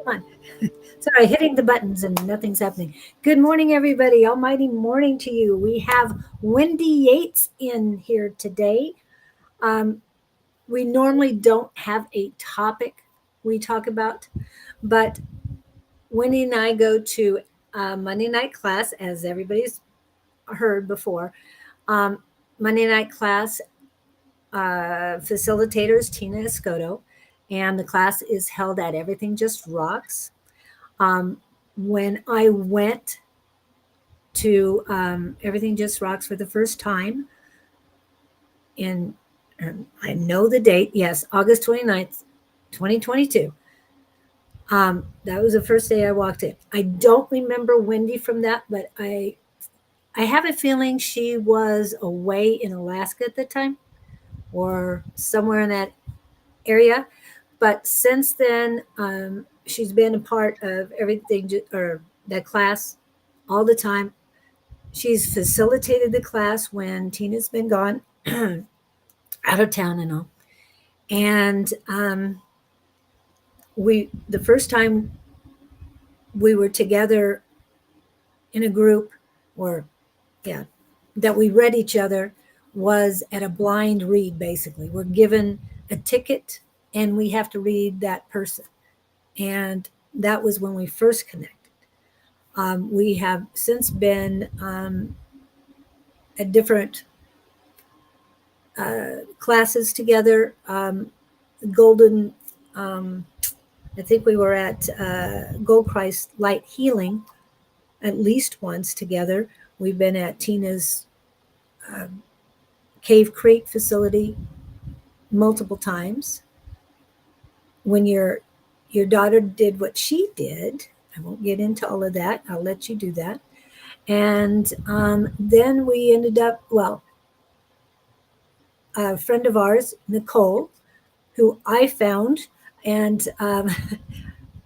Come on. Sorry, hitting the buttons and nothing's happening. Good morning, everybody. Almighty morning to you. We have Wendy Yates in here today. Um, we normally don't have a topic we talk about, but Wendy and I go to Monday night class, as everybody's heard before. Um, Monday night class facilitator is Tina Escoto, and the class is held at Everything Just Rocks. Um, when I went to Everything Just Rocks for the first time in, I know the date, yes, August 29th, 2022. That was the first day I walked in. I don't remember Wendy from that, but I have a feeling she was away in Alaska at the time or somewhere in that area. But since then, she's been a part of everything or that class all the time. She's facilitated the class when Tina's been gone out of town and all. And the first time we were together in a group, or yeah, that we read each other was at a blind read. Basically, we're given a ticket and we have to read that person, and that was when we first connected. We have since been at different classes together. Golden, I think we were at Gold Christ Light Healing at least once together. We've been at Tina's Cave Creek facility multiple times. When your daughter did what she did, I won't get into all of that. I'll let you do that. And then we ended up, well, a friend of ours, Nicole, who I found, and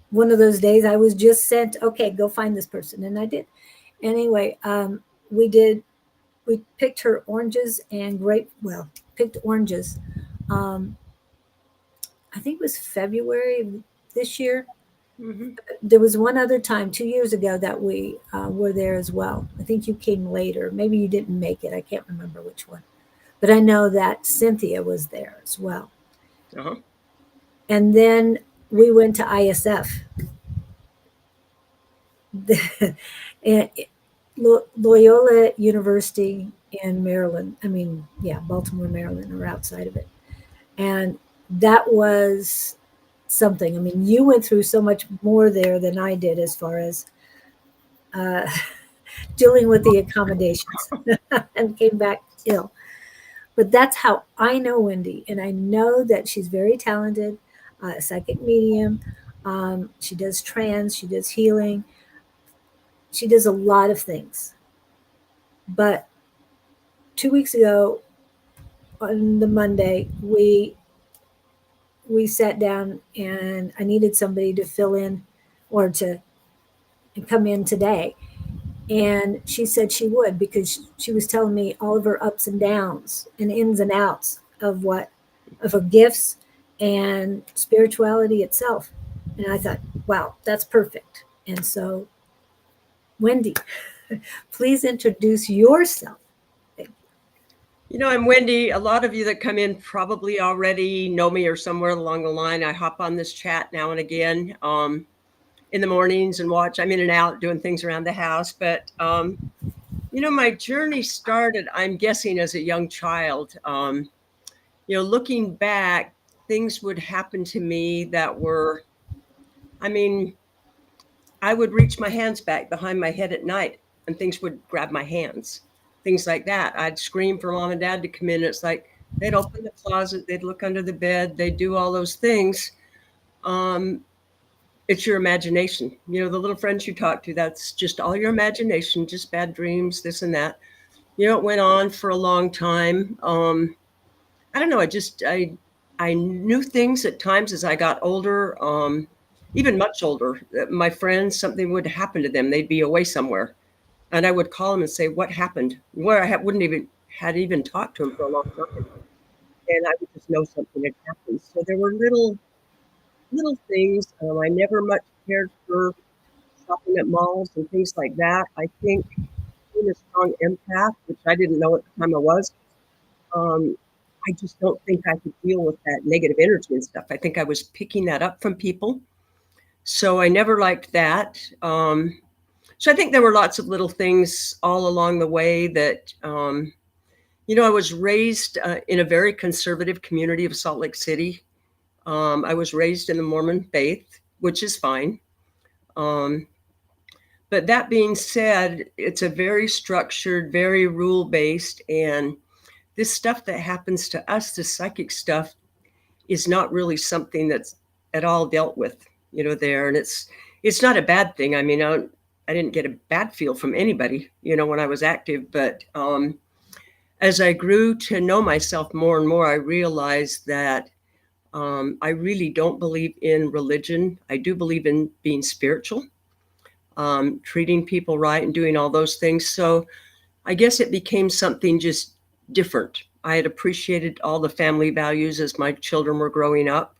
one of those days I was just sent, okay, go find this person, and I did. Anyway, we picked her oranges and picked oranges. Um, I think it was February of this year. Mm-hmm. There was one other time 2 years ago that we were there as well. I think you came later. Maybe you didn't make it. I can't remember which one. But I know that Cynthia was there as well. Uh-huh. And then we went to ISF. And Loyola University in Maryland. I mean, yeah, Baltimore, Maryland, or outside of it. And that was something. I mean, you went through so much more there than I did as far as uh, dealing with the accommodations and came back ill. But that's how I know Wendy. And I know that she's very talented, psychic medium. She does trance, she does healing, she does a lot of things. But 2 weeks ago on the Monday, we sat down and I needed somebody to fill in or to come in today. And she said she would because she was telling me all of her ups and downs and ins and outs of her gifts and spirituality itself. And I thought, wow, that's perfect. And so, Wendy, please introduce yourself. I'm Wendy. A lot of you that come in probably already know me or somewhere along the line. I hop on this chat now and again in the mornings and watch. I'm in and out doing things around the house. But, my journey started, I'm guessing, as a young child. Looking back, things would happen to me that were, I would reach my hands back behind my head at night and things would grab my hands, things like that. I'd scream for mom and dad to come in. It's like they'd open the closet, they'd look under the bed, they'd do all those things. It's your imagination. The little friends you talk to, that's just all your imagination, just bad dreams, this and that. It went on for a long time. I don't know. I knew things at times as I got older, even much older. My friends, something would happen to them. They'd be away somewhere, and I would call them and say, "What happened?" Where wouldn't even talked to them for a long time, and I would just know something had happened. So there were little little things. I never much cared for shopping at malls and things like that. I think being a strong empath, which I didn't know at the time I was, um, I just don't think I could deal with that negative energy and stuff. I think I was picking that up from people. So I never liked that. So I think there were lots of little things all along the way that, I was raised in a very conservative community of Salt Lake City. I was raised in the Mormon faith, which is fine. But that being said, it's a very structured, very rule based, and this stuff that happens to us, this psychic stuff, is not really something that's at all dealt with, there. And it's not a bad thing. I mean, I didn't get a bad feel from anybody, when I was active. But as I grew to know myself more and more, I realized that I really don't believe in religion. I do believe in being spiritual, treating people right and doing all those things. So I guess it became something just different. I had appreciated all the family values as my children were growing up,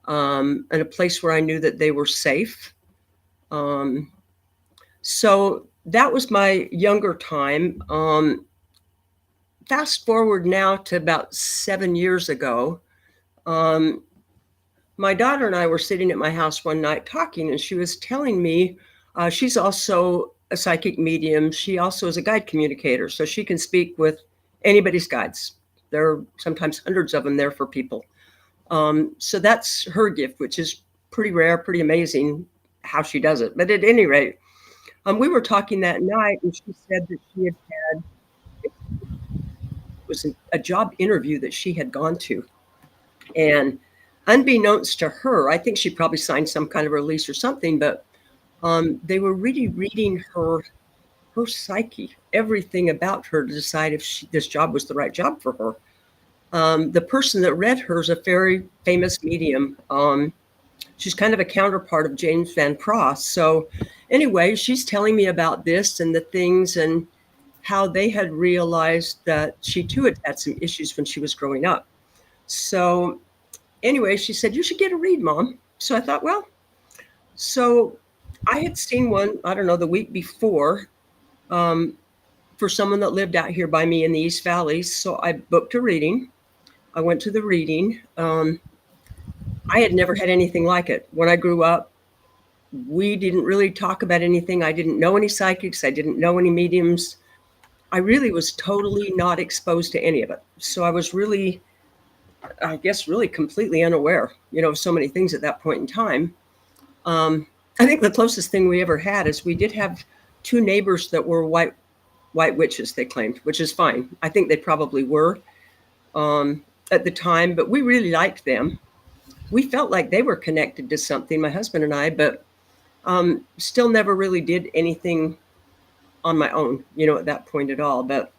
and a place where I knew that they were safe. So that was my younger time. Fast forward now to about 7 years ago. My daughter and I were sitting at my house one night talking, and she was telling me she's also a psychic medium. She also is a guide communicator, so she can speak with anybody's guides. There are sometimes hundreds of them there for people. So that's her gift, which is pretty rare, pretty amazing how she does it. But at any rate, we were talking that night, and she said that she had it was a job interview that she had gone to. And unbeknownst to her, I think she probably signed some kind of release or something, but they were really reading her psyche, everything about her, to decide if this job was the right job for her. The person that read her is a very famous medium. She's kind of a counterpart of James Van Cross. So anyway, she's telling me about this and the things and how they had realized that she too had had some issues when she was growing up. So anyway, she said, "You should get a read, Mom." So I thought, well, so I had seen one, I don't know, the week before, for someone that lived out here by me in the East Valley. So I booked a reading. I went to the reading. I had never had anything like it. When I grew up, we didn't really talk about anything. I didn't know any psychics. I didn't know any mediums. I really was totally not exposed to any of it. So I was really, I guess, really completely unaware, of so many things at that point in time. I think the closest thing we ever had is we did have two neighbors that were white witches, they claimed, which is fine. I think they probably were at the time, but we really liked them. We felt like they were connected to something, my husband and I, but still never really did anything on my own, at that point at all. But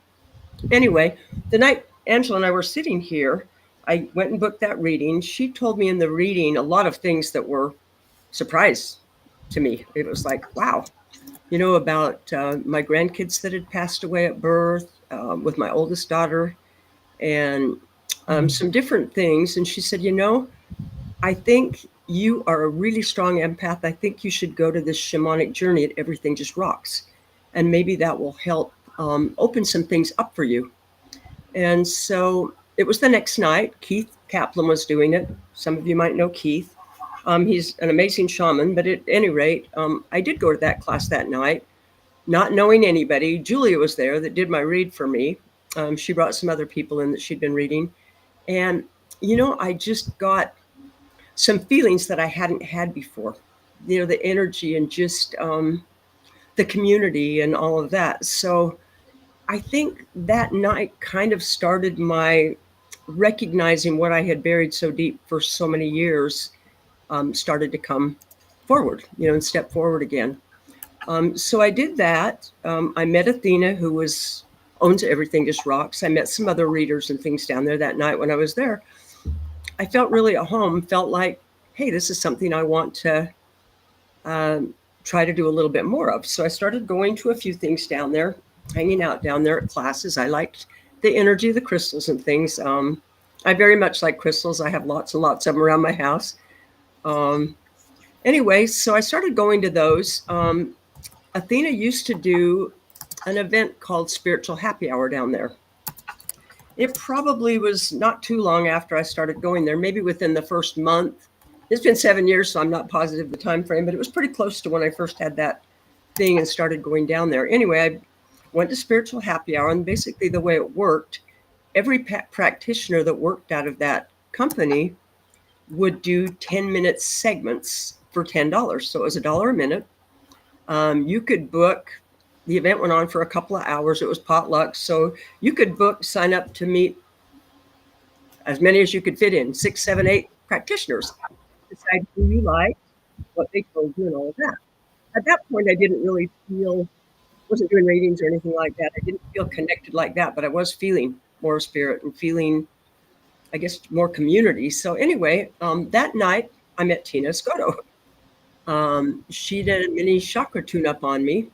anyway, the night Angela and I were sitting here, I went and booked that reading. She told me in the reading a lot of things that were surprise to me. It was like, wow, about my grandkids that had passed away at birth, with my oldest daughter, and some different things. And she said, I think you are a really strong empath. I think you should go to this shamanic journey at Everything Just Rocks. And maybe that will help open some things up for you. And so it was the next night. Keith Kaplan was doing it. Some of you might know Keith. He's an amazing shaman. But at any rate, I did go to that class that night, not knowing anybody. Julia was there that did my read for me. She brought some other people in that she'd been reading. And, I just got some feelings that I hadn't had before. The energy and just the community and all of that. So I think that night kind of started my recognizing what I had buried so deep for so many years, started to come forward, and step forward again. So I did that. I met Athena, who owns Everything Just Rocks. I met some other readers and things down there that night when I was there. I felt really at home, felt like, hey, this is something I want to try to do a little bit more of. So I started going to a few things down there, hanging out down there at classes. I liked the energy of the crystals and things. I very much like crystals. I have lots and lots of them around my house. Anyway, so I started going to those. Athena used to do an event called Spiritual Happy Hour down there. It probably was not too long after I started going there, maybe within the first month. It's been 7 years, so I'm not positive the time frame, but it was pretty close to when I first had that thing and started going down there. Anyway, I went to Spiritual Happy Hour, and basically the way it worked, every practitioner that worked out of that company would do 10-minute segments for $10. So it was $1 a minute. You could book. The event went on for a couple of hours. It was potluck. So you could book, sign up to meet as many as you could fit in, 6, 7, 8 practitioners. Decide who you like, what they told you, and all of that. At that point, I didn't really feel, wasn't doing readings or anything like that. I didn't feel connected like that, but I was feeling more spirit and feeling, I guess, more community. So anyway, that night I met Tina Scotto. She did a mini chakra tune-up on me.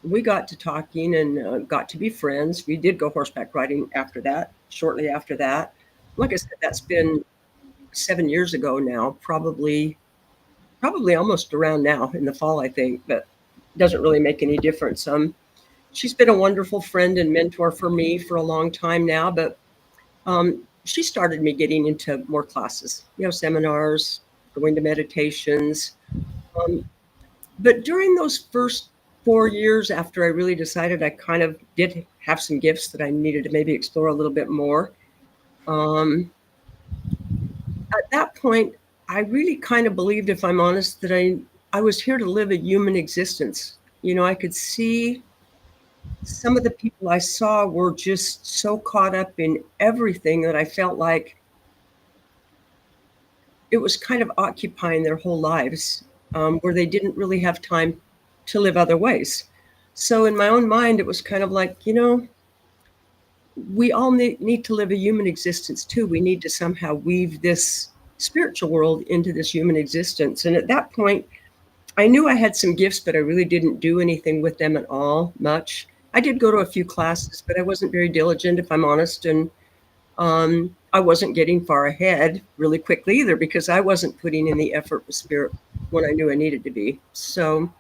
We got to talking and got to be friends. We did go horseback riding after that, shortly after that. Like I said, that's been 7 years ago now, probably almost around now in the fall, I think, but it doesn't really make any difference. She's been a wonderful friend and mentor for me for a long time now, but she started me getting into more classes, seminars, going to meditations. But during those first 4 years after I really decided I kind of did have some gifts that I needed to maybe explore a little bit more, at that point, I really kind of believed, if I'm honest, that I was here to live a human existence. I could see some of the people I saw were just so caught up in everything that I felt like it was kind of occupying their whole lives, where they didn't really have time to live other ways. So in my own mind, it was kind of like, we all need to live a human existence too. We need to somehow weave this spiritual world into this human existence. And at that point, I knew I had some gifts, but I really didn't do anything with them at all much. I did go to a few classes, but I wasn't very diligent, if I'm honest. And I wasn't getting far ahead really quickly either, because I wasn't putting in the effort with spirit when I knew I needed to be. So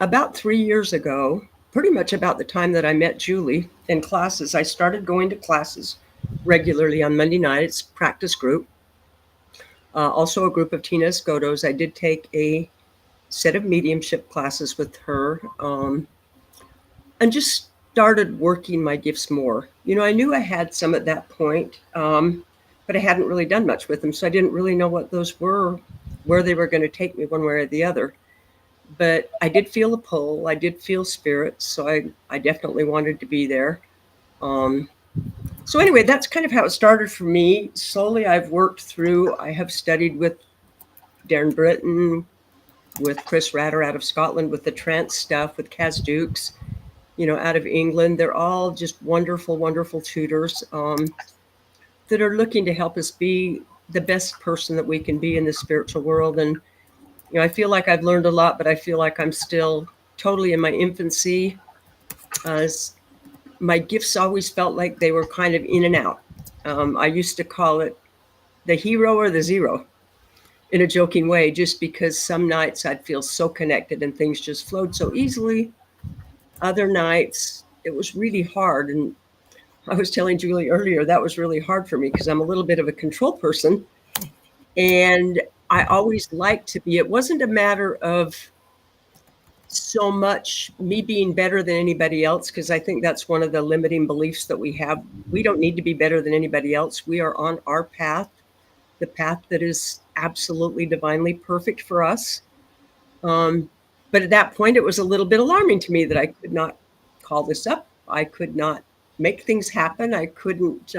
about 3 years ago, pretty much about the time that I met Julie in classes, I started going to classes regularly on Monday nights, practice group. Also a group of Tina Scotto's. I did take a set of mediumship classes with her, and just started working my gifts more. I knew I had some at that point, but I hadn't really done much with them. So I didn't really know what those were, where they were going to take me one way or the other. But I did feel a pull. I did feel spirit. So I definitely wanted to be there. So anyway, that's kind of how it started for me. Slowly I've worked through, I have studied with Darren Britton, with Chris Ratter out of Scotland, with the trance stuff, with Kaz Dukes, out of England. They're all just wonderful, wonderful tutors that are looking to help us be the best person that we can be in the spiritual world. And, I feel like I've learned a lot, but I feel like I'm still totally in my infancy. My gifts always felt like they were kind of in and out. I used to call it the hero or the zero in a joking way, just because some nights I'd feel so connected and things just flowed so easily. Other nights it was really hard. And I was telling Julie earlier, that was really hard for me because I'm a little bit of a control person. And I always liked to be, it wasn't a matter of so much me being better than anybody else, because I think that's one of the limiting beliefs that we have. We don't need to be better than anybody else. We are on our path, the path that is absolutely divinely perfect for us. But at that point, it was a little bit alarming to me that I could not call this up. I could not make things happen. I couldn't,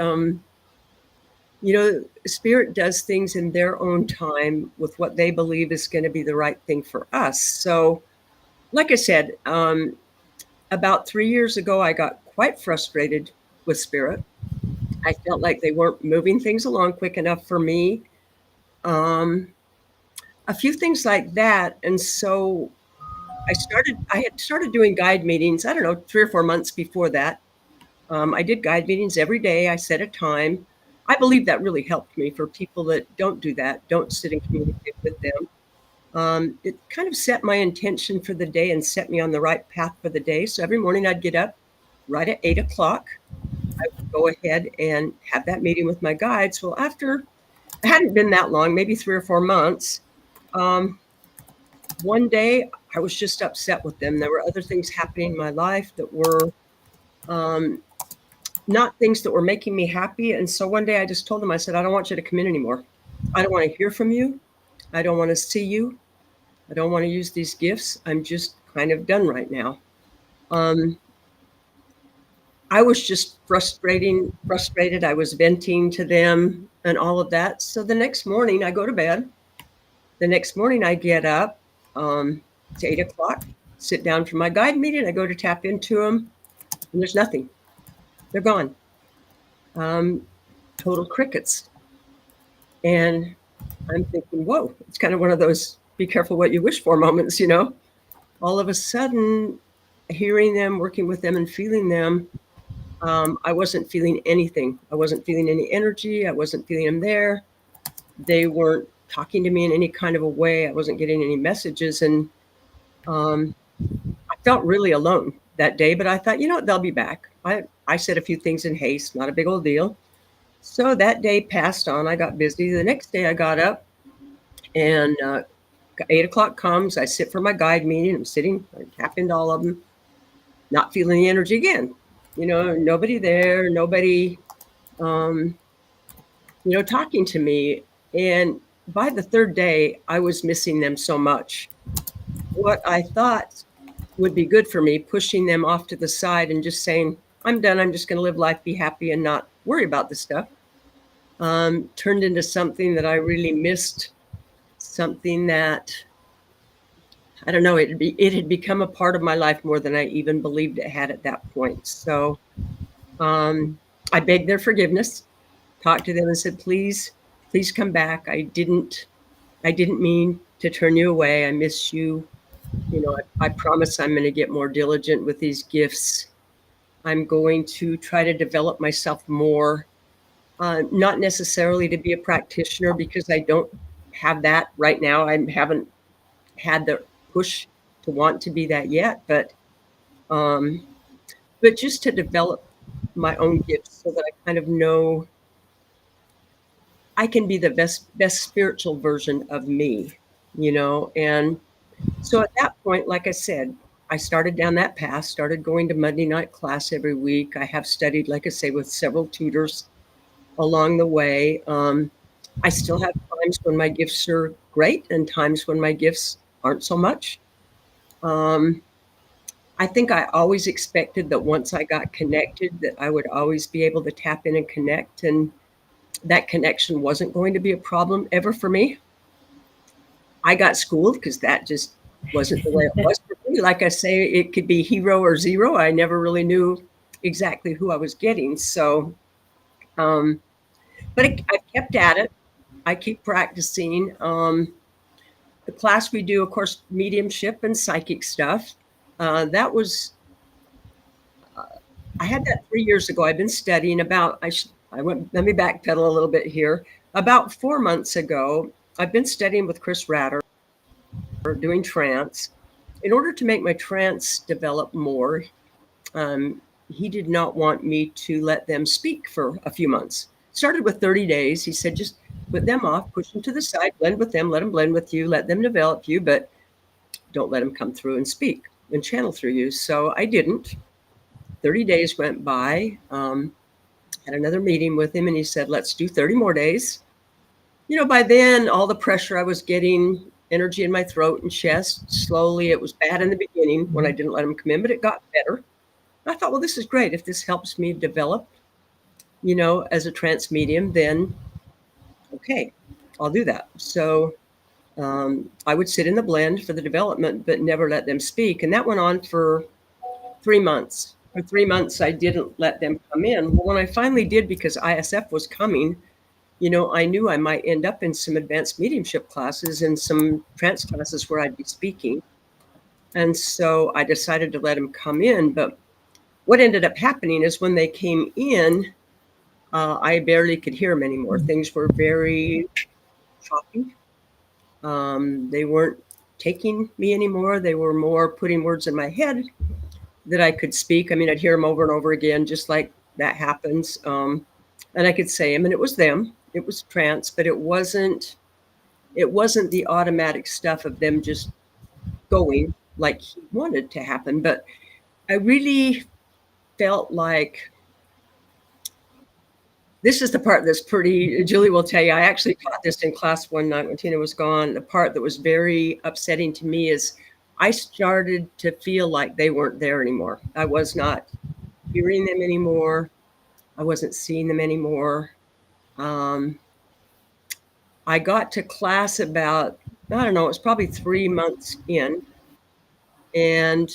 spirit does things in their own time with what they believe is going to be the right thing for us. So, like I said, about 3 years ago, I got quite frustrated with spirit. I felt like they weren't moving things along quick enough for me. A few things like that. And so I had started doing guide meetings, I don't know, 3 or 4 months before that. I did guide meetings every day. I set a time. I believe that really helped me. For people that don't do that, don't sit and communicate with them. It kind of set my intention for the day and set me on the right path for the day. So every morning I'd get up right at 8 o'clock. I would go ahead and have that meeting with my guides. Well, after it hadn't been that long, maybe 3 or 4 months, one day I was just upset with them. There were other things happening in my life that were not things that were making me happy. And so one day I just told them, I said, I don't want you to come in anymore. I don't want to hear from you. I don't want to see you. I don't want to use these gifts. I'm just kind of done right now. I was just frustrated. I was venting to them and all of that. So the next morning I go to bed. The next morning I get up. It's 8 o'clock, sit down for my guide meeting. I go to tap into them and there's nothing. They're gone. Total crickets. And I'm thinking, whoa, it's kind of one of those be careful what you wish for moments, you know. All of a sudden, hearing them, working with them and feeling them, I wasn't feeling anything. I wasn't feeling any energy. I wasn't feeling them there. They weren't talking to me in any kind of a way. I wasn't getting any messages. And I felt really alone that day, but I thought, you know what, they'll be back. I said a few things in haste, not a big old deal. So that day passed on. I got busy. The next day I got up and 8 o'clock comes. I sit for my guide meeting. I'm sitting, I tap into all of them, not feeling the energy again. You know, nobody there, nobody, talking to me. And by the third day, I was missing them so much. What I thought would be good for me, pushing them off to the side and just saying, I'm done. I'm just going to live life, be happy, and not worry about this stuff, turned into something that I really missed, something that, I don't know, it had become a part of my life more than I even believed it had at that point. So I begged their forgiveness, talked to them and said, please come back. I didn't mean to turn you away. I miss you. You know, I promise I'm going to get more diligent with these gifts. I'm going to try to develop myself more, not necessarily to be a practitioner, because I don't have that right now. I haven't had the push to want to be that yet, but just to develop my own gifts so that I kind of know I can be the best spiritual version of me, you know. And so at that point, like I said, I started down that path, started going to Monday night class every week. I have studied, like I say, with several tutors along the way. I still have times when my gifts are great and times when my gifts aren't so much. I think I always expected that once I got connected, that I would always be able to tap in and connect, and that connection wasn't going to be a problem ever for me. I got schooled because that just wasn't the way it was for me. Like I say, it could be hero or zero. I never really knew exactly who I was getting. So, but I kept at it. I keep practicing. The class we do, of course, mediumship and psychic stuff. That was, I had that 3 years ago. I've been studying about, let me backpedal a little bit here. About 4 months ago, I've been studying with Chris Ratter, doing trance. In order to make my trance develop more, he did not want me to let them speak for a few months. Started with 30 days. He said, just put them off, push them to the side, blend with them, let them blend with you, let them develop you, but don't let them come through and speak and channel through you. So I didn't. 30 days went by. Had another meeting with him and he said, let's do 30 more days. You know, by then, all the pressure I was getting, energy in my throat and chest, slowly, it was bad in the beginning when I didn't let him come in, but it got better. I thought, well, this is great. If this helps me develop, you know, as a trance medium, then okay, I'll do that. So I would sit in the blend for the development, but never let them speak. And that went on for 3 months. For 3 months, I didn't let them come in. Well, when I finally did, because ISF was coming, you know, I knew I might end up in some advanced mediumship classes and some trance classes where I'd be speaking. And so I decided to let them come in. But what ended up happening is when they came in, I barely could hear them anymore. Things were very choppy. They weren't taking me anymore. They were more putting words in my head that I could speak. I mean, I'd hear them over and over again, just like that happens. And I could say them, and it was them. It was trance, but it wasn't the automatic stuff of them just going like he wanted to happen. But I really felt like this is the part that's pretty, Julie will tell you, I actually taught this in class one night when Tina was gone. The part that was very upsetting to me is I started to feel like they weren't there anymore. I was not hearing them anymore. I wasn't seeing them anymore. I got to class about, I don't know, it was probably 3 months in. And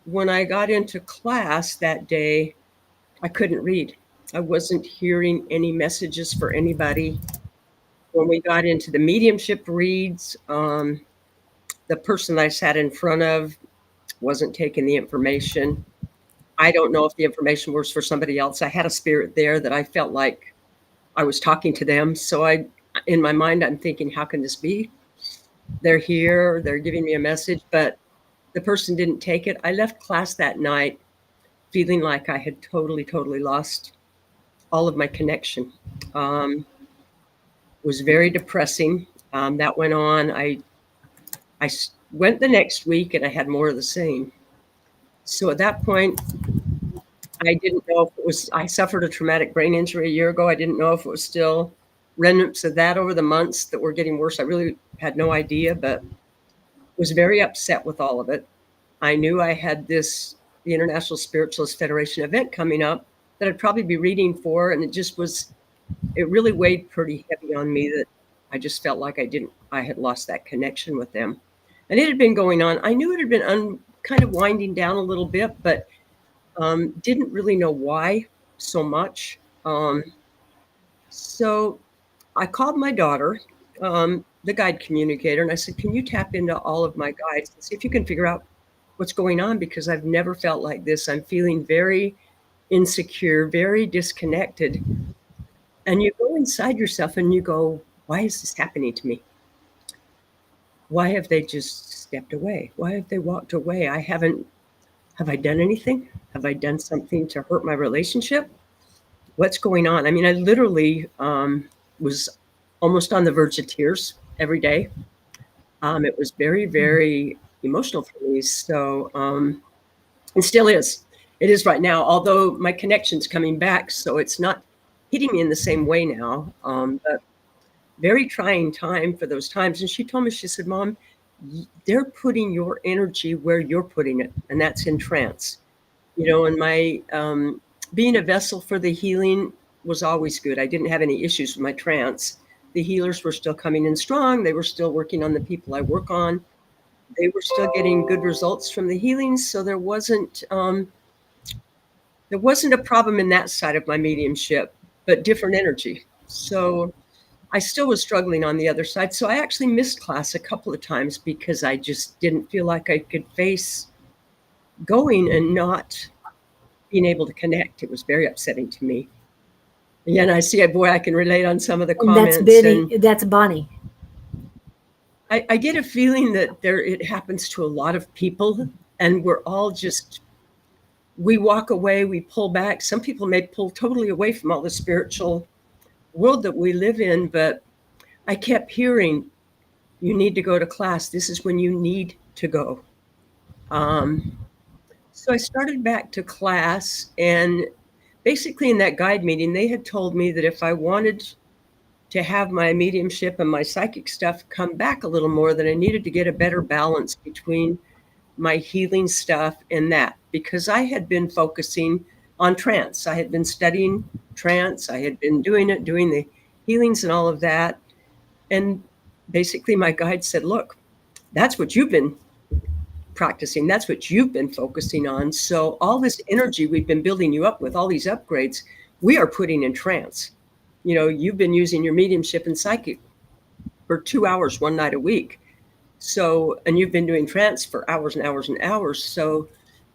when I got into class that day, I couldn't read. I wasn't hearing any messages for anybody. When we got into the mediumship reads, the person I sat in front of wasn't taking the information. I don't know if the information was for somebody else. I had a spirit there that I felt like I was talking to them. So in my mind, I'm thinking, how can this be? They're here, they're giving me a message, but the person didn't take it. I left class that night feeling like I had totally, totally lost all of my connection. Was very depressing. That went on. I went the next week and I had more of the same. So at that point, I didn't know if it was, I suffered a traumatic brain injury a year ago. I didn't know if it was still remnants of that over the months that were getting worse. I really had no idea, but was very upset with all of it. I knew I had the International Spiritualist Federation event coming up that I'd probably be reading for. And it really weighed pretty heavy on me that I just felt like I had lost that connection with them. And it had been going on. I knew it had been kind of winding down a little bit, but didn't really know why so much. So I called my daughter, the guide communicator, and I said, can you tap into all of my guides and see if you can figure out what's going on? Because I've never felt like this. I'm feeling very insecure, very disconnected. And you go inside yourself and you go, why is this happening to me? Why have they just stepped away? Why have they walked away? Have I done anything? Have I done something to hurt my relationship? What's going on? I mean, I literally was almost on the verge of tears every day. It was very, very emotional for me. So, and still is. It is right now, although my connection's coming back. So it's not hitting me in the same way now. But very trying time for those times. And she told me, she said, Mom, they're putting your energy where you're putting it. And that's in trance. And my being a vessel for the healing was always good. I didn't have any issues with my trance. The healers were still coming in strong. They were still working on the people I work on. They were still getting good results from the healings. So there wasn't a problem in that side of my mediumship, but different energy. So I still was struggling on the other side. So I actually missed class a couple of times because I just didn't feel like I could face going and not being able to connect. It was very upsetting to me. Yeah, and I see, boy, I can relate on some of the comments. That's Bonnie. I get a feeling that it happens to a lot of people, and we're all we walk away, we pull back. Some people may pull totally away from all the spiritual world that we live in, but I kept hearing, you need to go to class. This is when you need to go. So I started back to class, and basically in that guide meeting, they had told me that if I wanted to have my mediumship and my psychic stuff come back a little more, that I needed to get a better balance between my healing stuff and that, because I had been focusing on trance. I had been studying trance. I had been doing the healings and all of that. And basically my guide said, look, that's what you've been practicing. That's what you've been focusing on. So all this energy we've been building you up with, all these upgrades, we are putting in trance. You've been using your mediumship and psychic for 2 hours, one night a week. So, and you've been doing trance for hours and hours and hours. So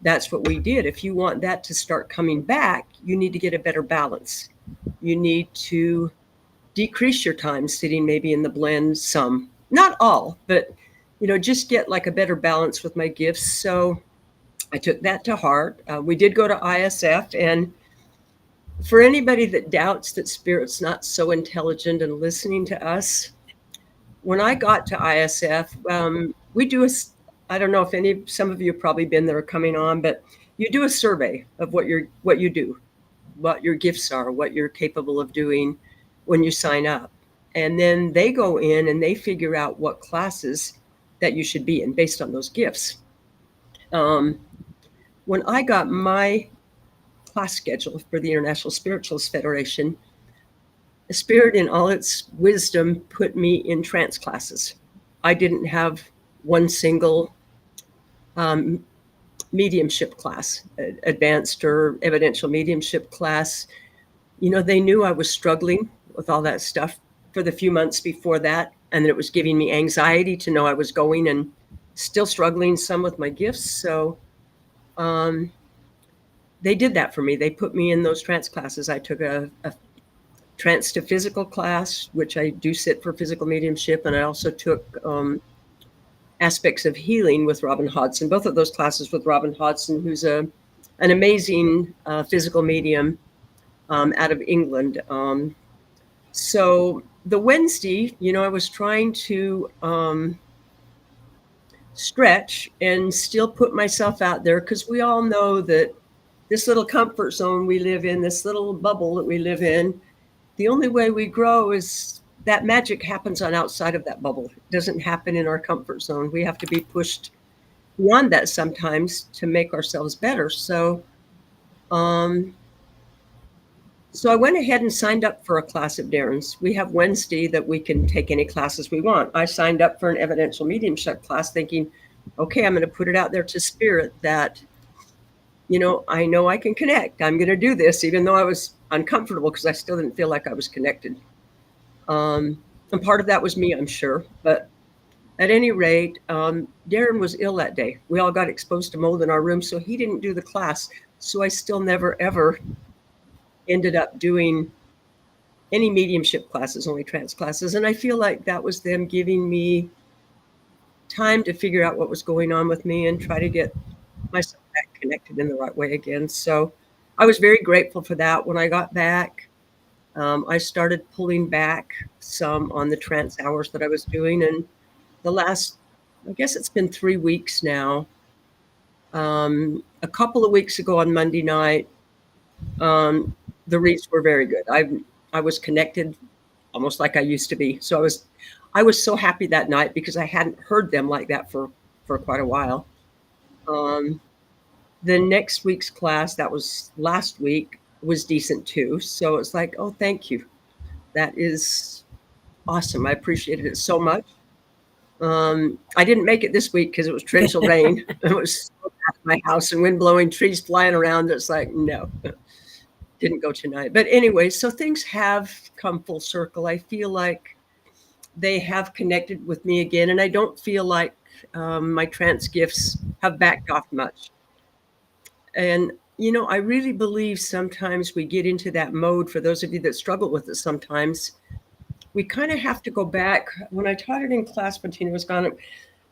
that's what we did. If you want that to start coming back, you need to get a better balance. You need to decrease your time sitting maybe in the blend some, not all, but just get like a better balance with my gifts. So I took that to heart. We did go to ISF, and for anybody that doubts that spirit's not so intelligent and listening to us, when I got to ISF, we do I don't know if some of you have probably been there or coming on, but you do a survey of what you do, what your gifts are, what you're capable of doing when you sign up. And then they go in and they figure out what classes that you should be in based on those gifts. When I got my class schedule for the International Spiritualist Federation, the Spirit in all its wisdom put me in trance classes. I didn't have one single mediumship class, advanced or evidential mediumship class. They knew I was struggling with all that stuff for the few months before that, and that it was giving me anxiety to know I was going and still struggling some with my gifts. So they did that for me. They put me in those trance classes. I took a trance to physical class, which I do sit for physical mediumship, and I also took aspects of healing with Robin Hodson, both of those classes with Robin Hodson, who's an amazing physical medium out of England. So the Wednesday, I was trying to stretch and still put myself out there, because we all know that this little comfort zone we live in, this little bubble that we live in, the only way we grow is that magic happens on outside of that bubble. It doesn't happen in our comfort zone. We have to be pushed beyond that sometimes to make ourselves better. So I went ahead and signed up for a class of Darren's. We have Wednesday that we can take any classes we want. I signed up for an evidential mediumship class thinking, okay, I'm going to put it out there to spirit that, I know I can connect. I'm going to do this, even though I was uncomfortable because I still didn't feel like I was connected. And part of that was me, I'm sure. But at any rate, Darren was ill that day. We all got exposed to mold in our room, so he didn't do the class. So I still never, ever ended up doing any mediumship classes, only trance classes. And I feel like that was them giving me time to figure out what was going on with me and try to get myself back connected in the right way again. So I was very grateful for that. When I got back, I started pulling back some on the trance hours that I was doing. And the last, I guess it's been 3 weeks now. A couple of weeks ago on Monday night, the reads were very good. I was connected almost like I used to be. So I was so happy that night because I hadn't heard them like that for quite a while. The next week's class, that was last week, was decent too. So it's like, oh, thank you. That is awesome. I appreciated it so much. I didn't make it this week because it was torrential rain. It was so bad at my house and wind blowing, trees flying around. It's like, no, didn't go tonight. But anyway, so things have come full circle. I feel like they have connected with me again. And I don't feel like my trance gifts have backed off much. And, I really believe sometimes we get into that mode. For those of you that struggle with it sometimes, we kind of have to go back. When I taught it in class when Tina was gone,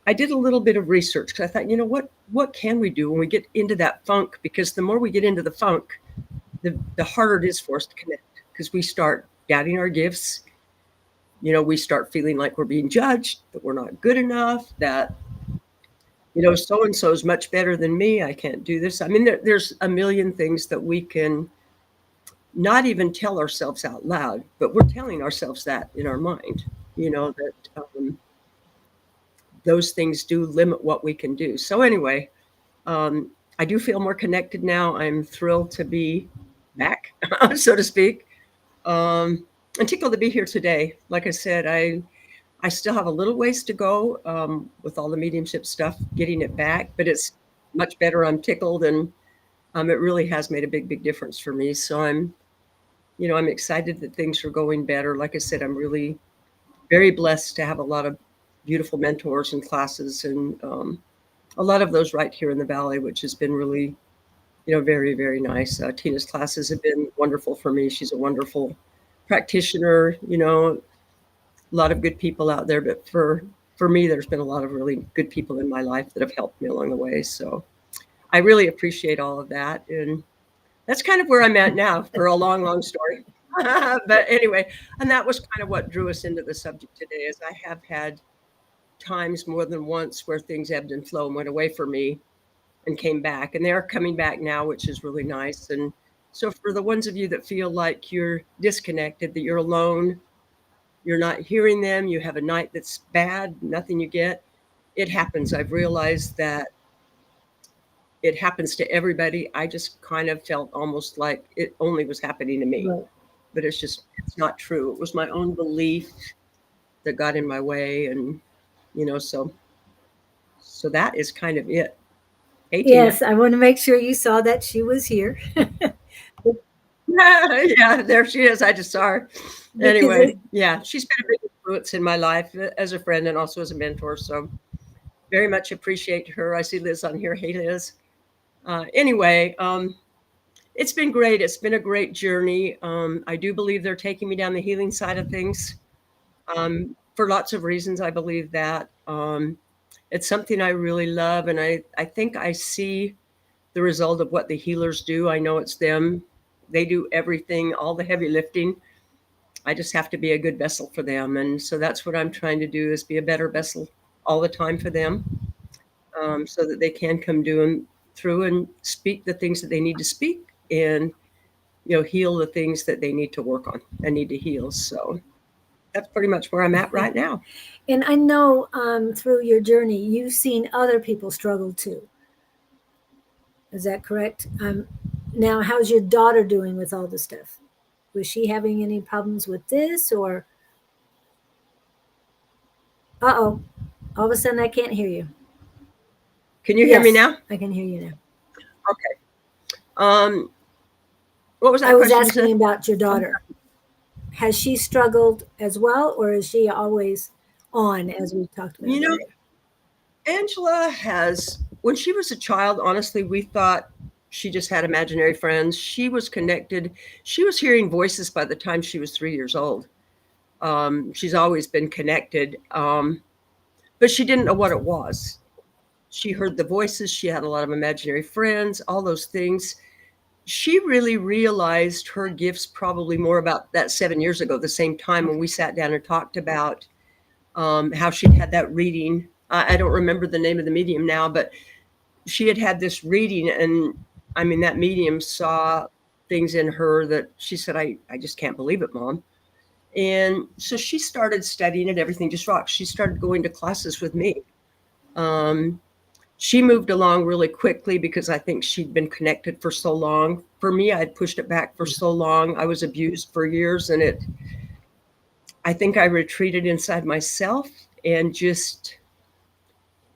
I did a little bit of research because I thought, what can we do when we get into that funk? Because the more we get into the funk, the harder it is for us to connect, because we start doubting our gifts. We start feeling like we're being judged, that we're not good enough, that, so-and-so is much better than me. I can't do this. I mean, there's a million things that we can not even tell ourselves out loud, but we're telling ourselves that in our mind, that those things do limit what we can do. So anyway, I do feel more connected now. I'm thrilled to be back, so to speak. And tickled to be here today. Like I said, I still have a little ways to go with all the mediumship stuff, getting it back, but it's much better. I'm tickled, and it really has made a big, big difference for me. So I'm excited that things are going better. Like I said, I'm really very blessed to have a lot of beautiful mentors and classes, and a lot of those right here in the Valley, which has been really, very, very nice. Tina's classes have been wonderful for me. She's a wonderful practitioner, a lot of good people out there. But for me, there's been a lot of really good people in my life that have helped me along the way. So I really appreciate all of that. And that's kind of where I'm at now for a long, long story. But anyway, and that was kind of what drew us into the subject today, is I have had times more than once where things ebbed and flowed and went away from me and came back. And they're coming back now, which is really nice. And so for the ones of you that feel like you're disconnected, that you're alone, you're not hearing them, you have a night that's bad, nothing you get, it happens. I've realized that it happens to everybody. I just kind of felt almost like it only was happening to me. Right. But it's not true. It was my own belief that got in my way. And, so that is kind of it. Hey, Tina. Yes, I want to make sure you saw that she was here. Yeah, there she is. I just saw her. Because Anyway, yeah, she's been a big influence in my life as a friend and also as a mentor. So very much appreciate her. I see Liz on here. Hey, Liz. Anyway, it's been great. It's been a great journey. I do believe they're taking me down the healing side of things. For lots of reasons, I believe that. It's something I really love, and I think I see the result of what the healers do. I know it's them. They do everything, all the heavy lifting. I just have to be a good vessel for them. And so that's what I'm trying to do, is be a better vessel all the time for them, so that they can come through and speak the things that they need to speak, and, heal the things that they need to work on and need to heal. So that's pretty much where I'm at right now. And I know through your journey, you've seen other people struggle too. Is that correct? Now, how's your daughter doing with all the stuff? Was she having any problems with this, or? Uh-oh. All of a sudden, I can't hear you. Can you hear me now? I can hear you now. Okay. What was that I was question? asking about your daughter. Has she struggled as well, or is she always on, as we talked about? Angela has, when she was a child, honestly, we thought she just had imaginary friends. She was connected. She was hearing voices by the time she was 3 years old. She's always been connected, but she didn't know what it was. She heard the voices. She had a lot of imaginary friends, all those things. She really realized her gifts probably more about that 7 years ago, the same time when we sat down and talked about how she'd had that reading. I don't remember the name of the medium now, but she had this reading, and I mean, that medium saw things in her that she said, I just can't believe it, Mom. And so she started studying it. Everything just rocks. She started going to classes with me. She moved along really quickly because I think she'd been connected for so long. For me, I'd pushed it back for so long. I was abused for years, and I think I retreated inside myself, and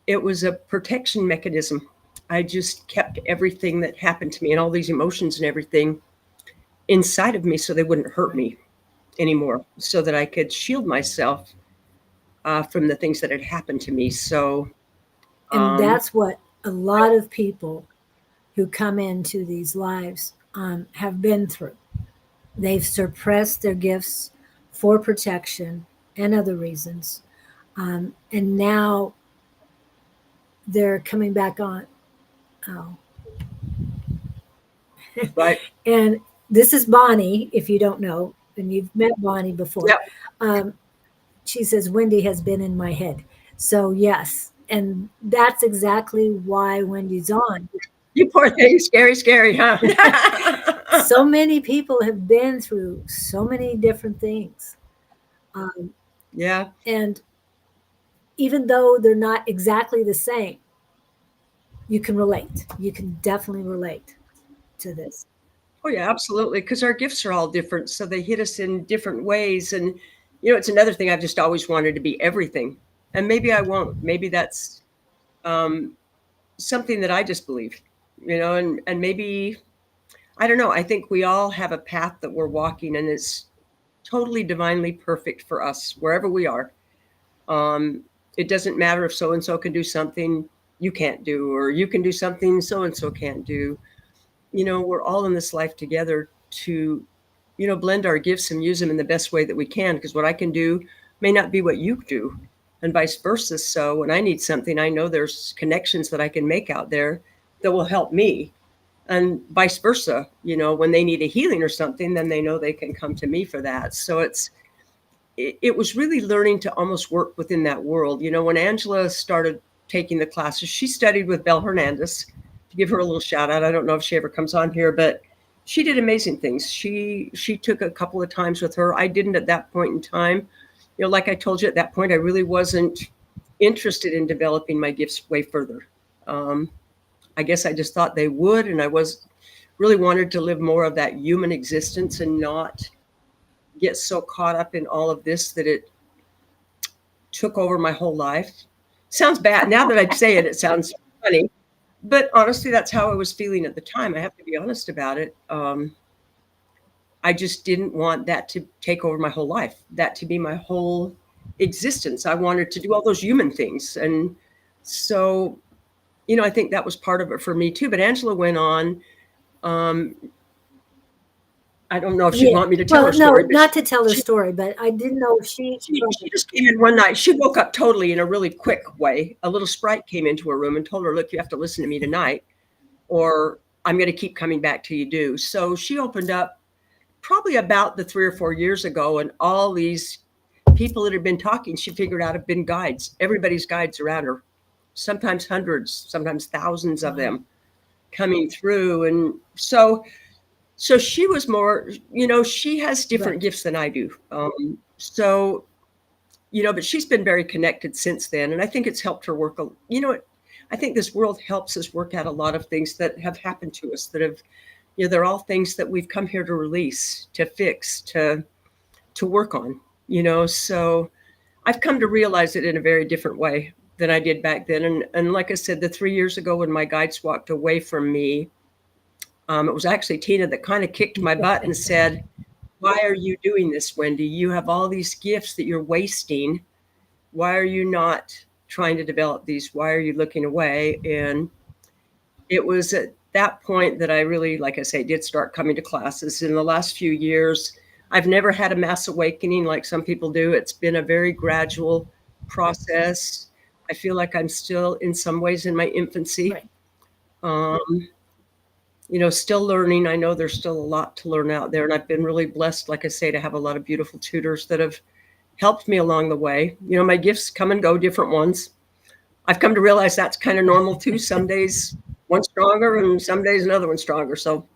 it was a protection mechanism. I just kept everything that happened to me and all these emotions and everything inside of me so they wouldn't hurt me anymore, so that I could shield myself from the things that had happened to me. So, and that's what a lot of people who come into these lives have been through. They've suppressed their gifts for protection and other reasons. And now they're coming back on. Oh. Right. And this is Bonnie, if you don't know, and you've met Bonnie before. Yep. She says, Wendy has been in my head. So, yes. And that's exactly why Wendy's on. You poor thing. Scary, huh? So many people have been through so many different things. Yeah. And even though they're not exactly the same, you can relate. You can definitely relate to this. Oh, yeah, absolutely. Because our gifts are all different. So they hit us in different ways. And, it's another thing. I've just always wanted to be everything. And maybe I won't. Maybe that's something that I just believe, and maybe, I don't know. I think we all have a path that we're walking, and it's totally divinely perfect for us wherever we are. It doesn't matter if so-and-so can do something. you can't do, or you can do something so and so can't do. We're all in this life together to, blend our gifts and use them in the best way that we can, because what I can do may not be what you do, and vice versa. So when I need something, I know there's connections that I can make out there that will help me, and vice versa. When they need a healing or something, then they know they can come to me for that. So it was really learning to almost work within that world. When Angela started taking the classes, she studied with Belle Hernandez. To give her a little shout out, I don't know if she ever comes on here, but she did amazing things. She took a couple of times with her. I didn't at that point in time. Like I told you, at that point, I really wasn't interested in developing my gifts way further. I guess I just thought they would, and I was really wanted to live more of that human existence and not get so caught up in all of this that it took over my whole life. Sounds bad. Now that I say it, it sounds funny. But honestly, that's how I was feeling at the time. I have to be honest about it. I just didn't want that to take over my whole life, that to be my whole existence. I wanted to do all those human things. And so, I think that was part of it for me too. But Angela went on. I don't know if she'd want me to tell her story. No, not to tell her story, but I didn't know she just came in one night. She woke up totally in a really quick way. A little sprite came into her room and told her, look, you have to listen to me tonight, or I'm going to keep coming back till you do. So she opened up probably about the 3 or 4 years ago, and all these people that had been talking, she figured out have been guides. Everybody's guides around her, sometimes hundreds, sometimes thousands of them coming through. And so she was more, she has different gifts than I do. But she's been very connected since then. And I think it's helped her work. I think this world helps us work out a lot of things that have happened to us that have, they're all things that we've come here to release, to fix, to work on, so I've come to realize it in a very different way than I did back then. And like I said, the 3 years ago when my guides walked away from me, it was actually Tina that kind of kicked my butt and said, why are you doing this, Wendy? You have all these gifts that you're wasting. Why are you not trying to develop these? Why are you looking away? And it was at that point that I really, like I say, did start coming to classes. In the last few years, I've never had a mass awakening like some people do. It's been a very gradual process. I feel like I'm still in some ways in my infancy. Right. Still learning. I know there's still a lot to learn out there. And I've been really blessed, like I say, to have a lot of beautiful tutors that have helped me along the way. My gifts come and go, different ones. I've come to realize that's kind of normal too. Some days one's stronger and some days another one's stronger. So,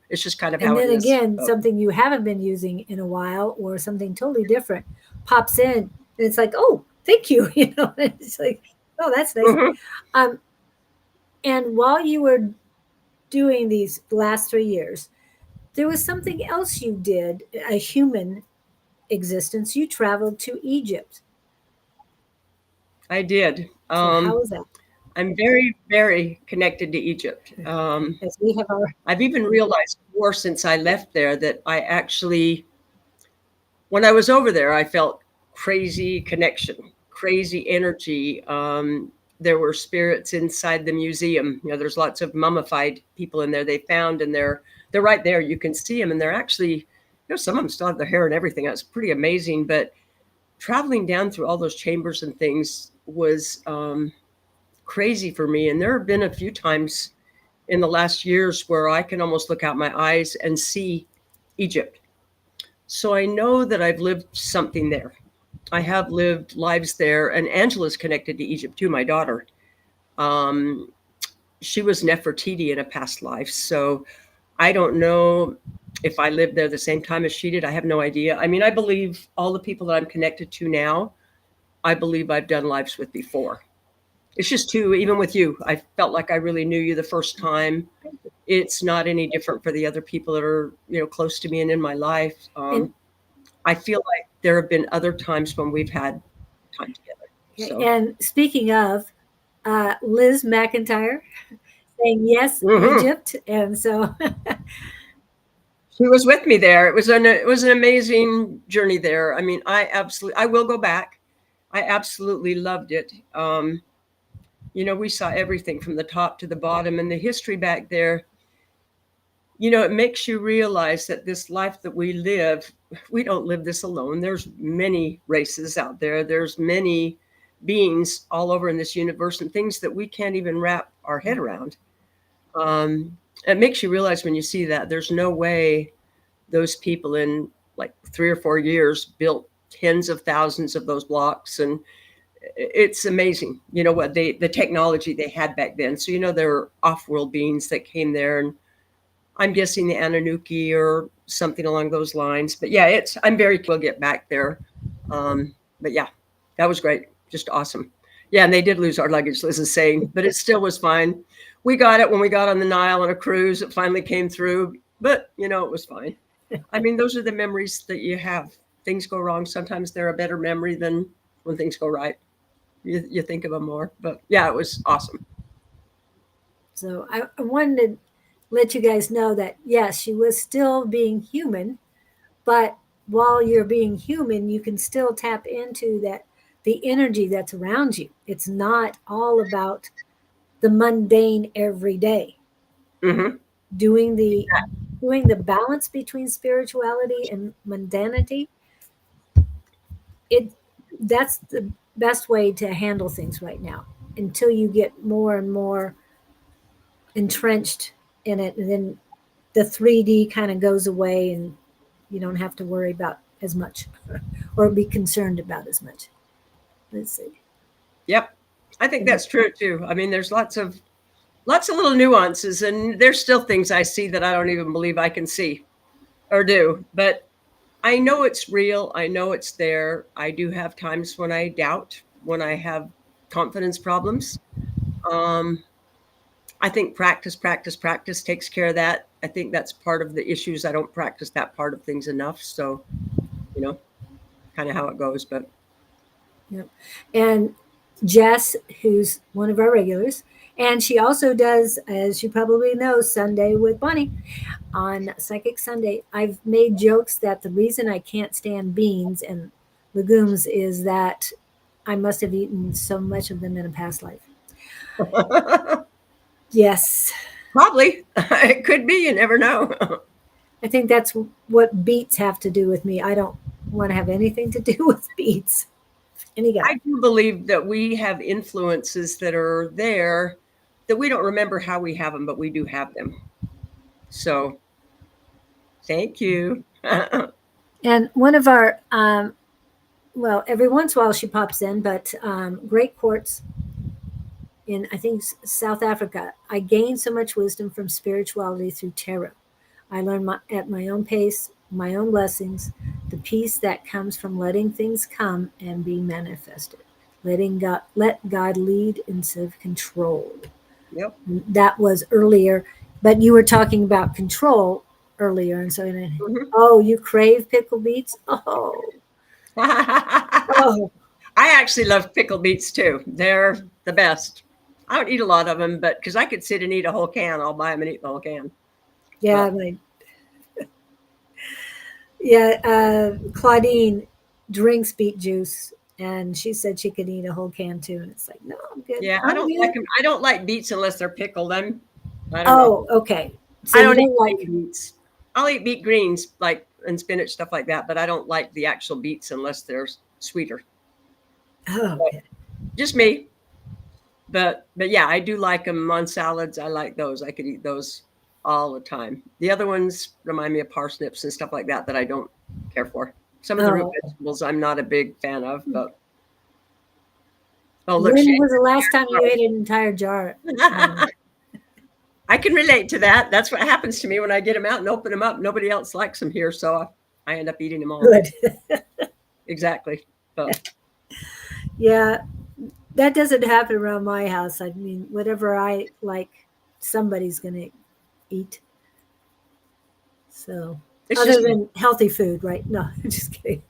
it's just kind of how it is. And then again, something you haven't been using in a while or something totally different pops in and it's like, oh, thank you. It's like, oh, that's nice. Mm-hmm. And while you were doing these last 3 years, there was something else you did, a human existence. You traveled to Egypt. I did. So how was that? I'm very, very connected to Egypt. I've even realized more since I left there that I actually, when I was over there, I felt crazy connection, crazy energy. There were spirits inside the museum. There's lots of mummified people in there they found, and they're right there. You can see them, and they're actually, some of them still have their hair and everything. That's pretty amazing. But traveling down through all those chambers and things was crazy for me. And there have been a few times in the last years where I can almost look out my eyes and see Egypt. So I know that I've lived something there. I have lived lives there, and Angela's connected to Egypt too, my daughter. She was Nefertiti in a past life. So I don't know if I lived there the same time as she did. I have no idea. I mean, I believe all the people that I'm connected to now, I believe I've done lives with before. It's just too, even with you, I felt like I really knew you the first time. It's not any different for the other people that are, close to me and in my life. I feel like there have been other times when we've had time together. So. And speaking of Liz McIntyre saying yes, mm-hmm. Egypt, and so she was with me there. It was an amazing journey there. I mean, I will go back. I absolutely loved it. We saw everything from the top to the bottom, and the history back there. It makes you realize that this life that we live, we don't live this alone. There's many races out there. There's many beings all over in this universe, and things that we can't even wrap our head around. It makes you realize when you see that there's no way those people in like 3 or 4 years built tens of thousands of those blocks. And it's amazing, what the technology they had back then. So, there were off-world beings that came there, and I'm guessing the Anunnaki or something along those lines. But yeah, I'm very we'll get back there. But yeah, that was great. Just awesome. Yeah, and they did lose our luggage, Liz is saying, but it still was fine. We got it when we got on the Nile on a cruise. It finally came through, but it was fine. I mean, those are the memories that you have. Things go wrong. Sometimes they're a better memory than when things go right. You think of them more. But yeah, it was awesome. So I wanted to let you guys know that, yes, she was still being human, but while you're being human, you can still tap into the energy that's around you. It's not all about the mundane everyday. Mm-hmm. Doing the balance between spirituality and mundanity, that's the best way to handle things right now until you get more and more entrenched in it, and then the 3D kind of goes away and you don't have to worry about as much or be concerned about as much. Let's see. Yep. I think that's true too. I mean, there's lots of little nuances, and there's still things I see that I don't even believe I can see or do, but I know it's real. I know it's there. I do have times when I doubt, when I have confidence problems. I think practice takes care of that. I think that's part of the issues. I don't practice that part of things enough. So, kind of how it goes. But Yep. And Jess, who's one of our regulars, and she also does, as you probably know, Sunday with Bonnie on Psychic Sunday. I've made jokes that the reason I can't stand beans and legumes is that I must have eaten so much of them in a past life. Yes. Probably. It could be. You never know. I think that's what beets have to do with me. I don't want to have anything to do with beets. I do believe that we have influences that are there that we don't remember how we have them, but we do have them. So thank you. And one of our, well, every once in a while she pops in, but Great Quartz in, I think, South Africa. I gained so much wisdom from spirituality through tarot. I learned at my own pace, my own blessings, the peace that comes from letting things come and be manifested. Let God lead instead of control. Yep. That was earlier, but you were talking about control earlier, and so oh, you crave pickle beets? Oh. Oh. I actually love pickle beets too. They're the best. I don't eat a lot of them, but because I could sit and eat a whole can, I'll buy them and eat the whole can. Yeah, Claudine drinks beet juice, and she said she could eat a whole can too. And it's like, no, I'm good. Yeah, I don't like them. I don't like beets unless they're pickled. I don't know. Okay. So I don't eat like beets. I'll eat beet greens, like and spinach, stuff like that, but I don't like the actual beets unless they're sweeter. Oh, okay. Just me. But yeah, I do like them on salads. I like those. I could eat those all the time. The other ones remind me of parsnips and stuff like that I don't care for. Some of the root vegetables I'm not a big fan of, but look, when was the last time you ate an entire jar? I can relate to that. That's what happens to me when I get them out and open them up. Nobody else likes them here, so I end up eating them all. Good. Exactly. So. Yeah, that doesn't happen around my house. I mean, whatever I like, somebody's going to eat. So, other than healthy food, right? No, I'm just kidding.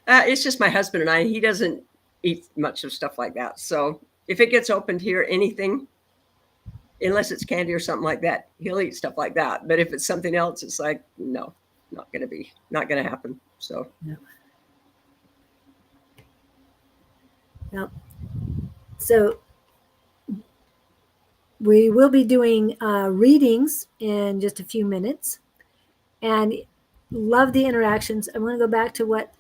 It's just my husband and I. He doesn't eat much of stuff like that. So if it gets opened here, anything, unless it's candy or something like that, he'll eat stuff like that. But if it's something else, it's like, no, not going to happen. So. No. Yep. So we will be doing readings in just a few minutes, and love the interactions. I want to go back to what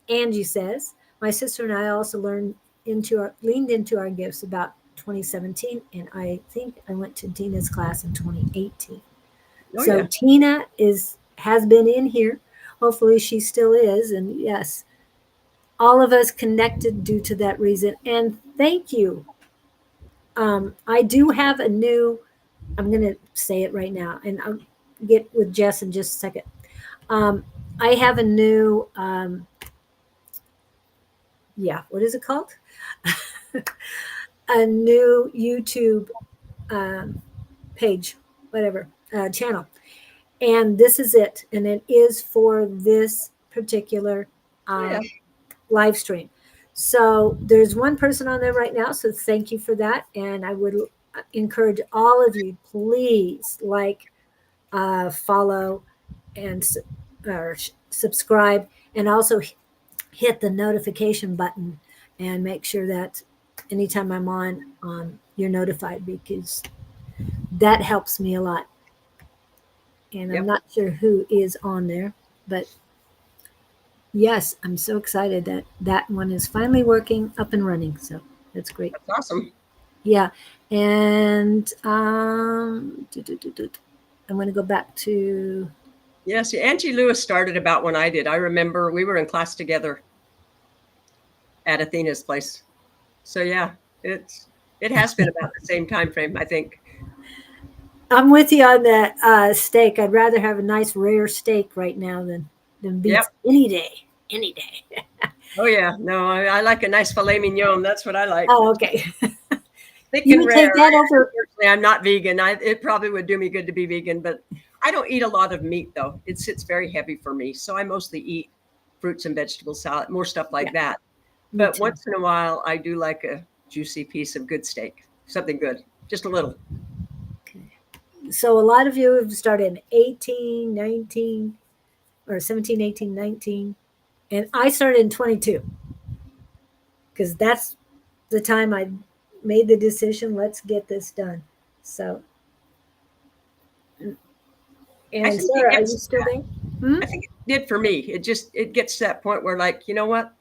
Angie says. My sister and I also leaned into our gifts about 2017, and I think I went to Tina's class in 2018. Oh, So yeah. Tina has been in here. Hopefully she still is. And yes, all of us connected due to that reason. And thank you. I do have a new, I'm going to say it right now, and I'll get with Jess in just a second. I have a new, what is it called? A new YouTube page, whatever, channel. And this is it. And it is for this particular Oh, yeah. live stream. So there's one person on there right now. So thank you for that. And I would encourage all of you, please follow, and subscribe, and also hit the notification button and make sure that anytime I'm on, you're notified, because that helps me a lot. And I'm Yep. not sure who is on there, but yes, I'm so excited that that one is finally working, up and running. So that's great. That's awesome. Yeah. And I'm going to go back to. Yes, Angie Lewis started about when I did. I remember we were in class together at Athena's place. So yeah, it has been about the same time frame, I think. I'm with you on that steak. I'd rather have a nice rare steak right now than beets Yep. any day. Any day. Oh yeah. No, I like a nice filet mignon. That's what I like. Oh, okay. Thick You and would rare. take that over. Unfortunately, I'm not vegan. It probably would do me good to be vegan, but I don't eat a lot of meat though. It sits very heavy for me. So I mostly eat fruits and vegetable salad, more stuff like Yeah, that. me But too. once in a while, I do like a juicy piece of good steak, something good, just a little. Okay. So a lot of you have started in 18, 19, or 17, 18, 19. And I started in 22, because that's the time I made the decision, let's get this done. So, I and think it Sarah, are you gets, still there? Hmm? I think it did for me. It gets to that point where like, you know what?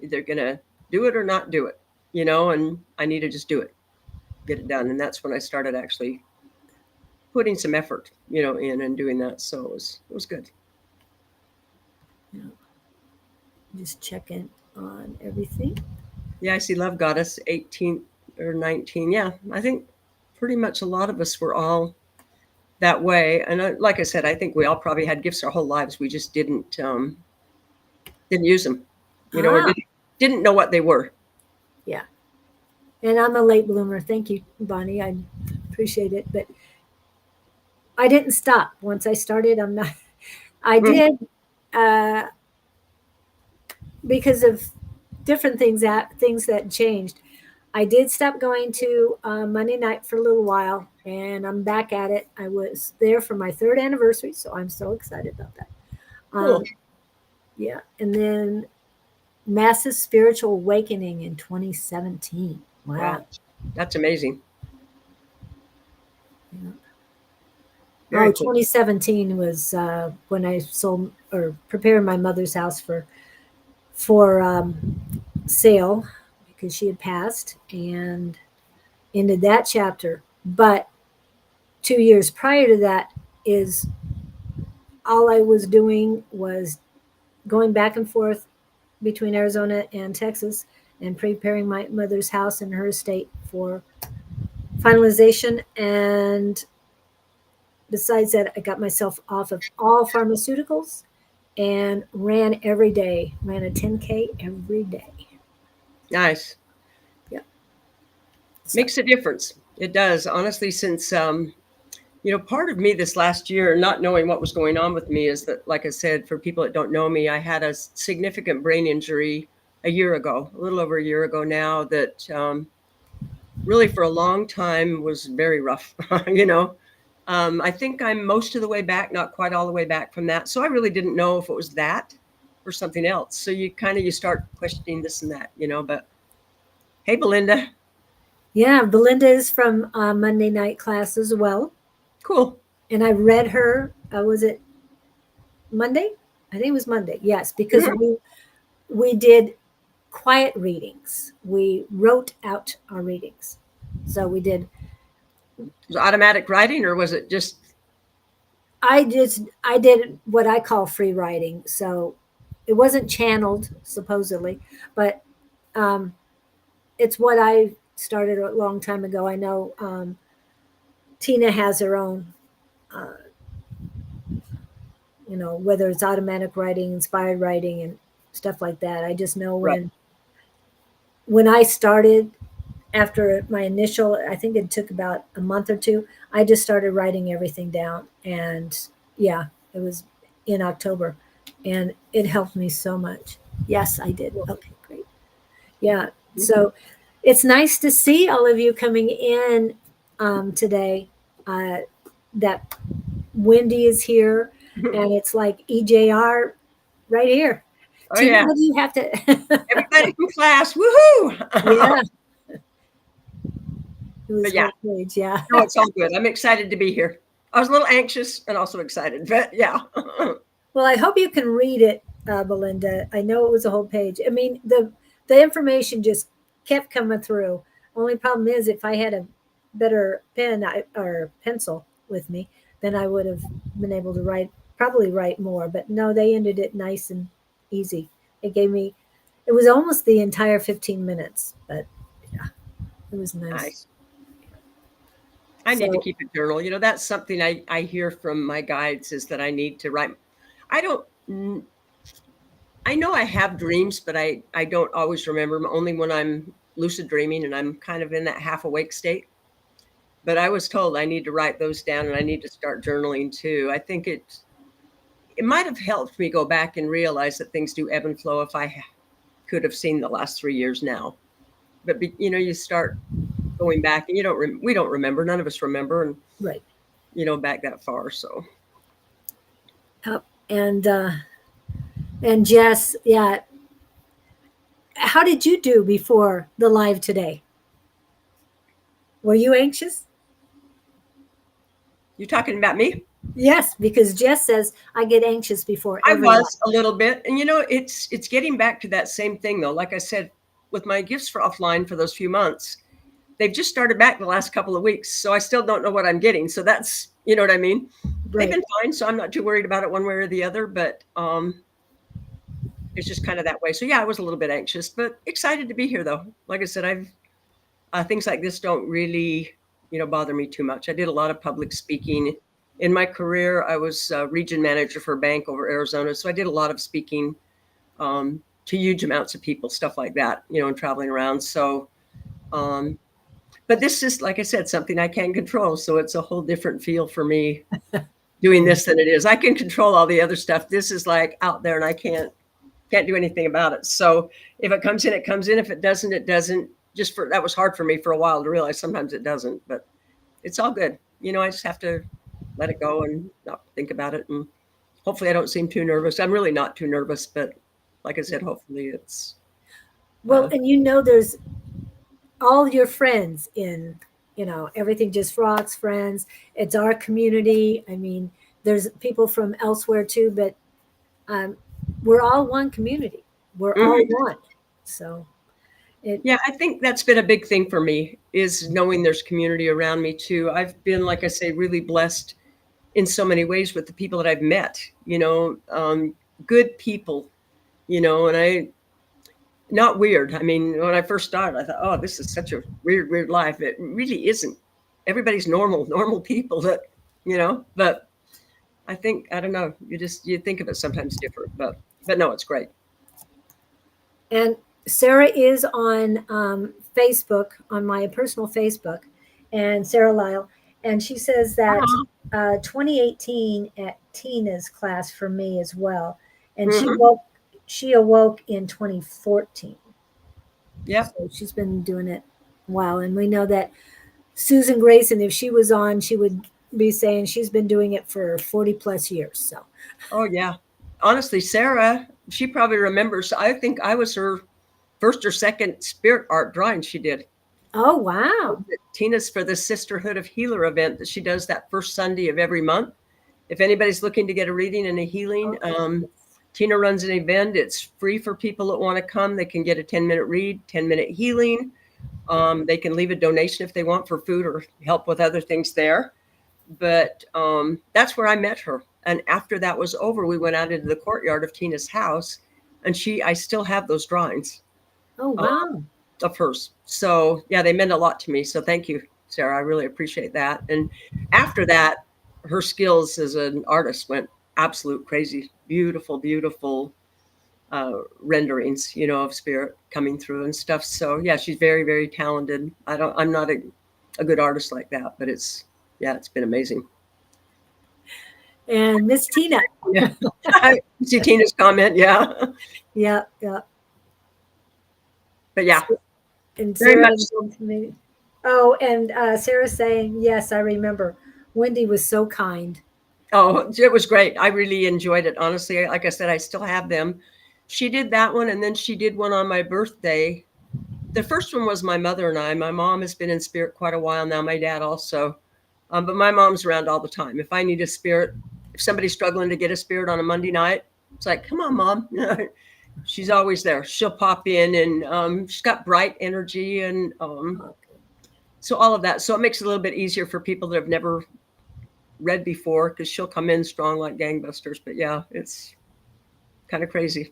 Either going to do it or not do it, and I need to just do it, get it done. And that's when I started actually putting some effort, in and doing that. So it was good. Yeah. Just checking on everything. Yeah, I see Love Goddess 18 or 19. Yeah, I think pretty much a lot of us were all that way. And like I said, I think we all probably had gifts our whole lives. We just didn't use them, or Ah, didn't know what they were. yeah. And I'm a late bloomer. Thank you, Bonnie. I appreciate it. But I didn't stop. Once I started, I'm not. I Mhm. did, uh, because of different things that changed. I did stop going to Monday night for a little while, and I'm back at it. I was there for my third anniversary, so I'm so excited about that. Cool. Um, yeah, and then massive spiritual awakening in 2017. Wow. Wow, that's amazing. Yeah. Very Oh, cool. 2017 was when I sold or prepared my mother's house for sale, because she had passed, and ended that chapter. But 2 years prior to that is all I was doing was going back and forth between Arizona and Texas, and preparing my mother's house and her estate for finalization. And besides that, I got myself off of all pharmaceuticals and ran every day, ran a 10K every day. Nice. Yep. So, Makes a difference. It does, honestly, since part of me this last year, not knowing what was going on with me, is that, like I said, for people that don't know me, I had a significant brain injury a year ago, a little over a year ago now, that really for a long time was very rough. I think I'm most of the way back, not quite all the way back from that. So I really didn't know if it was that or something else. So you start questioning this and that, but hey, Belinda. Yeah, Belinda is from Monday night class as well. Cool. And I read her, was it Monday? I think it was Monday. Yes, because Mhm. we did quiet readings. We wrote out our readings. So we did. Was it automatic writing, or was it just I did what I call free writing. So it wasn't channeled supposedly, but um, it's what I started a long time ago. I know Tina has her own, uh, whether it's automatic writing, inspired writing, and stuff like that. I just know right? when I started after my initial, I think it took about a month or two, I just started writing everything down. And yeah, it was in October and it helped me so much. Yes, I did. Okay, great. Yeah. So it's nice to see all of you coming in today. Uh, that Wendy is here and it's like EJR right here. Oh Tina, yeah, what do you have to? everybody from class, woohoo! Yeah, it But was yeah, whole page. Yeah. no, it's all good. I'm excited to be here. I was a little anxious and also excited, but yeah. Well, I hope you can read it, Belinda. I know it was a whole page. I mean, the information just kept coming through. Only problem is, if I had a better pen or pencil with me, then I would have been able to probably write more. But no, they ended it nice and easy. It gave me, it was almost the entire 15 minutes, but yeah, it was nice. Nice. I need to So keep a journal. That's something I hear from my guides is that I need to write. I don't. I know I have dreams, but I don't always remember them. Only when I'm lucid dreaming and I'm kind of in that half awake state. But I was told I need to write those down and I need to start journaling too. I think it might have helped me go back and realize that things do ebb and flow if I could have seen the last 3 years now. But you start going back and we don't remember. None of us remember, and right. back that far. So Yep. And Jess, yeah. How did you do before the live today? Were you anxious? you're talking about me? Yes, because Jess says I get anxious before I every live. was a little bit, and it's getting back to that same thing though. Like I said, with my gifts for offline for those few months, they've just started back the last couple of weeks, so I still don't know what I'm getting. So that's what I mean. They've Right. been fine, so I'm not too worried about it one way or the other. But it's just kind of that way. So yeah, I was a little bit anxious, but excited to be here though. Like I said, I've things like this don't really bother me too much. I did a lot of public speaking in my career. I was region manager for a bank over Arizona, so I did a lot of speaking to huge amounts of people, stuff like that, and traveling around. So but this is, like I said, something I can't control, so it's a whole different feel for me doing this than it is. I can control all the other stuff. This is like out there and I can't do anything about it. So if it comes in, it comes in. If it doesn't, it doesn't. That was hard for me for a while to realize sometimes it doesn't, but it's all good. I just have to let it go and not think about it. And hopefully I don't seem too nervous. I'm really not too nervous, but like I said, hopefully it's, Well, and there's all your friends in, everything just rocks friends. It's our community. I mean, there's people from elsewhere too, but um, we're all one community. We're all Mhm. one. So it, Yeah, I think that's been a big thing for me is knowing there's community around me too. I've been, like I say, really blessed in so many ways with the people that I've met, good people, and not weird. I mean, when I first started, I thought, oh, this is such a weird life. It really isn't. Everybody's normal people but I think, I don't know, you think of it sometimes different, but no, it's great. and Sarah is on Facebook, on my personal Facebook, and Sarah Lyle, and she says that Uh-huh. 2018 at Tina's class for me as well, and Hmm. she awoke in 2014, Yep. so she's been doing it a while, and we know that Susan Grayson, if she was on, she would be saying she's been doing it for 40 plus years. So Oh yeah. Honestly, Sarah, she probably remembers. I think I was her first or second spirit art drawing she did. Oh, wow. Tina's for the Sisterhood of Healer event that she does that first Sunday of every month. If anybody's looking to get a reading and a healing, Tina runs an event. It's free for people that want to come. They can get a 10-minute read, 10-minute healing. They can leave a donation if they want for food or help with other things there. But that's where I met her. And after that was over, we went out into the courtyard of Tina's house, and I still have those drawings. Oh, wow. Of hers. So yeah, they meant a lot to me. So thank you, Sarah. I really appreciate that. And after that, her skills as an artist went absolute crazy. Beautiful, beautiful renderings, of spirit coming through and stuff. So yeah, she's very, very talented. I'm not a good artist like that, but it's been amazing. And Miss Tina. Yeah. I see Tina's comment. Yeah. Yeah, yeah. But yeah. And Very Sarah, much so. oh, and Sarah's saying, yes, I remember. Wendy was so kind. Oh, it was great. I really enjoyed it. Honestly, like I said, I still have them. She did that one, and then she did one on my birthday. The first one was my mother and I. My mom has been in spirit quite a while now. My dad also. But my mom's around all the time. If I need a spirit, if somebody's struggling to get a spirit on a Monday night, it's like, come on, Mom. She's always there. She'll pop in, and she's got bright energy, and so all of that. So it makes it a little bit easier for people that have never read before, because she'll come in strong like gangbusters. But yeah, it's kind of crazy.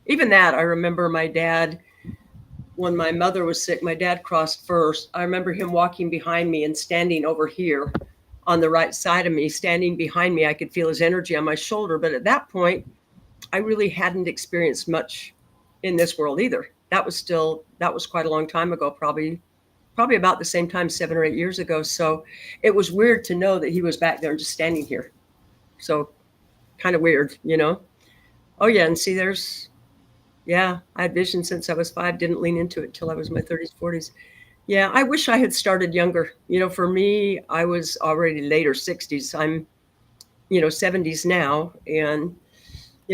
Even that, I remember my dad, when my mother was sick, my dad crossed first. I remember him walking behind me and standing over here on the right side of me, standing behind me. I could feel his energy on my shoulder. But at that point, I really hadn't experienced much in this world either. That was quite a long time ago, probably about the same time, 7 or 8 years ago. So it was weird to know that he was back there and just standing here. So kind of weird, Oh yeah. And see, I had vision since I was 5, didn't lean into it till I was in my 30s, 40s. Yeah. I wish I had started younger. For me, I was already later 60s. I'm, 70s now. And,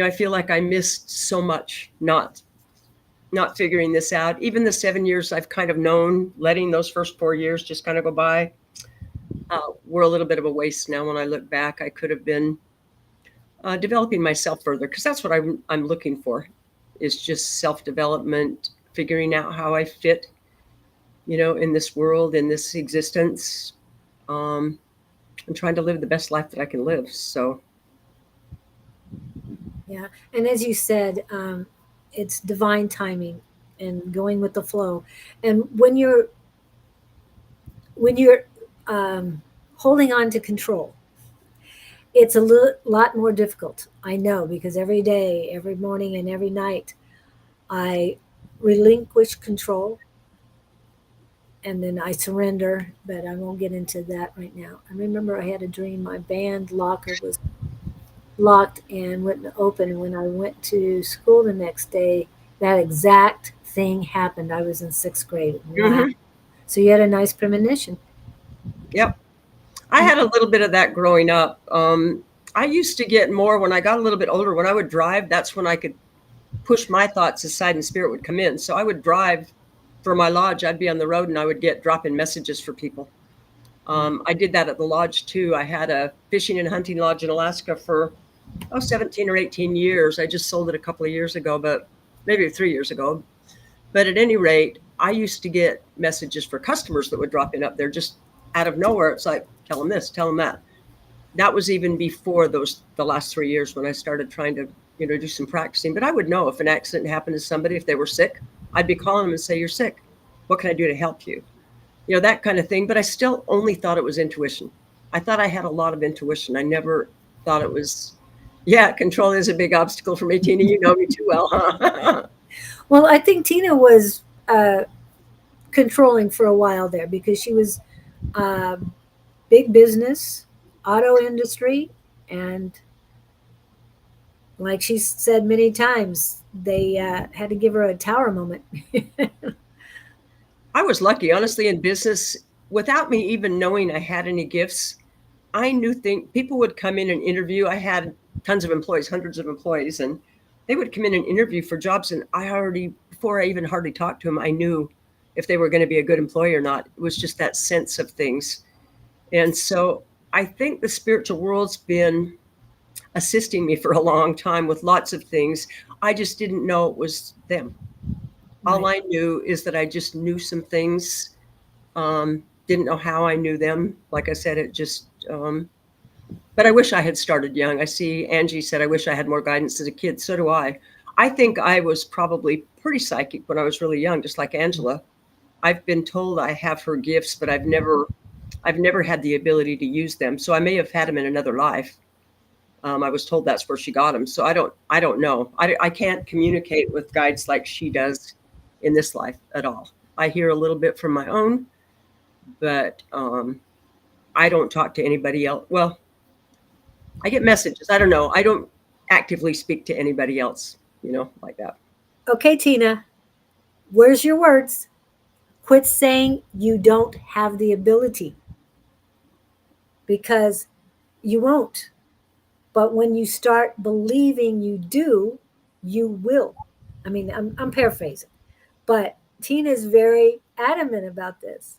I feel like I missed so much not figuring this out. Even the 7 years I've kind of known, letting those first 4 years just kind of go by, were a little bit of a waste now when I look back. I could have been developing myself further, because that's what I'm looking for, is just self-development, figuring out how I fit, in this world, in this existence, and trying to live the best life that I can live. So. Yeah. And as you said, it's divine timing and going with the flow. And when you're holding on to control, it's a lot more difficult. I know, because every day, every morning, and every night, I relinquish control, and then I surrender. But I won't get into that right now. I remember I had a dream. My band locker was locked and wouldn't open. And when I went to school the next day, that exact thing happened. I was in 6th grade. Wow. So you had a nice premonition. Yep. I had a little bit of that growing up. I used to get more when I got a little bit older. When I would drive, that's when I could push my thoughts aside and spirit would come in. So I would drive for my lodge. I'd be on the road and I would get drop-in messages for people. I did that at the lodge too. I had a fishing and hunting lodge in Alaska for 17 or 18 years. I just sold it a couple of years ago, but maybe 3 years ago. But at any rate, I used to get messages for customers that would drop in up there just out of nowhere. It's like, tell them this, tell them that. That was even before the last 3 years when I started trying to, do some practicing. But I would know if an accident happened to somebody, if they were sick, I'd be calling them and say, you're sick. What can I do to help you? That kind of thing. But I still only thought it was intuition. I thought I had a lot of intuition. I never thought it was, control is a big obstacle for me, Tina. You know me too well, huh? Well, I think Tina was controlling for a while there, because she was big business, auto industry, and like she said many times, they had to give her a tower moment. I was lucky, honestly, in business. Without me even knowing I had any gifts, I knew people would come in and interview. I had tons of employees, hundreds of employees, and they would come in and interview for jobs. And before I even hardly talked to them, I knew if they were going to be a good employee or not. It was just that sense of things. And so I think the spiritual world's been assisting me for a long time with lots of things. I just didn't know it was them. All I knew is that I just knew some things. Didn't know how I knew them. Like I said, it just, but I wish I had started young. I see Angie said, I wish I had more guidance as a kid. So do I. I think I was probably pretty psychic when I was really young, just like Angela. I've been told I have her gifts, but I've never had the ability to use them. So I may have had them in another life. I was told that's where she got them. So I don't know. I can't communicate with guides like she does in this life at all. I hear a little bit from my own, but I don't talk to anybody else. Well, I get messages. I don't know. I don't actively speak to anybody else, like that. Okay, Tina, where's your words? Quit saying you don't have the ability, because you won't. But when you start believing you do, you will. I mean, I'm paraphrasing, but Tina is very adamant about this,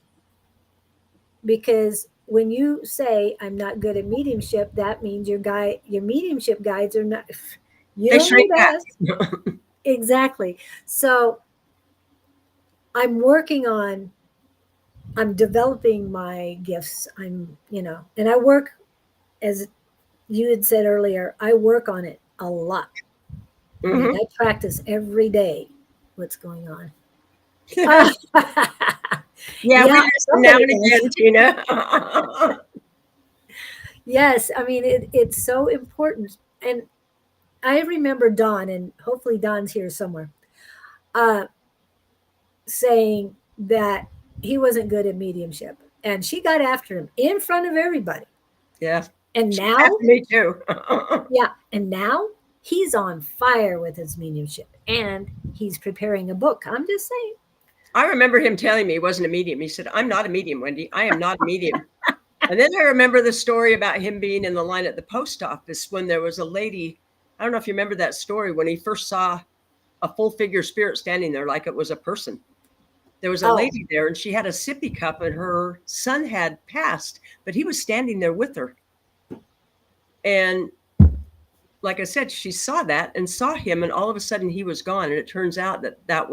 because when you say I'm not good at mediumship, that means your mediumship guides are not. You They don't shrink know back. best. Exactly. So I'm working on. I'm developing my gifts. And I work, as you had said earlier, I work on it a lot. I mean, I practice every day what's going on. Yeah, we listen now and again, Tina. Yes, I mean, it's so important. And I remember Dawn, and hopefully Dawn's here somewhere, saying that he wasn't good at mediumship. And she got after him in front of everybody. Yeah. And now, me too. yeah, and now he's on fire with his mediumship, and he's preparing a book. I'm just saying. I remember him telling me he wasn't a medium. He said, I'm not a medium, Wendy. I am not a medium. And then I remember the story about him being in the line at the post office when there was a lady. I don't know if you remember that story, when he first saw a full figure spirit standing there like it was a person. There was a lady there, and she had a sippy cup, and her son had passed, but he was standing there with her. And like I said, she saw that and saw him, and all of a sudden he was gone. And it turns out that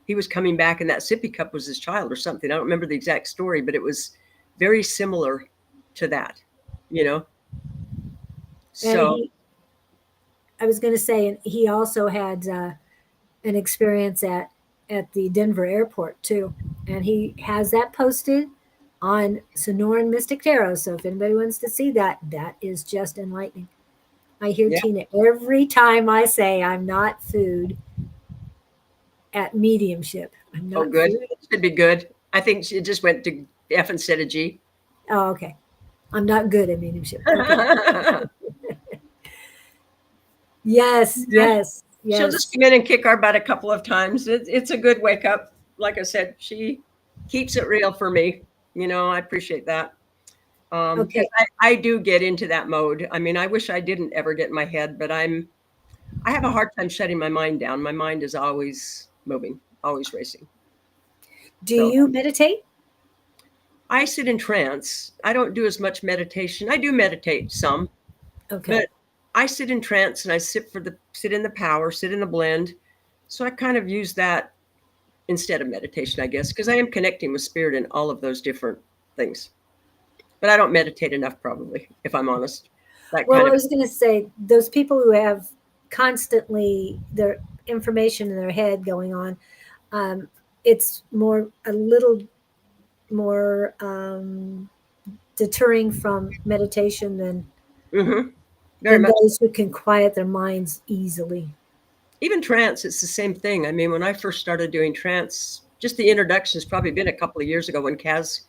he was coming back, and that sippy cup was his child or something. I don't remember the exact story, but it was very similar to that, So I was going to say, and he also had an experience at the Denver airport too, and he has that posted on Sonoran Mystic Tarot. So if anybody wants to see that, that is just enlightening. I hear Tina every time I say I'm not food at mediumship. I'm not. Oh, good. Food. It should be good. I think she just went to F instead of G. Oh, okay. I'm not good at mediumship. Okay. Yes. She'll just come in and kick our butt a couple of times. It's a good wake up. Like I said, she keeps it real for me. I appreciate that. Okay. I do get into that mode. I mean, I wish I didn't ever get in my head, but I have a hard time shutting my mind down. My mind is always moving, always racing. Do you meditate? I sit in trance. I don't do as much meditation. I do meditate some. Okay. But I sit in trance, and I sit in the power, sit in the blend. So I kind of use that instead of meditation, I guess, because I am connecting with spirit in all of those different things. But I don't meditate enough, probably, if I'm honest. I was going to say, those people who have constantly their information in their head going on, it's a little more deterring from meditation than those who can quiet their minds easily. Even trance, it's the same thing. I mean, when I first started doing trance, just the introduction has probably been a couple of years ago when Kaz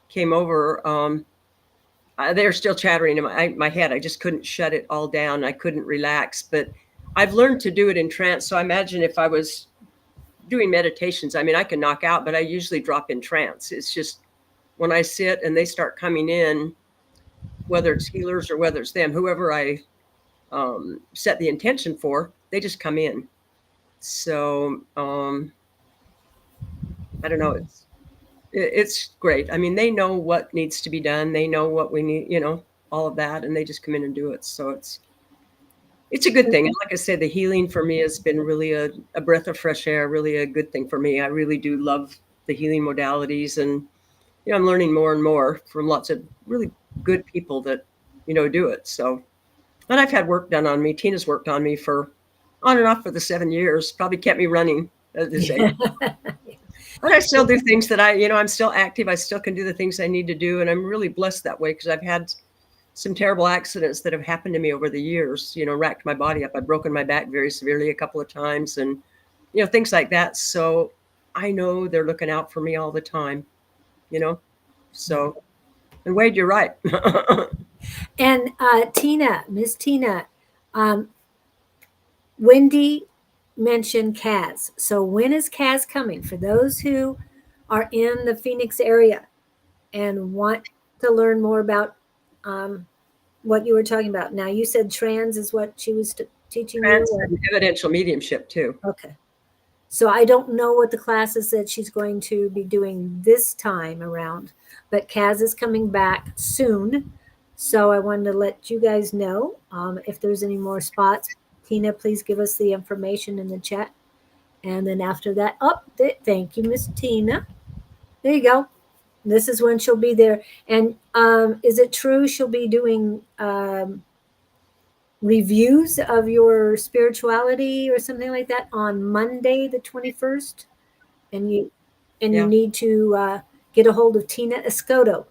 came over. They were still chattering in my head. I just couldn't shut it all down. I couldn't relax. But I've learned to do it in trance. So I imagine if I was doing meditations, I mean, I can knock out, but I usually drop in trance. It's just when I sit and they start coming in, whether it's healers or whether it's them, whoever I set the intention for, they just come in. So I don't know. It's great. I mean, they know what needs to be done. They know what we need, all of that, and they just come in and do it. So it's a good thing. And like I said, the healing for me has been really a breath of fresh air, really a good thing for me. I really do love the healing modalities, and I'm learning more and more from lots of really good people that do it. So, and I've had work done on me. Tina's worked on me for on and off for the 7 years. Probably kept me running at this age. But I still do things that I'm still active. I still can do the things I need to do. And I'm really blessed that way because I've had some terrible accidents that have happened to me over the years, racked my body up. I've broken my back very severely a couple of times and, things like that. So I know they're looking out for me all the time, So, and Wade, you're right. And Tina, Miss Tina, Wendy mentioned Kaz. So when is Kaz coming? For those who are in the Phoenix area and want to learn more about what you were talking about. Now you said trance is what she was teaching Trance you? and evidential mediumship too. Okay. So I don't know what the classes that she's going to be doing this time around, but Kaz is coming back soon. So I wanted to let you guys know if there's any more spots. Tina, please give us the information in the chat. And then after that, thank you, Miss Tina. There you go. This is when she'll be there. And is it true she'll be doing reviews of your spirituality or something like that on Monday, the 21st? And you need to get a hold of Tina Escoto.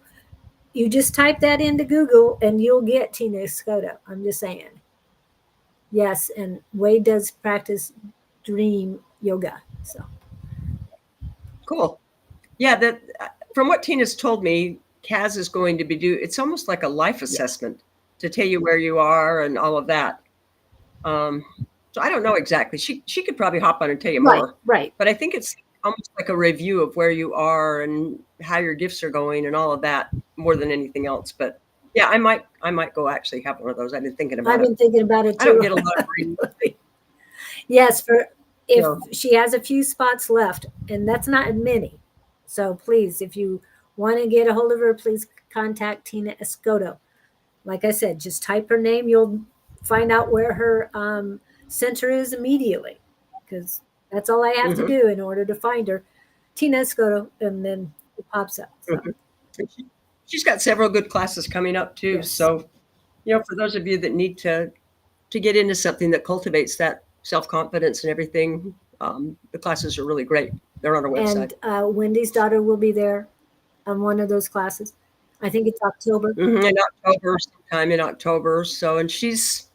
You just type that into Google and you'll get Tina Escoto. I'm just saying. Yes, and Wade does practice dream yoga. So cool. Yeah, that from what Tina's told me, Kaz is going to be it's almost like a life assessment to tell you where you are and all of that. So I don't know exactly. She could probably hop on and tell you more. Right. But I think it's almost like a review of where you are and how your gifts are going and all of that more than anything else. But yeah, I might go actually have one of those. I've been thinking about it. I've been thinking about it too. I don't get a lot of Yes, if she has a few spots left, and that's not many. So please, if you want to get a hold of her, please contact Tina Escoto. Like I said, just type her name. You'll find out where her center is immediately, because that's all I have to do in order to find her. Tina Escoto, and then it pops up. So. She's got several good classes coming up too. Yes. So, for those of you that need to get into something that cultivates that self-confidence and everything, the classes are really great. They're on our website. And Wendy's daughter will be there on one of those classes. I think it's October. Sometime in October. So, and she's,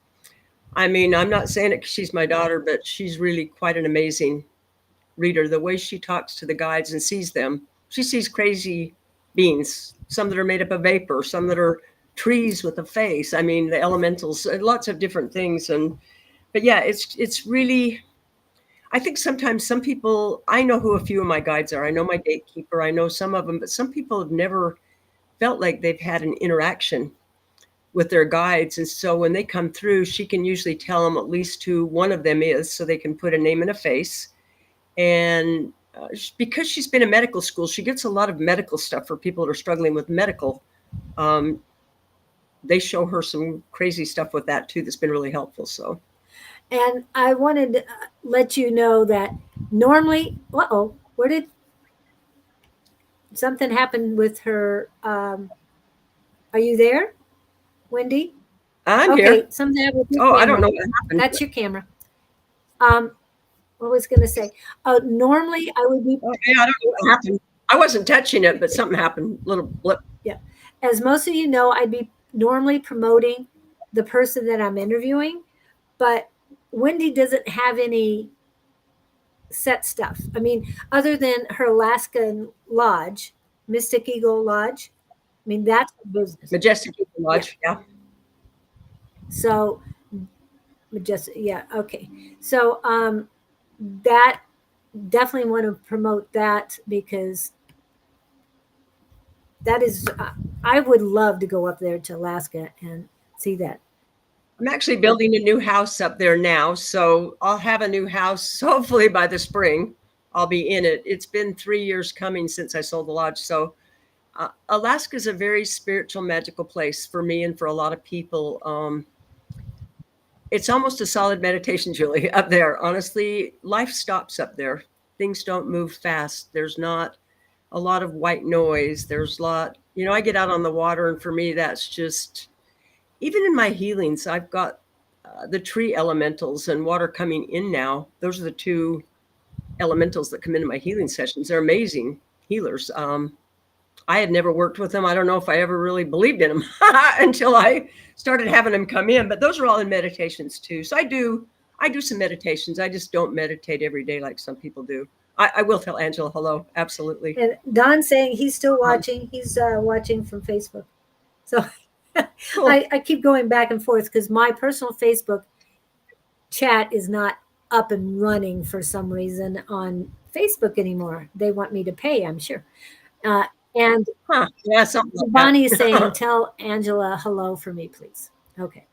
I'm not saying it because she's my daughter, but she's really quite an amazing reader. The way she talks to the guides and sees them, she sees crazy beings, some that are made up of vapor, some that are trees with a face. The elementals, lots of different things. But yeah, it's really, I think sometimes some people, I know who a few of my guides are. I know my gatekeeper. I know some of them, but some people have never felt like they've had an interaction with their guides. And so when they come through, she can usually tell them at least who one of them is, so they can put a name and a face. And because she's been in medical school, she gets a lot of medical stuff for people that are struggling with medical. They show her some crazy stuff with that too that's been really helpful. So, and I wanted to let you know that normally, where did something happen with her? Are you there, Wendy? I'm here. Something happened with your camera. I don't know what happened. That's your camera. What was going to say? Normally I would be. I don't know what happened. I wasn't touching it, but something happened. Little blip. Yeah. As most of you know, I'd be normally promoting the person that I'm interviewing, but Wendy doesn't have any set stuff. Other than her Alaskan lodge, Mystic Eagle Lodge. That's her business. Majestic Eagle Lodge. Yeah. So Majestic. Yeah. Okay. So, that definitely want to promote that, because that is, I would love to go up there to Alaska and see that. I'm actually building a new house up there now, so I'll have a new house hopefully by the spring. I'll be in it. It's been 3 years coming since I sold the lodge. So Alaska is a very spiritual, magical place for me and for a lot of people. It's almost a solid meditation, Julie, up there. Honestly, life stops up there. Things don't move fast. There's not a lot of white noise. There's a lot, I get out on the water, and for me, that's just, even in my healings, I've got the tree elementals and water coming in now. Those are the two elementals that come into my healing sessions. They're amazing healers. I had never worked with them. I don't know if I ever really believed in them until I started having them come in. But those are all in meditations too. So I do some meditations. I just don't meditate every day like some people do. I will tell Angela hello. Absolutely. And Don's saying he's still watching. He's watching from Facebook. So Cool. I keep going back and forth because my personal Facebook chat is not up and running for some reason on Facebook anymore. They want me to pay, I'm sure. And yeah, something like Bonnie that. is saying, tell Angela hello for me, please. Okay.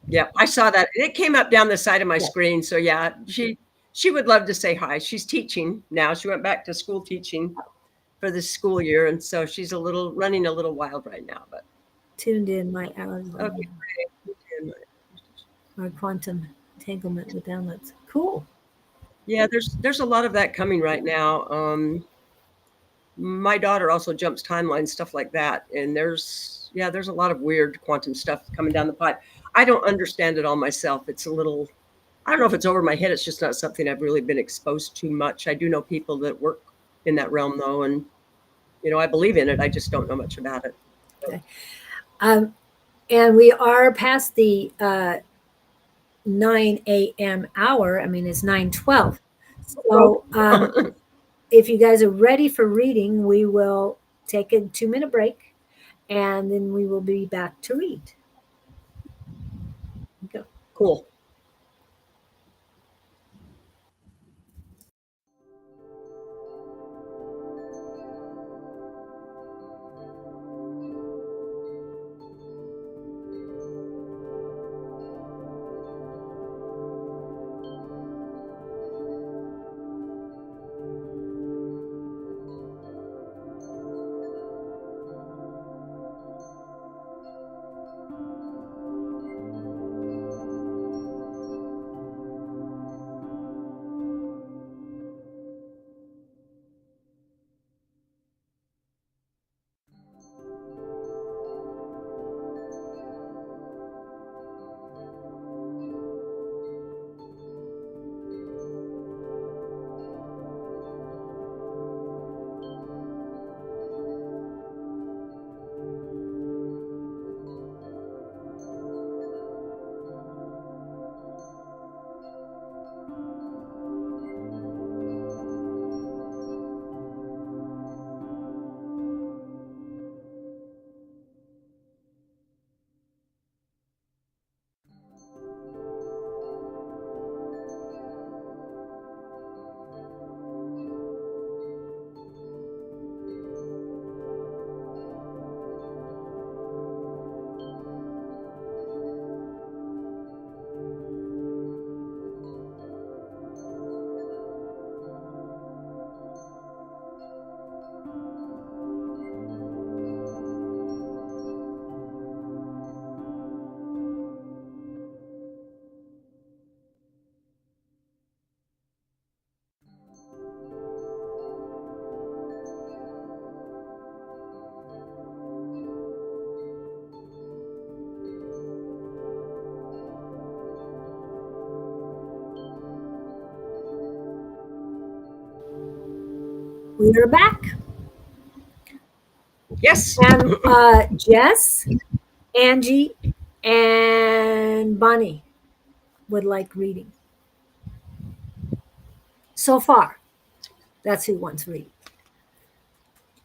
Yeah, I saw that. It came up down the side of my Yeah. screen. So yeah, she would love to say hi. She's teaching now. She went back to school teaching for this school year, and so she's running a little wild right now. But tuned in my hours. okay. Our quantum entanglement with downloads. Cool. Yeah, there's a lot of that coming right now. My daughter also jumps timelines, stuff like that, and there's a lot of weird quantum stuff coming down the pipe. I don't understand it all myself. It's a little, I don't know if it's over my head. It's just not something I've really been exposed to much. I do know people that work in that realm though, and I believe in it. I just don't know much about it. So. Okay. And we are past the 9 a.m. hour. I mean, it's 9:12. So if you guys are ready for reading, we will take a 2-minute break, and then we will be back to read. Go. Cool. We are back. Yes. And Jess, Angie, and Bonnie would like reading. So far, that's who wants reading.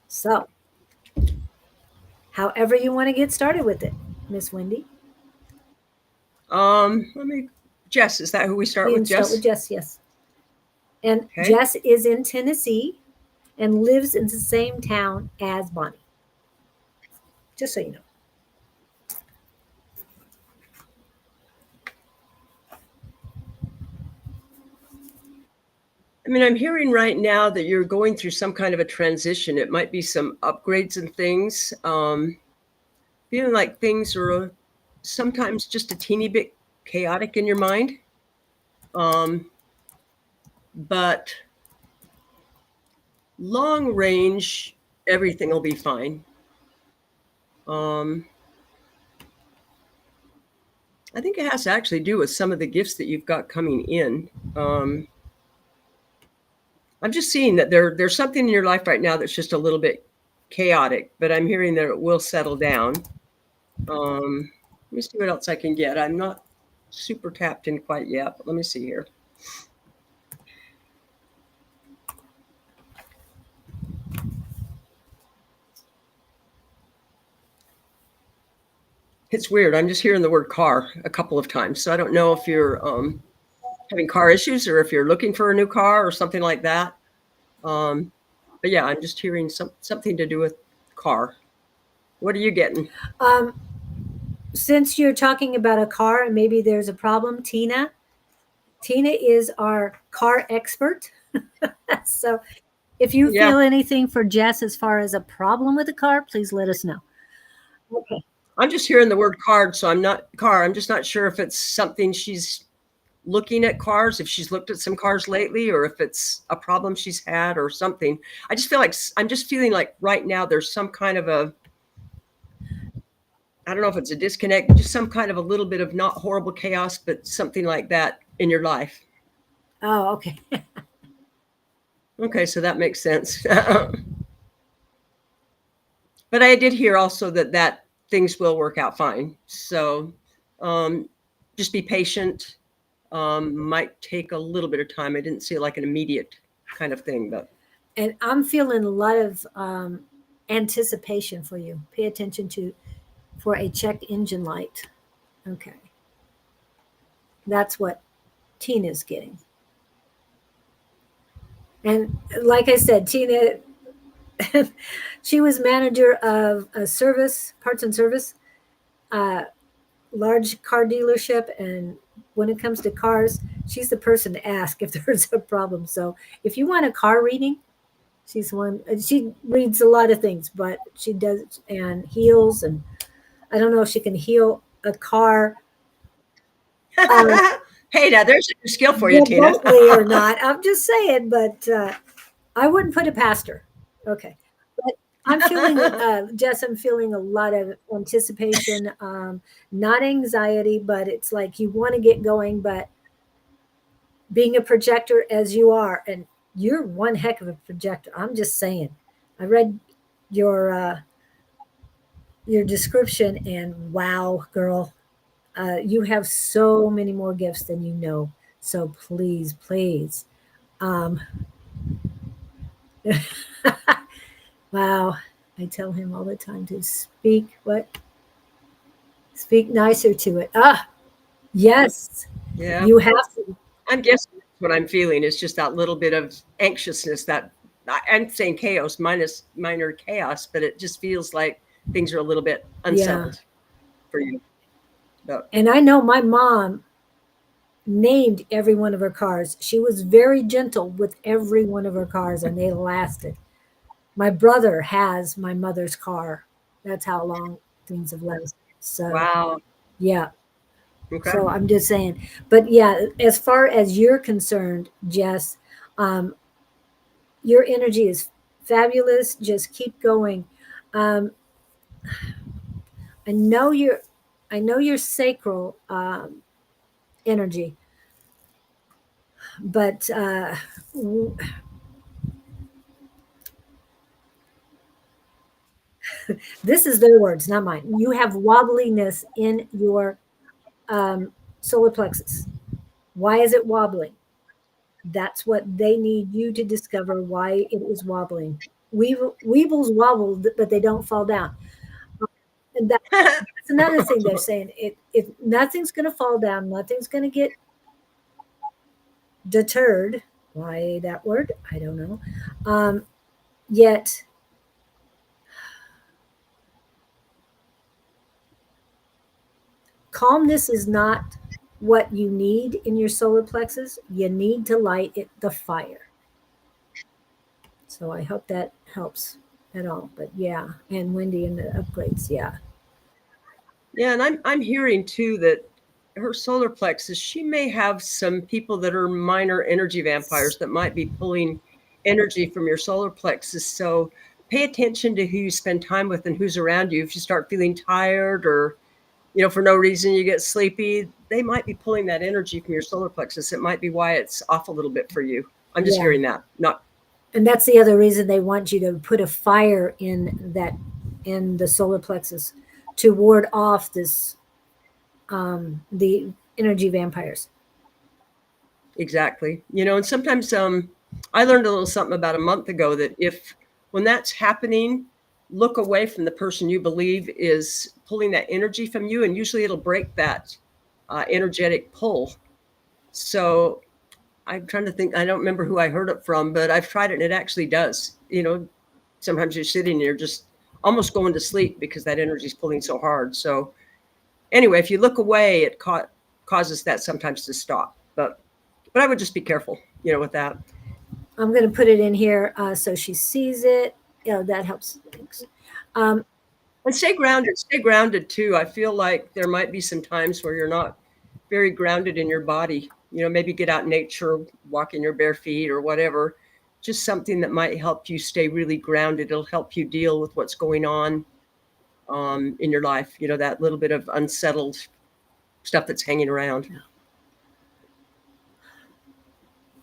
So, however you want to get started with it, Miss Wendy. Jess, is that who we start with? Start Jess? with Jess, yes. And Okay. Jess is in Tennessee and lives in the same town as Bonnie. Just so you know. I mean, I'm hearing right now that you're going through some kind of a transition. It might be some upgrades and things. Feeling like things are sometimes just a teeny bit chaotic in your mind. Um, but long range, everything will be fine. Um, I think it has to actually do with some of the gifts that you've got coming in. I'm just seeing that there's something in your life right now that's just a little bit chaotic, but I'm hearing that it will settle down. Let me see what else I can get. I'm not super tapped in quite yet, but let me see here. It's weird. I'm just hearing the word car a couple of times. So I don't know if you're having car issues or if you're looking for a new car or something like that. But yeah, I'm just hearing something to do with car. What are you getting? Um, since you're talking about a car and maybe there's a problem, Tina is our car expert. So if you Yeah, feel anything for Jess as far as a problem with the car, please let us know. Okay. I'm just hearing the word card, so I'm not car. I'm just not sure if it's something she's looking at cars, if she's looked at some cars lately, or if it's a problem she's had or something. I just feel like I'm just feeling like right now there's some kind of a, I don't know if it's a disconnect, just some kind of a little bit of not horrible chaos, but something like that in your life. Oh, okay. Okay, so that makes sense. But I did hear also that things will work out fine. So um, just be patient. Might take a little bit of time. I didn't see like an immediate kind of thing, but And I'm feeling a lot of anticipation for you. Pay attention to for a check engine light. Okay. That's what Tina's getting. And like I said, Tina, she was manager of a service, parts and service, uh, large car dealership. And when it comes to cars, she's the person to ask if there's a problem. So if you want a car reading, she's one. She reads a lot of things, but she does and heals. And I don't know if she can heal a car hey, now there's a new skill for you, Tina. remotely or not. I'm just saying, but I wouldn't put it past her. Okay. But I'm feeling, Jess, I'm feeling a lot of anticipation, not anxiety, but it's like you want to get going, but being a projector as you are, and you're one heck of a projector. I'm just saying. I read your description and wow, girl, you have so many more gifts than you know. So please, please. Um, wow. I tell him all the time to speak what? Speak nicer to it. Ah, yes. Yeah, You have to. I'm guessing that's what I'm feeling is just that little bit of anxiousness that I'm saying chaos minus minor chaos, but it just feels like things are a little bit Yeah. unsettled for you. But And I know my mom named every one of her cars. She was very gentle with every one of her cars and they lasted. My brother has my mother's car. That's how long things have lasted. So, wow. yeah. Okay. So I'm just saying. But yeah, as far as you're concerned, Jess, um, your energy is fabulous. Just keep going. Um, I know your, I know your sacral energy, but this is their words, not mine. You have wobbliness in your solar plexus. Why is it wobbling? That's what they need you to discover why it is wobbling. Weebles wobble, but they don't fall down. And that's another thing they're saying. If nothing's going to fall down, nothing's going to get deterred. Why that word? I don't know. Yet calmness is not what you need in your solar plexus. You need to light it the fire. So I hope that helps at all. But yeah, and Wendy and the upgrades, yeah. Yeah, and I'm hearing too that her solar plexus, she may have some people that are minor energy vampires that might be pulling energy from your solar plexus. So pay attention to who you spend time with and who's around you. If you start feeling tired or, for no reason you get sleepy, they might be pulling that energy from your solar plexus. It might be why it's off a little bit for you. I'm just Yeah. hearing that. Not And that's the other reason they want you to put a fire in the solar plexus to ward off this the energy vampires. exactly. And sometimes I learned a little something about a month ago that if when that's happening, look away from the person you believe is pulling that energy from you, and usually it'll break that energetic pull. So I'm trying to think. I don't remember who I heard it from, but I've tried it, and it actually does. Sometimes you're sitting and you're just almost going to sleep because that energy is pulling so hard. So anyway, if you look away, it causes that sometimes to stop. But I would just be careful, with that. I'm going to put it in here so she sees it. Yeah, that helps. Thanks. Um, And stay grounded. Stay grounded too. I feel like there might be some times where you're not very grounded in your body. Maybe get out in nature, walk in your bare feet or whatever. Just something that might help you stay really grounded. It'll help you deal with what's going on in your life. That little bit of unsettled stuff that's hanging around.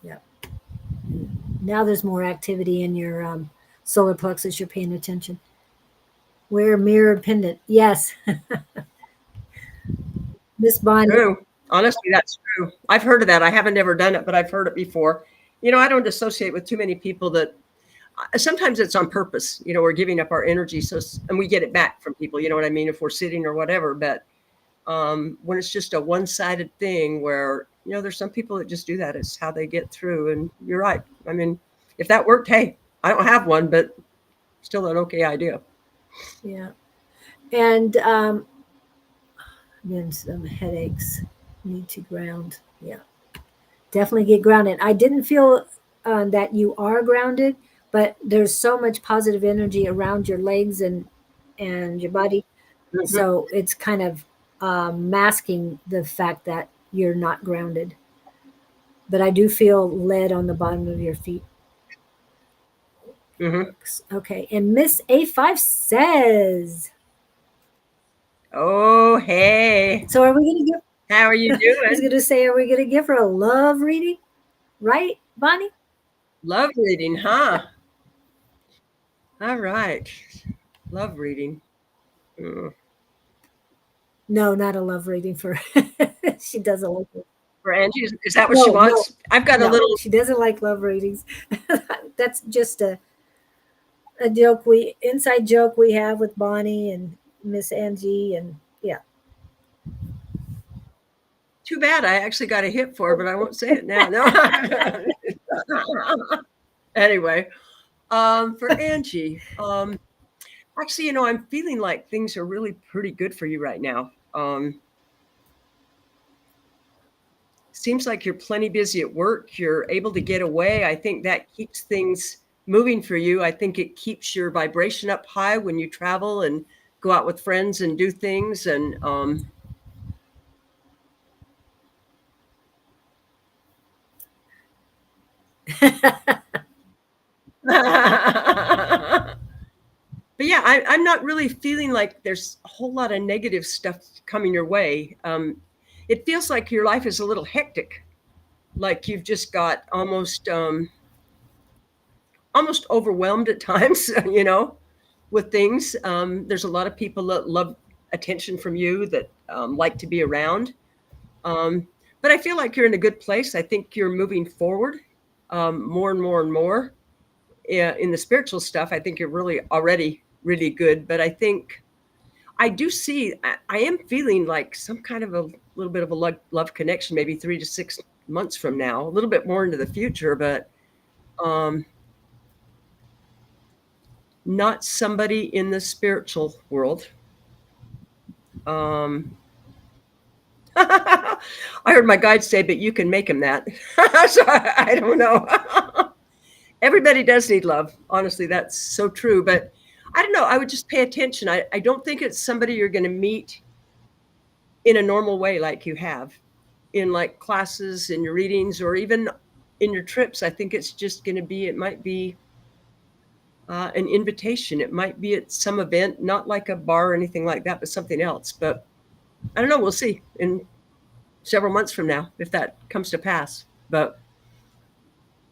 yeah. Now there's more activity in your solar plexus. You're paying attention. Wear mirror pendant. Yes, Miss Bonnie. True. Honestly, that's true. I've heard of that. I haven't ever done it, but I've heard it before. I don't associate with too many people that sometimes it's on purpose. We're giving up our energy. And we get it back from people, you know what I mean? If we're sitting or whatever, but when it's just a one-sided thing where, there's some people that just do that. It's how they get through. And you're right. I mean, if that worked, hey, I don't have one, but still an okay idea. Yeah. And then some headaches. Need to ground. Yeah. Definitely get grounded. I didn't feel that you are grounded, but there's so much positive energy around your legs and your body. Mhm. So it's kind of masking the fact that you're not grounded. But I do feel lead on the bottom of your feet. Mhm. Okay. And Miss A5 says, Oh, hey, so are we going to give, how are you I was doing? going to say, are we going to give her a love reading? Right, Bonnie? Love reading, huh? All right. Love reading. Mm. No, not a love reading for she doesn't like it. For Angie, is that what she No, no, wants? I've got a no. little. She doesn't like love readings. That's just a joke we inside joke we have with Bonnie and Miss Angie and yeah. Too bad. I actually got a hit for, but I won't say it now. No. Anyway, for Angie, actually, I'm feeling like things are really pretty good for you right now. Seems like you're plenty busy at work. You're able to get away. I think that keeps things moving for you. I think it keeps your vibration up high when you travel and go out with friends and do things. And but yeah, I'm not really feeling like there's a whole lot of negative stuff coming your way. It feels like your life is a little hectic, like you've just got almost overwhelmed at times, with things. There's a lot of people that love attention from you that like to be around. Um, but I feel like you're in a good place. I think you're moving forward more and more and more. In the spiritual stuff, I think you're really already really good. But I think I do see, I am feeling like some kind of a little bit of a love connection, maybe 3 to 6 months from now, a little bit more into the future, but um, not somebody in the spiritual world. Um, I heard my guide say, but you can make him that. So I don't know. Everybody does need love. Honestly, that's so true. But I don't know. I would just pay attention. I don't think it's somebody you're going to meet in a normal way like you have in like classes, in your readings, or even in your trips. I think it's just going to be, it might be an invitation. It might be at some event, not like a bar or anything like that, but something else. But I don't know. We'll see in several months from now if that comes to pass. But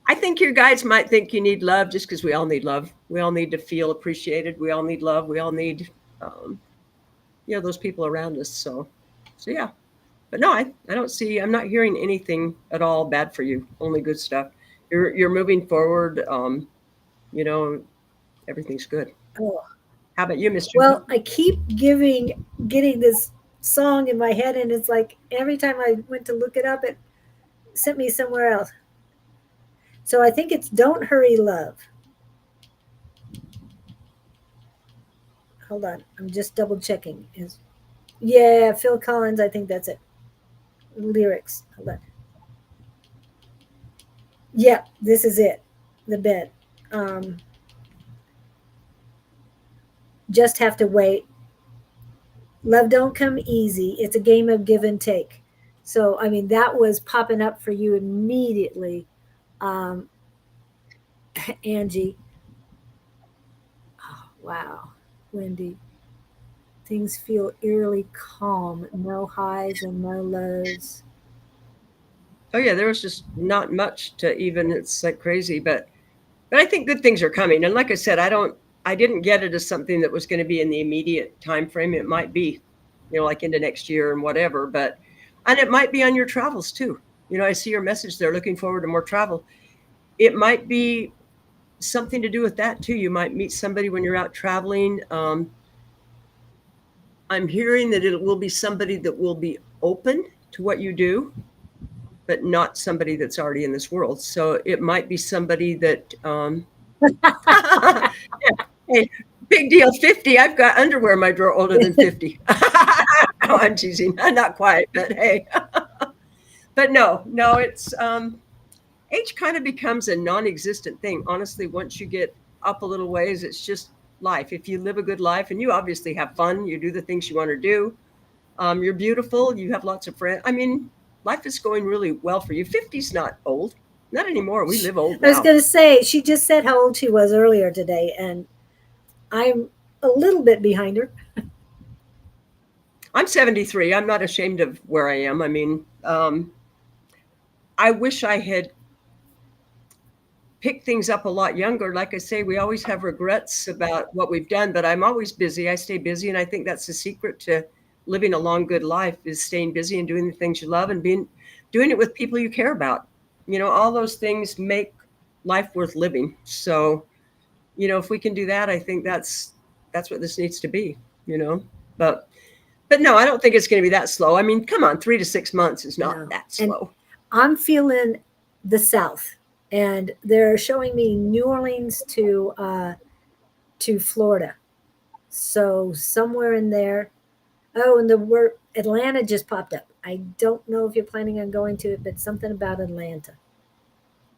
I think your guides might think you need love just because we all need love. We all need to feel appreciated. We all need love. We all need, um, those people around us. So yeah. But no, I don't see. I'm not hearing anything at all bad for you. Only good stuff. You're moving forward. You know, everything's good. Oh, How about you, Mister? well, I keep getting this song in my head, and it's like every time I went to look it up, it sent me somewhere else. So I think it's "Don't Hurry, Love." Hold on, I'm just double checking. Is Yeah, Phil Collins. I think that's it. Lyrics. Hold on. Yeah, this is it. The bed. Um, just have to wait. Love don't come easy. It's a game of give and take. So I mean that was popping up for you immediately, um, Angie. Oh, wow, Wendy. Things feel eerily calm. No highs and no lows. Oh yeah, there was just not much to even. It's like crazy, but I think good things are coming. And like I said, I didn't get it as something that was going to be in the immediate time frame. It might be, like into next year and whatever. And it might be on your travels too. I see your message there. Looking forward to more travel. It might be something to do with that too. You might meet somebody when you're out traveling. I'm hearing that it will be somebody that will be open to what you do, but not somebody that's already in this world. So it might be somebody that, yeah, hey, big deal, 50. I've got underwear in my drawer older than 50. No, I'm teasing. Not quite, but hey. But no, it's age kind of becomes a non-existent thing. Honestly, once you get up a little ways, it's just life. If you live a good life and you obviously have fun, you do the things you want to do, you're beautiful, you have lots of friends. I mean, life is going really well for you. 50's not old. Not anymore. We live old I was now. going to say she just said how old she was earlier today, and I'm a little bit behind her. I'm 73. I'm not ashamed of where I am. I mean, I wish I had picked things up a lot younger. Like I say, we always have regrets about what we've done, but I'm always busy. I stay busy, and I think that's the secret to living a long, good life is staying busy and doing the things you love and doing it with people you care about. All those things make life worth living. So, if we can do that, I think that's what this needs to be. But but no, I don't think it's going to be that slow. I mean, come on, 3 to 6 months is not No. that And slow. I'm feeling the South, and they're showing me New Orleans to Florida. So somewhere in there. Oh, and the word Atlanta just popped up. I don't know if you're planning on going to it, but something about Atlanta.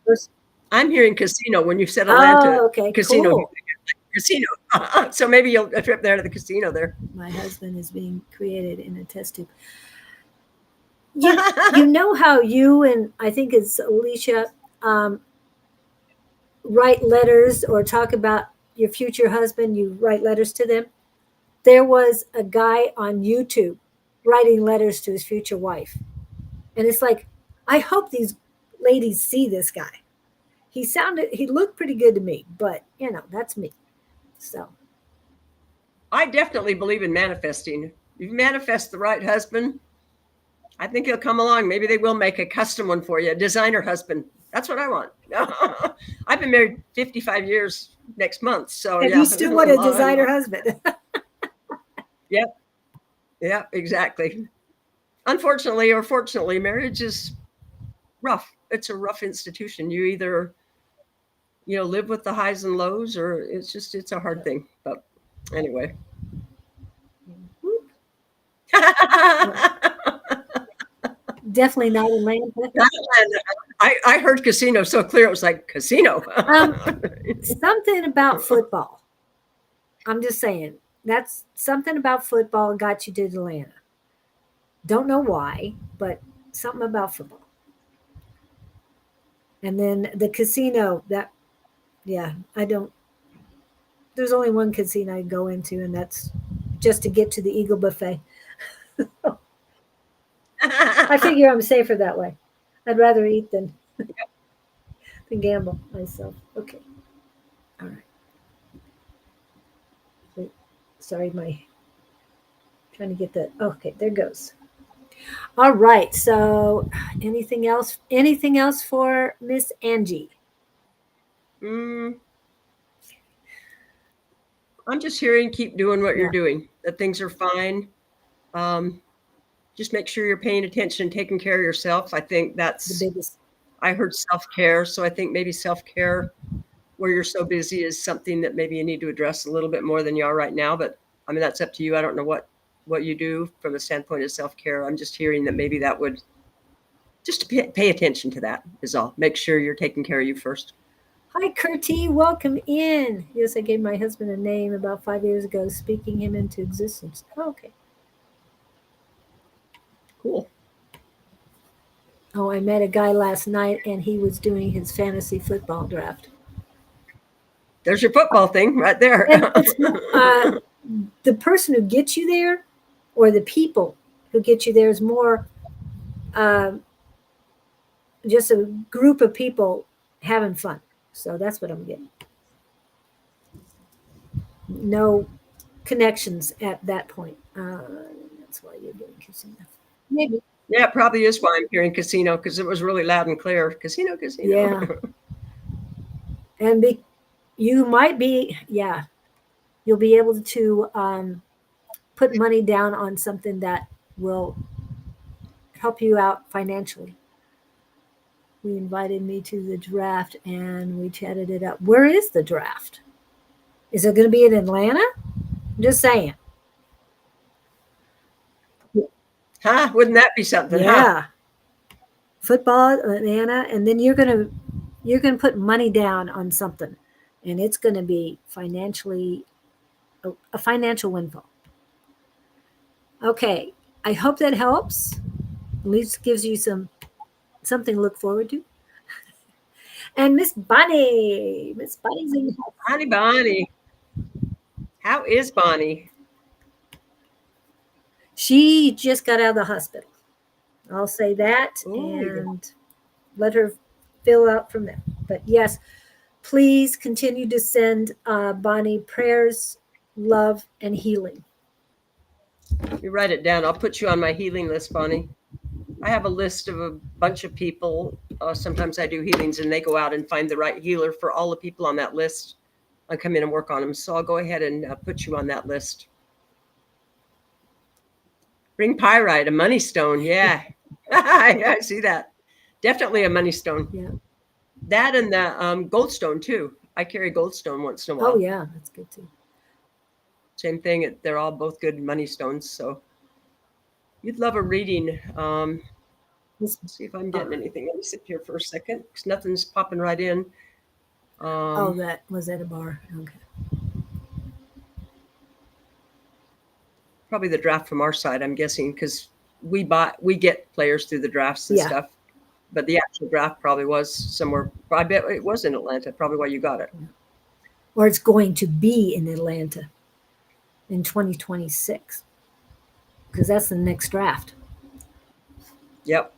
First- I'm hearing casino when you said Atlanta. Oh, okay, Casino, cool. casino. So maybe you'll a trip there to the casino there. My husband is being created in a test tube. You know how you and I think it's Alicia um, write letters or talk about your future husband. You write letters to them. There was a guy on YouTube writing letters to his future wife, and it's like, I hope these ladies see this guy. He looked pretty good to me, but that's me. So I definitely believe in manifesting. If you manifest the right husband, I think he'll come along. Maybe they will make a custom one for you, a designer husband. That's what I want. I've been married 55 years next month. So and yeah. you still want a designer husband. Yep. Yeah, exactly. Unfortunately or fortunately, marriage is rough. It's a rough institution. You either, live with the highs and lows, or it's a hard thing. But anyway. Definitely not Atlanta. Not Atlanta. I heard casino so clear. It was like casino. Something about football. I'm just saying. That's something about football got you to Atlanta. Don't know why, but something about football. And then the casino, that, yeah, I don't, there's only one casino I go into, and that's just to get to the Eagle Buffet. I figure I'm safer that way. I'd rather eat than gamble myself. Okay. All right. Wait, sorry, my trying to get the okay, there goes. All right. So anything else? Anything else for Miss Angie? Mm, I'm just hearing keep doing what you're Yeah, doing, that things are fine. Um, just make sure you're paying attention, taking care of yourself. I think the that's, biggest. I heard self care. So I think maybe self care where you're so busy is something that maybe you need to address a little bit more than you are right now. But I mean, that's up to you. I don't know what you do from a standpoint of self care. I'm just hearing that maybe that would just pay attention to that is all. Make sure you're taking care of you first. Hi, Curtie. Welcome in. Yes, I gave my husband a name about 5 years ago, speaking him into existence. Oh, okay. Cool. Oh, I met a guy last night, and he was doing his fantasy football draft. There's your football thing right there. And it's the person who gets you there, or the people who get you there, is more um, just a group of people having fun. So that's what I'm getting. No connections at that point. That's why you're getting casino. Maybe. Yeah, it probably is why I'm hearing casino because it was really loud and clear. Casino, casino. Yeah. And you might be, yeah, you'll be able to put money down on something that will help you out financially. We invited me to the draft and we chatted it up. Where is the draft? Is it going to be in Atlanta? I'm just saying. Huh? Wouldn't that be something? Huh? Yeah. Football, Atlanta, and then you're gonna put money down on something, and it's going to be financially a financial windfall. Okay, I hope that helps. At least gives you something to look forward to. And Miss Bonnie's in the house. Bonnie. How is Bonnie? She just got out of the hospital. I'll say that Ooh. and let her fill out from there. But yes, please continue to send Bonnie prayers, love, and healing. You write it down. I'll put you on my healing list, Bonnie. I have a list of a bunch of people. Sometimes I do healings and they go out and find the right healer for all the people on that list. I come in and work on them. So I'll go ahead and put you on that list. Bring pyrite, a money stone. Yeah. I see that. Definitely a money stone. Yeah. That and the gold stone too. I carry gold stone once in a while. Oh yeah, that's good too. Same thing. They're all both good money stones. So you'd love a reading. Let's see if I'm getting anything. Let me sit here for a second because nothing's popping right in. That was at a bar. Okay. Probably the draft from our side, I'm guessing, because we get players through the drafts and stuff. But the actual draft probably was somewhere. I bet it was in Atlanta. Probably why you got it. Or it's going to be in Atlanta in 2026 because that's the next draft. Yep.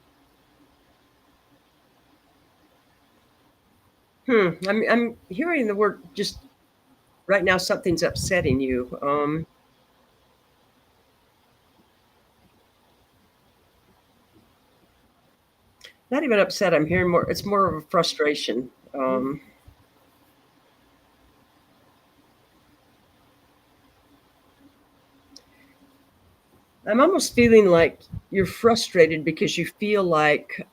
I'm hearing the word just right now. Something's upsetting you. Not even upset. I'm hearing more. It's more of a frustration. I'm almost feeling like you're frustrated because you feel like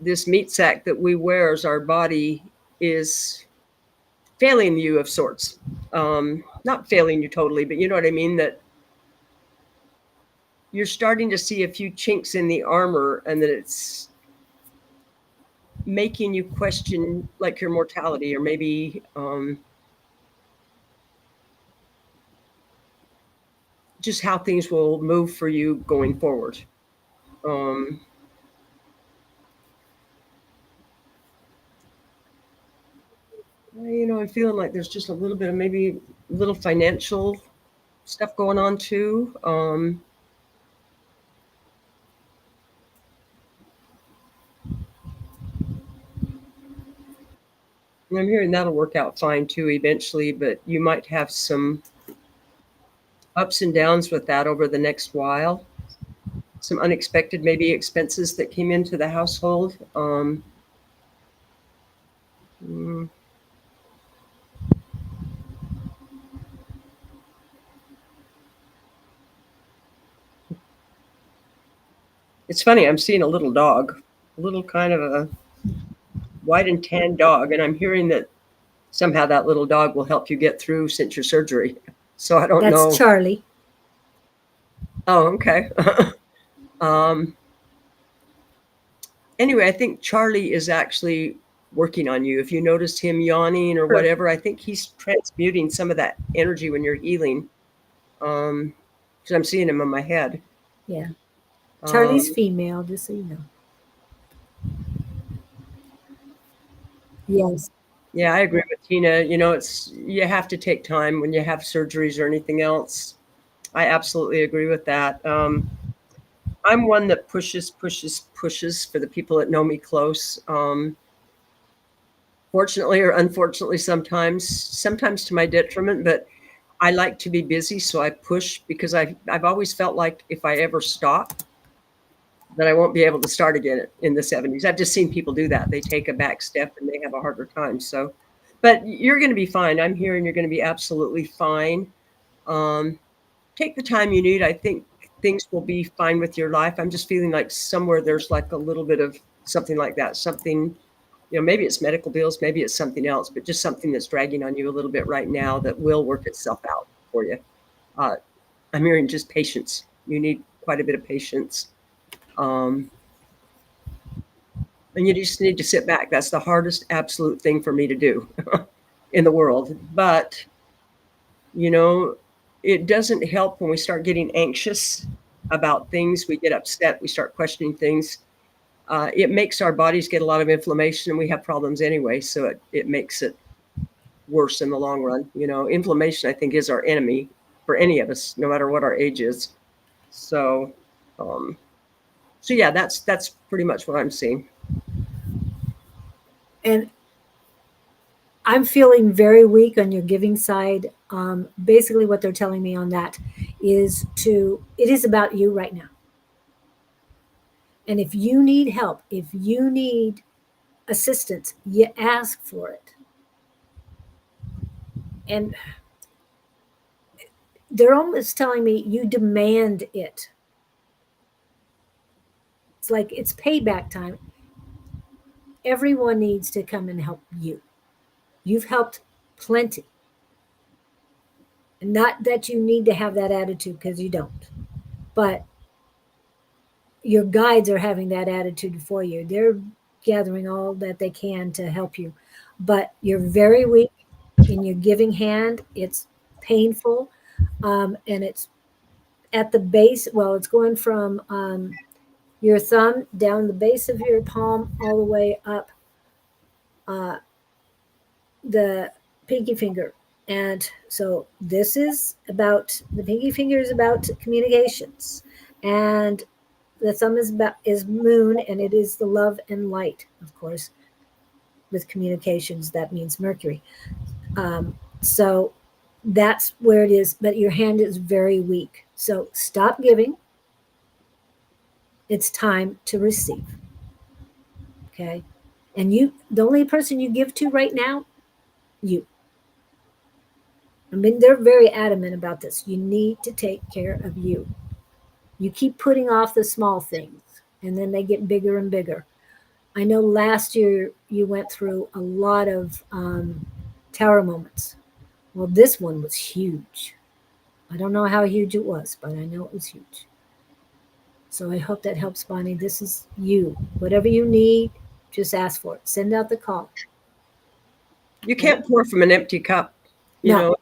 this meat sack that we wear as our body is failing you of sorts. Not failing you totally, but you know what I mean? That you're starting to see a few chinks in the armor and that making you question like your mortality, or maybe just how things will move for you going forward. Um, I'm feeling like there's just a little bit of maybe little financial stuff going on too. And I'm hearing that'll work out fine too eventually, but you might have some ups and downs with that over the next while. Some unexpected maybe expenses that came into the household. Mm, it's funny, I'm seeing a little dog, a little kind of a white and tan dog, and I'm hearing that somehow that little dog will help you get through since your surgery. So I don't That's know. Charlie. Oh, okay. um, anyway, I think Charlie is actually working on you. If you noticed him yawning or Sure. whatever, I think he's transmuting some of that energy when you're healing. Because I'm seeing him in my head. Yeah. Charlie's Um, female, just so you know. Yes. yeah, I agree with Tina. It's you have to take time when you have surgeries or anything else. I absolutely agree with that. I'm one that pushes, pushes, pushes for the people that know me close. Fortunately or unfortunately, sometimes to my detriment, but I like to be busy, so I push because I've always felt like if I ever stop, that I won't be able to start again in the 70s. I've just seen people do that. They take a back step and they have a harder time. So, but you're going to be fine. I'm hearing you're going to be absolutely fine. Um, take the time you need. I think things will be fine with your life. I'm just feeling like somewhere there's like a little bit of something like that. Something, maybe it's medical bills, maybe it's something else, but just something that's dragging on you a little bit right now that will work itself out for you. Uh, I'm hearing just patience. You need quite a bit of patience. Um, and you just need to sit back. That's the hardest absolute thing for me to do in the world. But, you know, it doesn't help when we start getting anxious about things. We get upset. We start questioning things. It makes our bodies get a lot of inflammation, and we have problems anyway. So it makes it worse in the long run. Inflammation, I think, is our enemy for any of us, no matter what our age is. So, um, so yeah, that's pretty much what I'm seeing. And I'm feeling very weak on your giving side. Basically, what they're telling me on that it is about you right now. And if you need help, if you need assistance, you ask for it. And they're almost telling me you demand it. It's like it's payback time. Everyone needs to come and help you. You've helped plenty. And not that you need to have that attitude because you don't. But your guides are having that attitude for you. They're gathering all that they can to help you. But you're very weak in your giving hand. It's painful. And it's at the base. Well, it's going from your thumb down the base of your palm all the way up uh, the pinky finger. And so this is about the pinky finger is about communications. And the thumb is moon, and it is the love and light, of course. With communications, that means Mercury. So that's where it is. But your hand is very weak. So stop giving. It's time to receive. Okay. And the only person you give to right now, you. I mean, they're very adamant about this. You need to take care of you. You keep putting off the small things, and then they get bigger and bigger. I know last year you went through a lot of tower moments. Well, this one was huge. I don't know how huge it was, but I know it was huge. So I hope that helps, Bonnie. This is you. Whatever you need, Just ask for it. Send out the call. You can't pour from an empty cup. You No. know,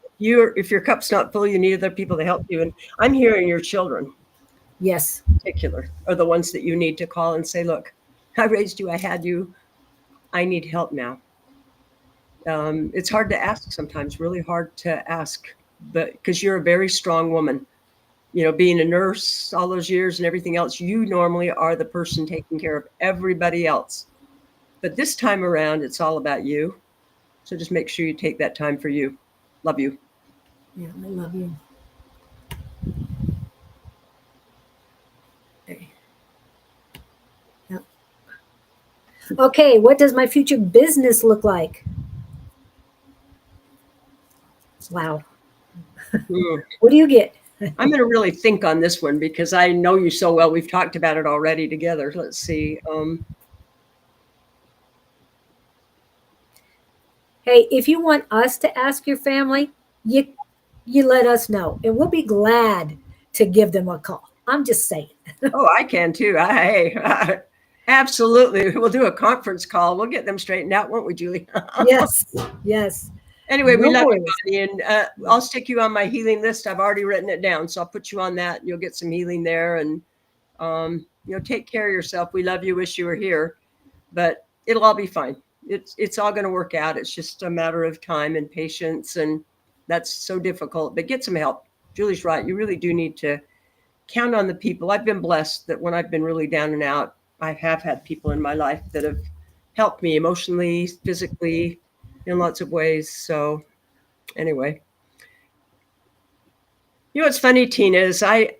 if your cup's not full, you need other people to help you. And I'm hearing your children Yes. in particular are the ones that you need to call and say, look, I raised you, I had you, I need help now. It's hard to ask sometimes, really hard to ask, but because you're a very strong woman, you know, being a nurse all those years and everything else, you normally are the person taking care of everybody else. But this time around, it's all about you. So just make sure you take that time for you. Love you. Yeah, I love you. Okay. Yep. Okay, what does my future business look like? Wow. Mm. What do you get? I'm going to really think on this one because I know you so well. We've talked about it already together. Let's see. Hey, if you want us to ask your family, you let us know, and we'll be glad to give them a call. I'm just saying. Oh, I can too. Absolutely. We'll do a conference call. We'll get them straightened out, won't we, Julie? Yes, yes. Anyway, we No love you, worries. Bonnie, and I'll stick you on my healing list. I've already written it down, so I'll put you on that. And you'll get some healing there, and take care of yourself. We love you. Wish you were here, but it'll all be fine. It's all going to work out. It's just a matter of time and patience, and that's so difficult. But get some help. Julie's right. You really do need to count on the people. I've been blessed that when I've been really down and out, I have had people in my life that have helped me emotionally, physically, in lots of ways. So anyway, you know what's funny, Tina, is I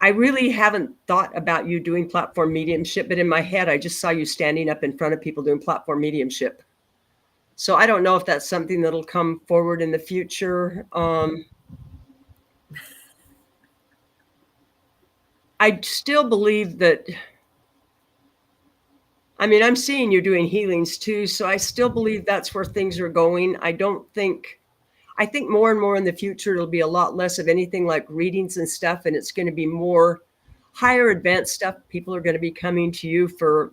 really haven't thought about you doing platform mediumship, but in my head, I just saw you standing up in front of people doing platform mediumship. So I don't know if that's something that'll come forward in the future. I still believe that, I mean, I'm seeing you're doing healings too. So I still believe that's where things are going. I think more and more in the future, it'll be a lot less of anything like readings and stuff. And it's going to be more higher advanced stuff. People are going to be coming to you for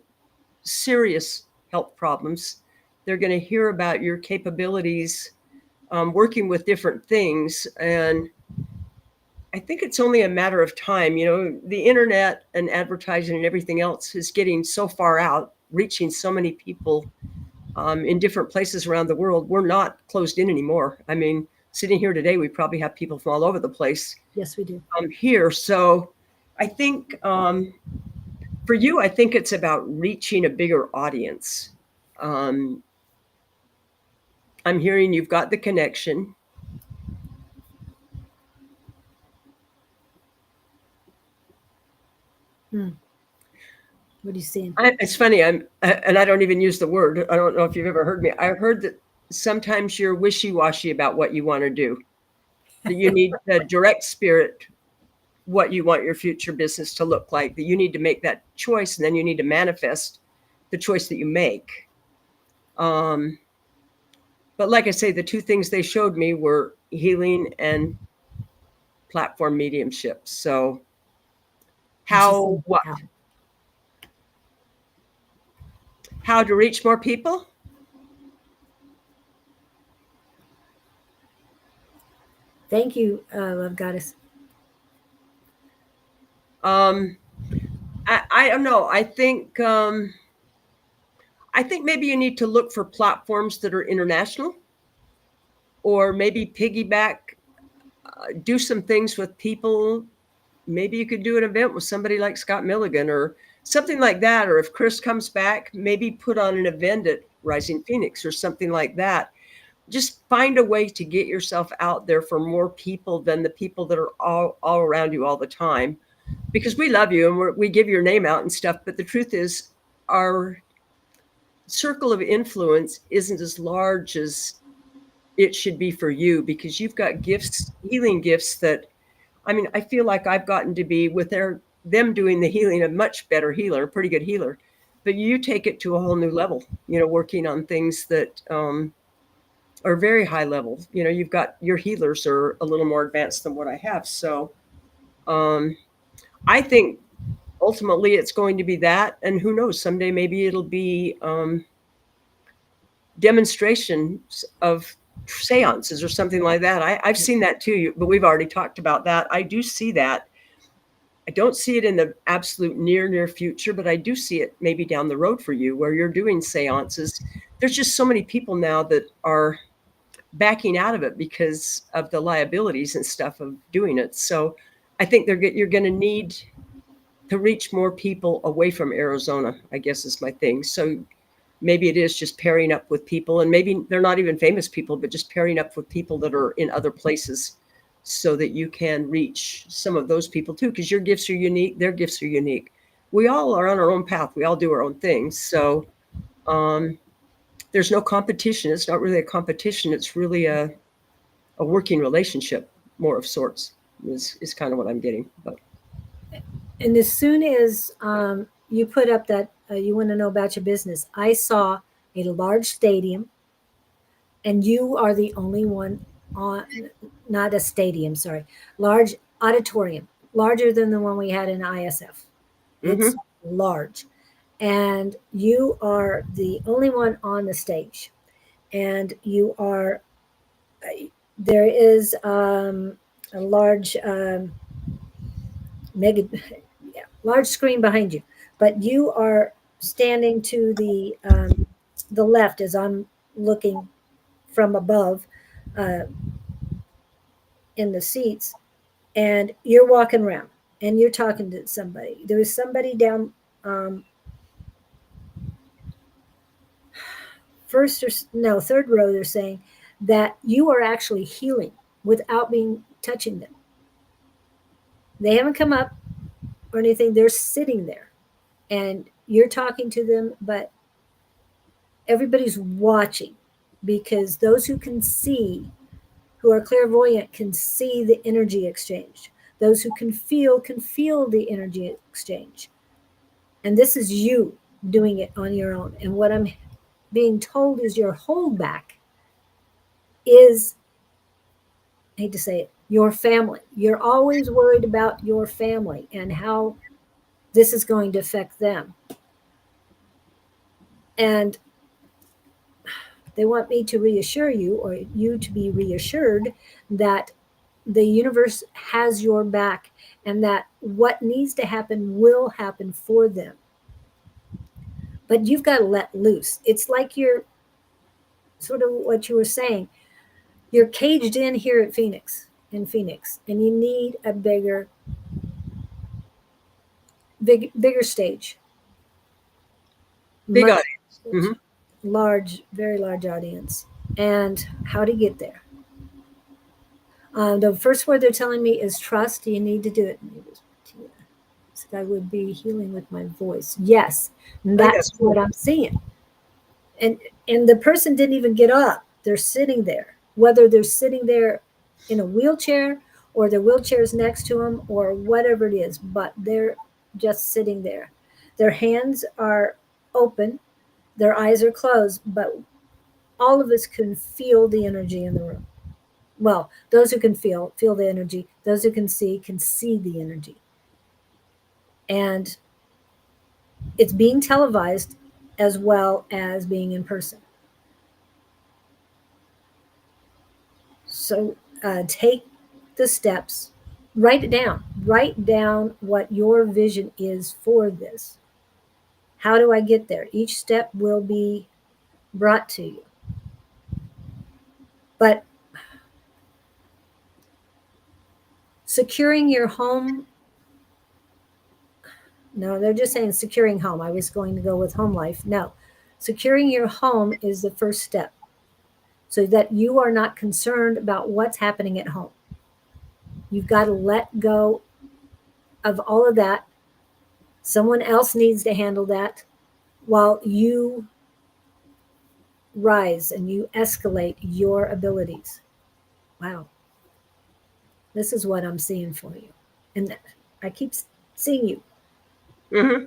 serious health problems. They're going to hear about your capabilities, working with different things. And I think it's only a matter of time. You know, the internet and advertising and everything else is getting so far out, reaching so many people in different places around the world. We're not closed in anymore. I mean, sitting here today, we probably have people from all over the place. Yes, we do. Here. So I think for you, I think it's about reaching a bigger audience. I'm hearing you've got the connection. What are you seeing? It's funny. And I don't even use the word. I don't know if you've ever heard me. I heard that sometimes you're wishy-washy about what you want to do. That you need the direct spirit, what you want your future business to look like. That you need to make that choice, and then you need to manifest the choice that you make. But like I say, the two things they showed me were healing and platform mediumship. So how to reach more people? Thank you, Love Goddess. I don't know. I think maybe you need to look for platforms that are international, or maybe piggyback, do some things with people. Maybe you could do an event with somebody like Scott Milligan or something like that. Or if Chris comes back, maybe put on an event at Rising Phoenix or something like that. Just find a way to get yourself out there for more people than the people that are all around you all the time. Because we love you and we give your name out and stuff. But the truth is, our circle of influence isn't as large as it should be for you, because you've got gifts, healing gifts that, I mean, I feel like I've gotten to be with them doing the healing, a much better healer, a pretty good healer. But you take it to a whole new level, working on things that are very high level. You've got your healers are a little more advanced than what I have. So I think ultimately it's going to be that, and who knows, someday maybe it'll be demonstrations of seances or something like that. I've seen that too, but we've already talked about that. I do see that. I don't see it in the absolute near future, but I do see it maybe down the road for you where you're doing seances. There's just so many people now that are backing out of it because of the liabilities and stuff of doing it. So I think you're going to need to reach more people away from Arizona, I guess is my thing. So maybe it is just pairing up with people, and maybe they're not even famous people, but just pairing up with people that are in other places so that you can reach some of those people too, because your gifts are unique, their gifts are unique. We all are on our own path. We all do our own things. So um, there's no competition. It's not really a competition. It's really a working relationship, more of sorts, is kind of what I'm getting. But And as soon as you put up that you want to know about your business, I saw a large stadium, and you are the only one on, not a stadium, sorry, large auditorium, larger than the one we had in ISF. It's mm-hmm. large. And you are the only one on the stage. And you are, there is a large mega, yeah, large screen behind you, but you are standing to the left as I'm looking from above uh, in the seats, and you're walking around and you're talking to somebody. There was somebody down um, first or no third row. They're saying that you are actually healing without being touching them. They haven't come up or anything. They're sitting there, and you're talking to them, but everybody's watching, because those who can see, who are clairvoyant, can see the energy exchange. Those who can feel the energy exchange. And this is you doing it on your own. And what I'm being told is your holdback is, I hate to say it, your family. You're always worried about your family and how this is going to affect them. And they want me to reassure you, or you to be reassured, that the universe has your back, and that what needs to happen will happen for them. But you've got to let loose. It's like you're sort of what you were saying. You're caged in here at Phoenix, and you need a bigger stage, Big much audience. Mm-hmm. large, very large audience. And how to get there? The first word they're telling me is trust. You need to do it. I would be healing with my voice. Yes, I think that's that's what cool. I'm seeing. And the person didn't even get up. They're sitting there. Whether they're sitting there in a wheelchair, or their wheelchair's next to them, or whatever it is, but they're just sitting there. Their hands are open, their eyes are closed, but all of us can feel the energy in the room. Well, those who can feel the energy. Those who can see the energy. And it's being televised as well as being in person. So take the steps, write down what your vision is for this. How do I get there? Each step will be brought to you. But securing your home, no, they're just saying securing home. I was going to go with home life. No, securing your home is the first step, so that you are not concerned about what's happening at home. You've got to let go of all of that. Someone else needs to handle that while you rise and you escalate your abilities. Wow. This is what I'm seeing for you. And I keep seeing you Mm-hmm.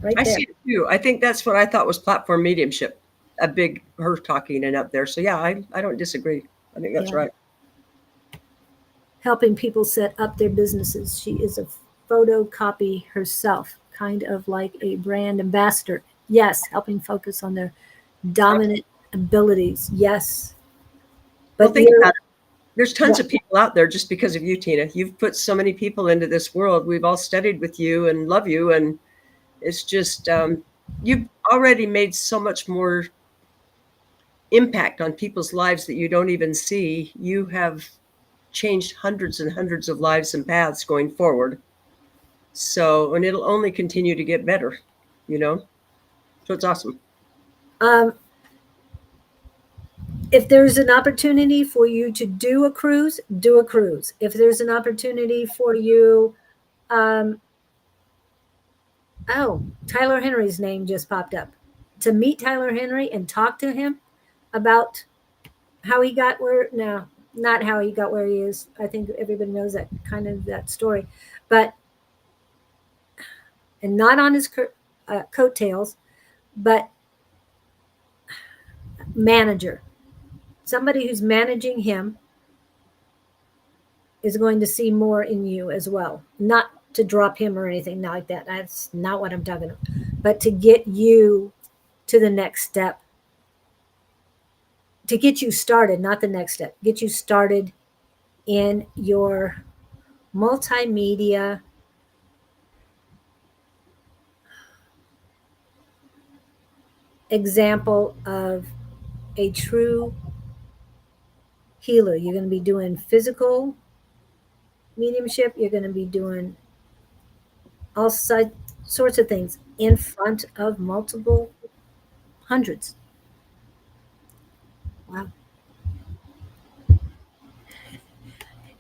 right I there, see it too. I think that's what I thought was platform mediumship, a big her talking and up there. So yeah, I don't disagree. I think that's yeah, right. helping people set up their businesses. She is a photocopy herself. kind of like a brand ambassador. Yes, helping focus on their dominant abilities. Yes. Well, But think you're, about it. There's tons yeah, of people out there just because of you, Tina. You've put so many people into this world. We've all studied with you and love you. And it's just, you've already made so much more impact on people's lives that you don't even see. You have changed hundreds and hundreds of lives and paths going forward. So, and it'll only continue to get better, you know? So it's awesome. um, if there's an opportunity for you to do a cruise, do a cruise. If there's an opportunity for you, um, oh, Tyler Henry's name just popped up. To meet Tyler Henry and talk to him about how he got where, no, not how he got where he is. I think everybody knows that kind of that story, but, and not on his coattails, but manager, somebody who's managing him is going to see more in you as well. Not to drop him or anything like that. That's not what I'm talking about. But to get you to the next step. To get you started, not the next step. Get you started in your multimedia example of a true healer. You're going to be doing physical mediumship. You're going to be doing all sorts of things in front of multiple hundreds. Wow.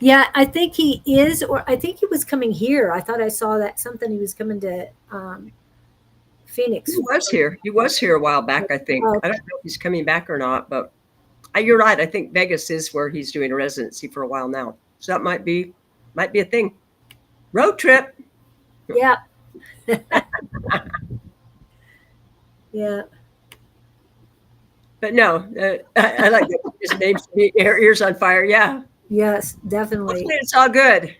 Yeah, I think he is, or I think he was coming here. I thought I saw that something he was coming to Phoenix. He was here. He was here a while back, I think. Oh, I don't know if he's coming back or not, but you're right. I think Vegas is where he's doing a residency for a while now. So that might be a thing. Road trip. yeah. Yeah. But no, I like that. His name's ears on fire. Yeah. Yes, definitely. Hopefully it's all good.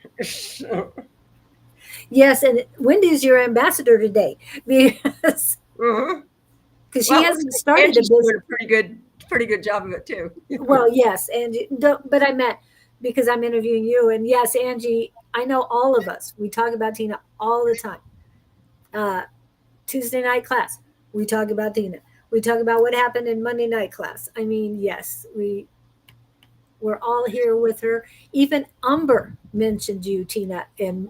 Yes, and Wendy's your ambassador today because Mhm. she Well, hasn't started a Angie's doing business. a pretty good job of it too. Well, yes, and but I meant because I'm interviewing you, and yes, Angie, I know all of us. We talk about Tina all the time. Uh, Tuesday night class, we talk about Tina. We talk about what happened in Monday night class. I mean, yes, we're all here with her. Even Umber mentioned you, Tina, in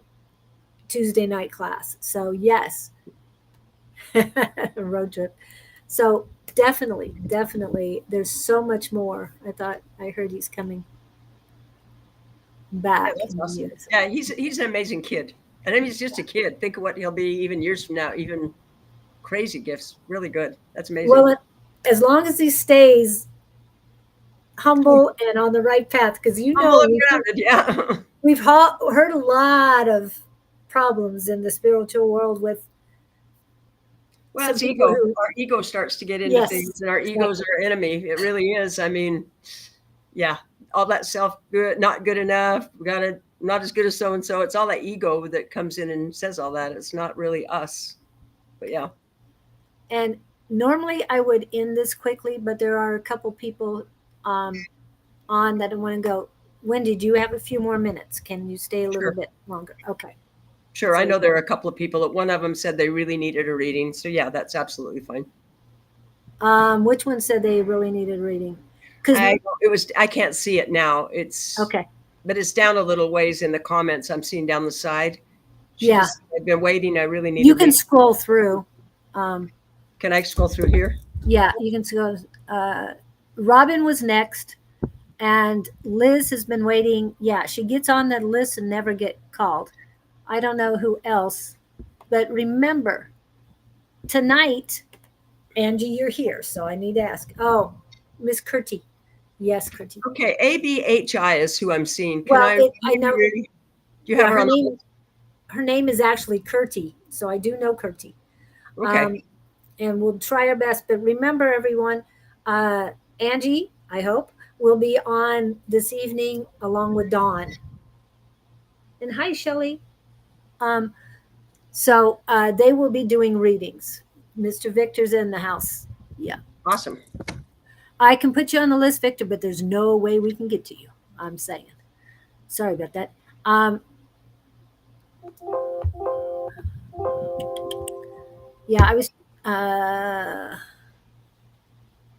Tuesday night class. So yes, road trip. So definitely, definitely, there's so much more. I thought I heard he's coming Yeah, back that's in the awesome. years. Yeah, he's an amazing kid. And I mean, he's just a kid. Think of what he'll be even years from now. Even crazy gifts. Really good. That's amazing. Well, as long as he stays humble and on the right path, because Humble and grounded. Yeah. we've heard a lot of problems in the spiritual world with Well, some it's people ego. who, Our ego starts to get into yes, things, and our ego's exactly. our enemy. It really is. I mean, yeah, all that self good, not good enough. We got to not as good as so and so. It's all that ego that comes in and says all that. It's not really us. But yeah, And normally I would end this quickly, but there are a couple people on that I want to go. Wendy, do you have a few more minutes? Can you stay a little sure, bit longer? Okay. sure. I So, know there are a couple of people that one of them said they really needed a reading. So yeah, that's absolutely fine. which one said they really needed reading? Because I can't see it now. It's okay, but it's down a little ways in the comments. I'm seeing down the side. She yeah, just I've been waiting. I really need a you can reading. scroll through. Um, Can I scroll through here? yeah, you can go. Robin was next, and Liz has been waiting. Yeah, she gets on the list and never get called. I don't know who else, but remember tonight, Angie, you're here, so I need to ask. Oh, Miss Curti. Yes, Curti. Okay, ABHI is who I'm seeing. Can Well, I I maybe know. really? Do you have Yeah, her on the list? her name is actually Curti, so I do know Curti. Okay, Um, and we'll try our best. But remember, everyone, Angie, I hope, will be on this evening along with Dawn. And hi, Shelly. Um, So they will be doing readings. Mr. Victor's in the house. Yeah. Awesome. I can put you on the list, Victor, but there's no way we can get to you. I'm saying. Sorry about that. Yeah, I was.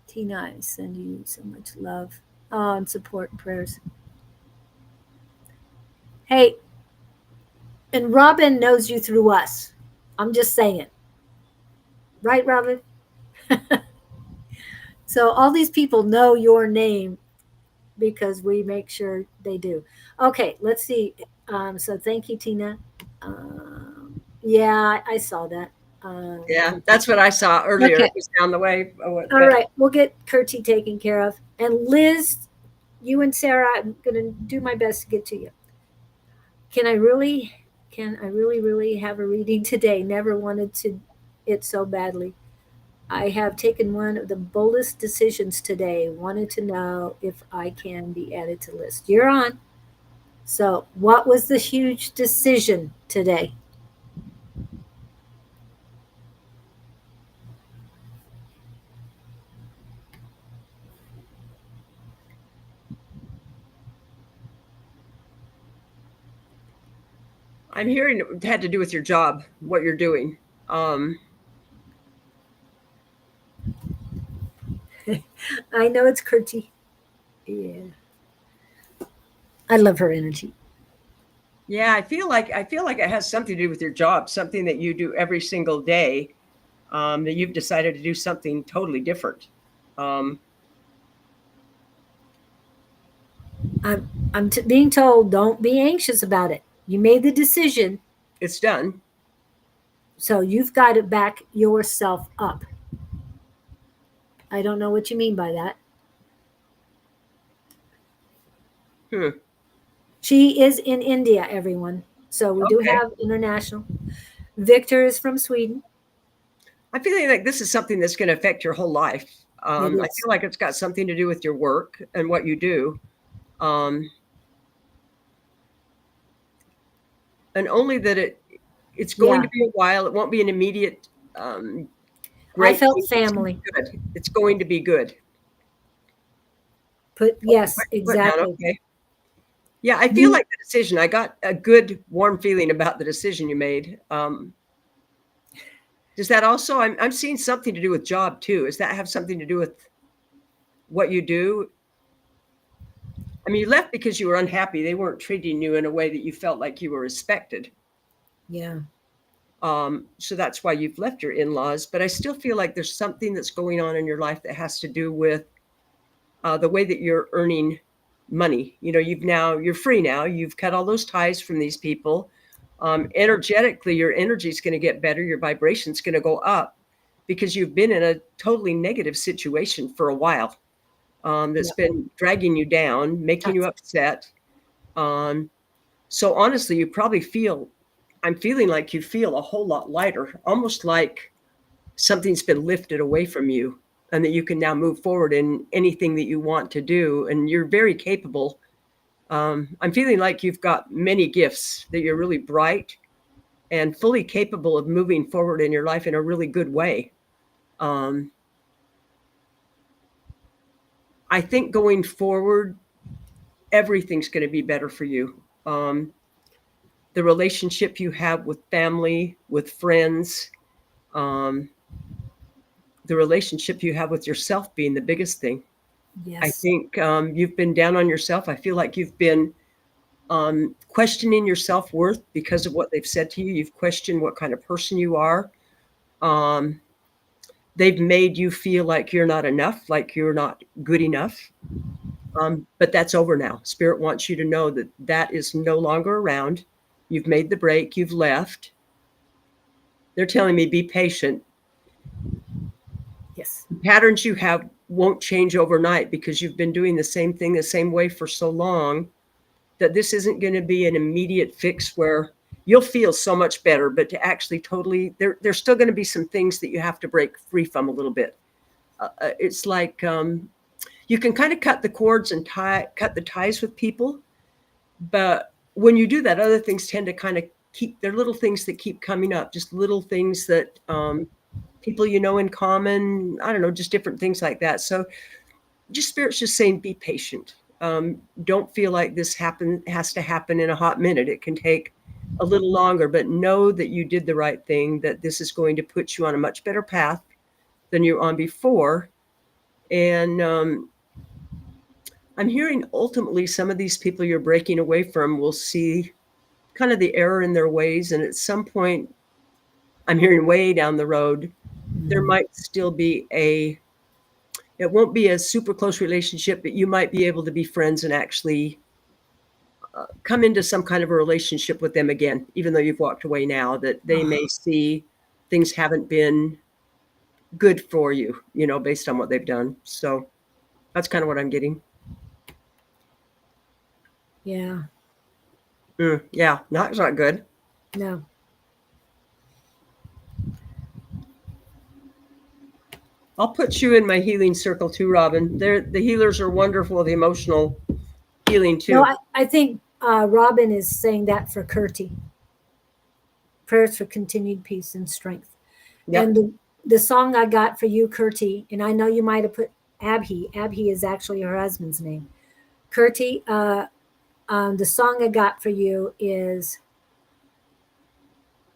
Tina, I send you so much love, and support and prayers. Hey, and Robin knows you through us. I'm just saying. Right, Robin? So all these people know your name because we make sure they do. Okay, let's see. So thank you, Tina. Yeah, I saw that. Yeah, that's what I saw earlier. Okay. It was down the way. All right, we'll get Kurti taken care of. And Liz, you and Sarah, I'm gonna do my best to get to you. Can I really, really have a reading today? Never wanted to it so badly. I have taken one of the boldest decisions today. Wanted to know if I can be added to list. You're on. So, what was the huge decision today? I'm hearing it had to do with your job, what you're doing. I know it's Kurti. Yeah. I love her energy. Yeah, I feel like it has something to do with your job, something that you do every single day. That you've decided to do something totally different. Um, I'm being told don't be anxious about it. You made the decision, it's done. so you've got to back yourself up. I don't know what you mean by that. Hmm. She is in India, everyone. So we do Okay. have international. Victor is from Sweden. I'm feeling like this is something that's going to affect your whole life. It I is. feel like it's got something to do with your work and what you do. Um, and only that it's going Yeah. to be a while. It won't be an immediate I great felt thing. It's gonna family. be good. It's going to be good. Put yes, Put down, exactly. okay. Yeah, I feel You like the decision. I got a good warm feeling about the decision you made. Does that also? I'm seeing something to do with job too. Does that have something to do with what you do? I mean, you left because you were unhappy. They weren't treating you in a way that you felt like you were respected. yeah. So that's why you've left your in-laws. But I still feel like there's something that's going on in your life that has to do with the way that you're earning money. You know, you're free now. You've cut all those ties from these people. Energetically, your energy is going to get better. Your vibration's going to go up because you've been in a totally negative situation for a while. That's Yeah. been dragging you down, making you Toxic. upset. Um, so honestly, I'm feeling like you feel a whole lot lighter, almost like something's been lifted away from you and that you can now move forward in anything that you want to do. And you're very capable. I'm feeling like you've got many gifts, that you're really bright and fully capable of moving forward in your life in a really good way. Um, I think going forward, everything's going to be better for you. The relationship you have with family, with friends, um, the relationship you have with yourself being the biggest thing. I Yes. think you've been down on yourself. I feel like you've been questioning your self worth because of what they've said to you. You've questioned what kind of person you are. Um, they've made you feel like you're not enough, like you're not good enough. But that's over now. Spirit wants you to know that that is no longer around. You've made the break, you've left. They're telling me be patient. Yes. The patterns you have won't change overnight because you've been doing the same thing the same way for so long that this isn't going to be an immediate fix where you'll feel so much better, but to actually totally, there's still going to be some things that you have to break free from a little bit. It's like you can kind of cut the cords and cut the ties with people, but when you do that, other things tend to kind of they're little things that keep coming up, just little things that people in common, I don't know, just different things like that. So just Spirit's just saying, be patient. Don't feel like this has to happen in a hot minute. It can take a little longer, but know that you did the right thing, that this is going to put you on a much better path than you're on before. And I'm hearing ultimately some of these people you're breaking away from will see kind of the error in their ways. And at some point, I'm hearing way down the road, there might still be it won't be a super close relationship, but you might be able to be friends and actually come into some kind of a relationship with them again, even though you've walked away now, that they may see things haven't been good for you, based on what they've done. So that's kind of what I'm getting. Yeah. Yeah, it's not good. No. I'll put you in my healing circle too, Robin. The healers are wonderful, the emotional healing too. No, I think Robin is saying that for Kurti. Prayers for continued peace and strength. Yep. And the song I got for you, Kurti, and I know you might have put Abhi. Abhi is actually her husband's name. Kurti, the song I got for you is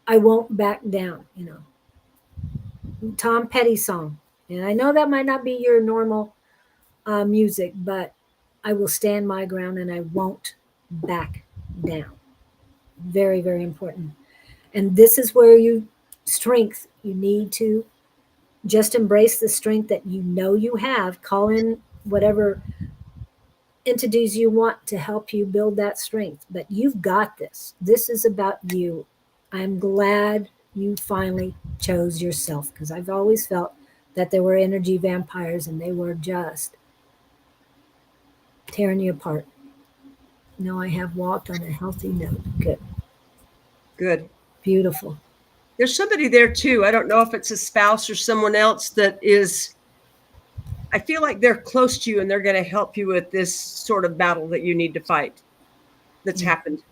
I Won't Back Down, Tom Petty song. And I know that might not be your normal music, but I will stand my ground and I won't back down. Very, very important. And this is where you need to just embrace the strength that you have. Call in whatever entities you want to help you build that strength. But you've got this. This is about you. I'm glad you finally chose yourself, because I've always felt that there were energy vampires and they were just tearing you apart. No, I have walked on a healthy note. Good. Beautiful. There's somebody there too. I don't know if it's a spouse or someone else that is, I feel like they're close to you and they're going to help you with this sort of battle that you need to fight that's happened.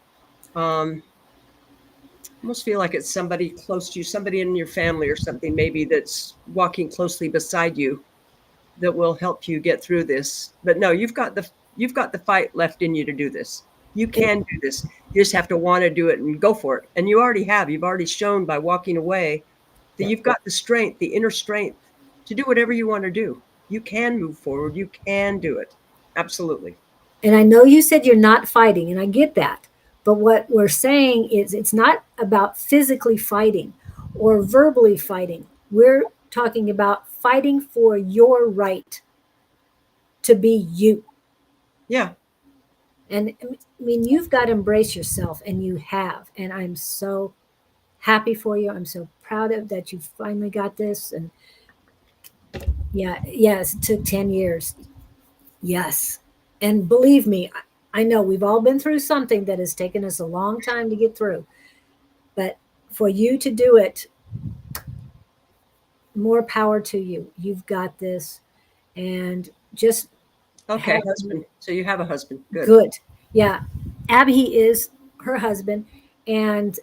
Almost feel like it's somebody close to you, somebody in your family or something maybe that's walking closely beside you that will help you get through this. But no, you've got the fight left in you to do this. You can do this. You just have to want to do it and go for it. And you already have. You've already shown by walking away that you've got the strength, the inner strength to do whatever you want to do. You can move forward. You can do it. Absolutely. And I know you said you're not fighting, and I get that. But what we're saying is it's not about physically fighting or verbally fighting. We're talking about fighting for your right to be you. Yeah. And I mean, you've got to embrace yourself, and you have. And I'm so happy for you. I'm so proud of that you finally got this. And yes, it took 10 years. Yes. And believe me, I know we've all been through something that has taken us a long time to get through. But for you to do it, more power to you. You've got this. And just okay, husband. So you have a husband. Good. Yeah. Abby is her husband. And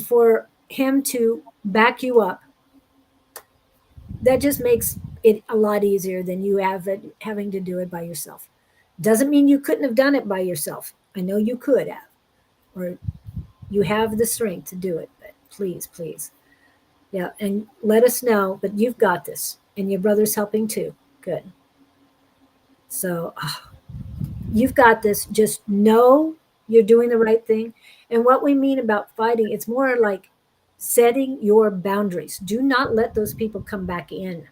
for him to back you up, that just makes it a lot easier than you having to do it by yourself. Doesn't mean you couldn't have done it by yourself. I know you could have, or you have the strength to do it, but please. Yeah. And let us know, but you've got this, and your brother's helping too. Good. So you've got this. Just know you're doing the right thing. And what we mean about fighting, it's more like setting your boundaries. Do not let those people come back in.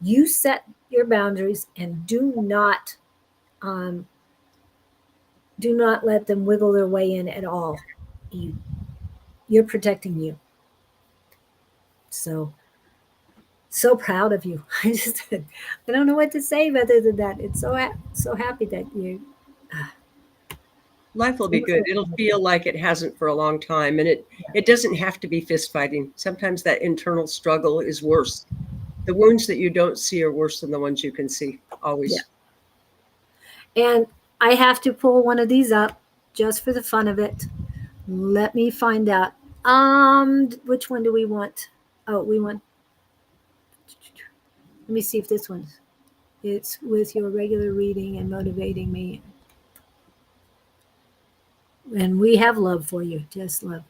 You set your boundaries, and do not let them wiggle their way in at all. You're protecting you. So proud of you. I don't know what to say other than that. It's so happy that you. Life will be good. It'll feel like it hasn't for a long time, and it doesn't have to be fist fighting. Sometimes that internal struggle is worse. The wounds that you don't see are worse than the ones you can see. Always. Yeah. And I have to pull one of these up just for the fun of it. Let me find out. Which one do we want? Oh, we want. Let me see if this one's. It's with your regular reading and motivating me. And we have love for you, just love.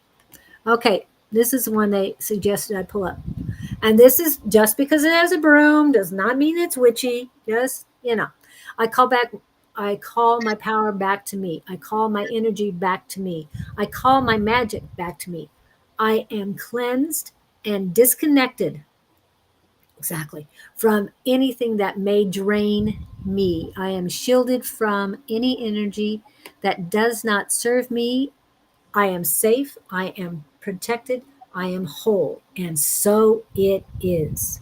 Okay, this is the one they suggested I pull up. And this is just because it has a broom does not mean it's witchy. Just, I call my power back to me. I call my energy back to me. I call my magic back to me. I am cleansed and disconnected, exactly, from anything that may drain me. I am shielded from any energy that does not serve me. I am safe. I am protected. I am whole. And so it is.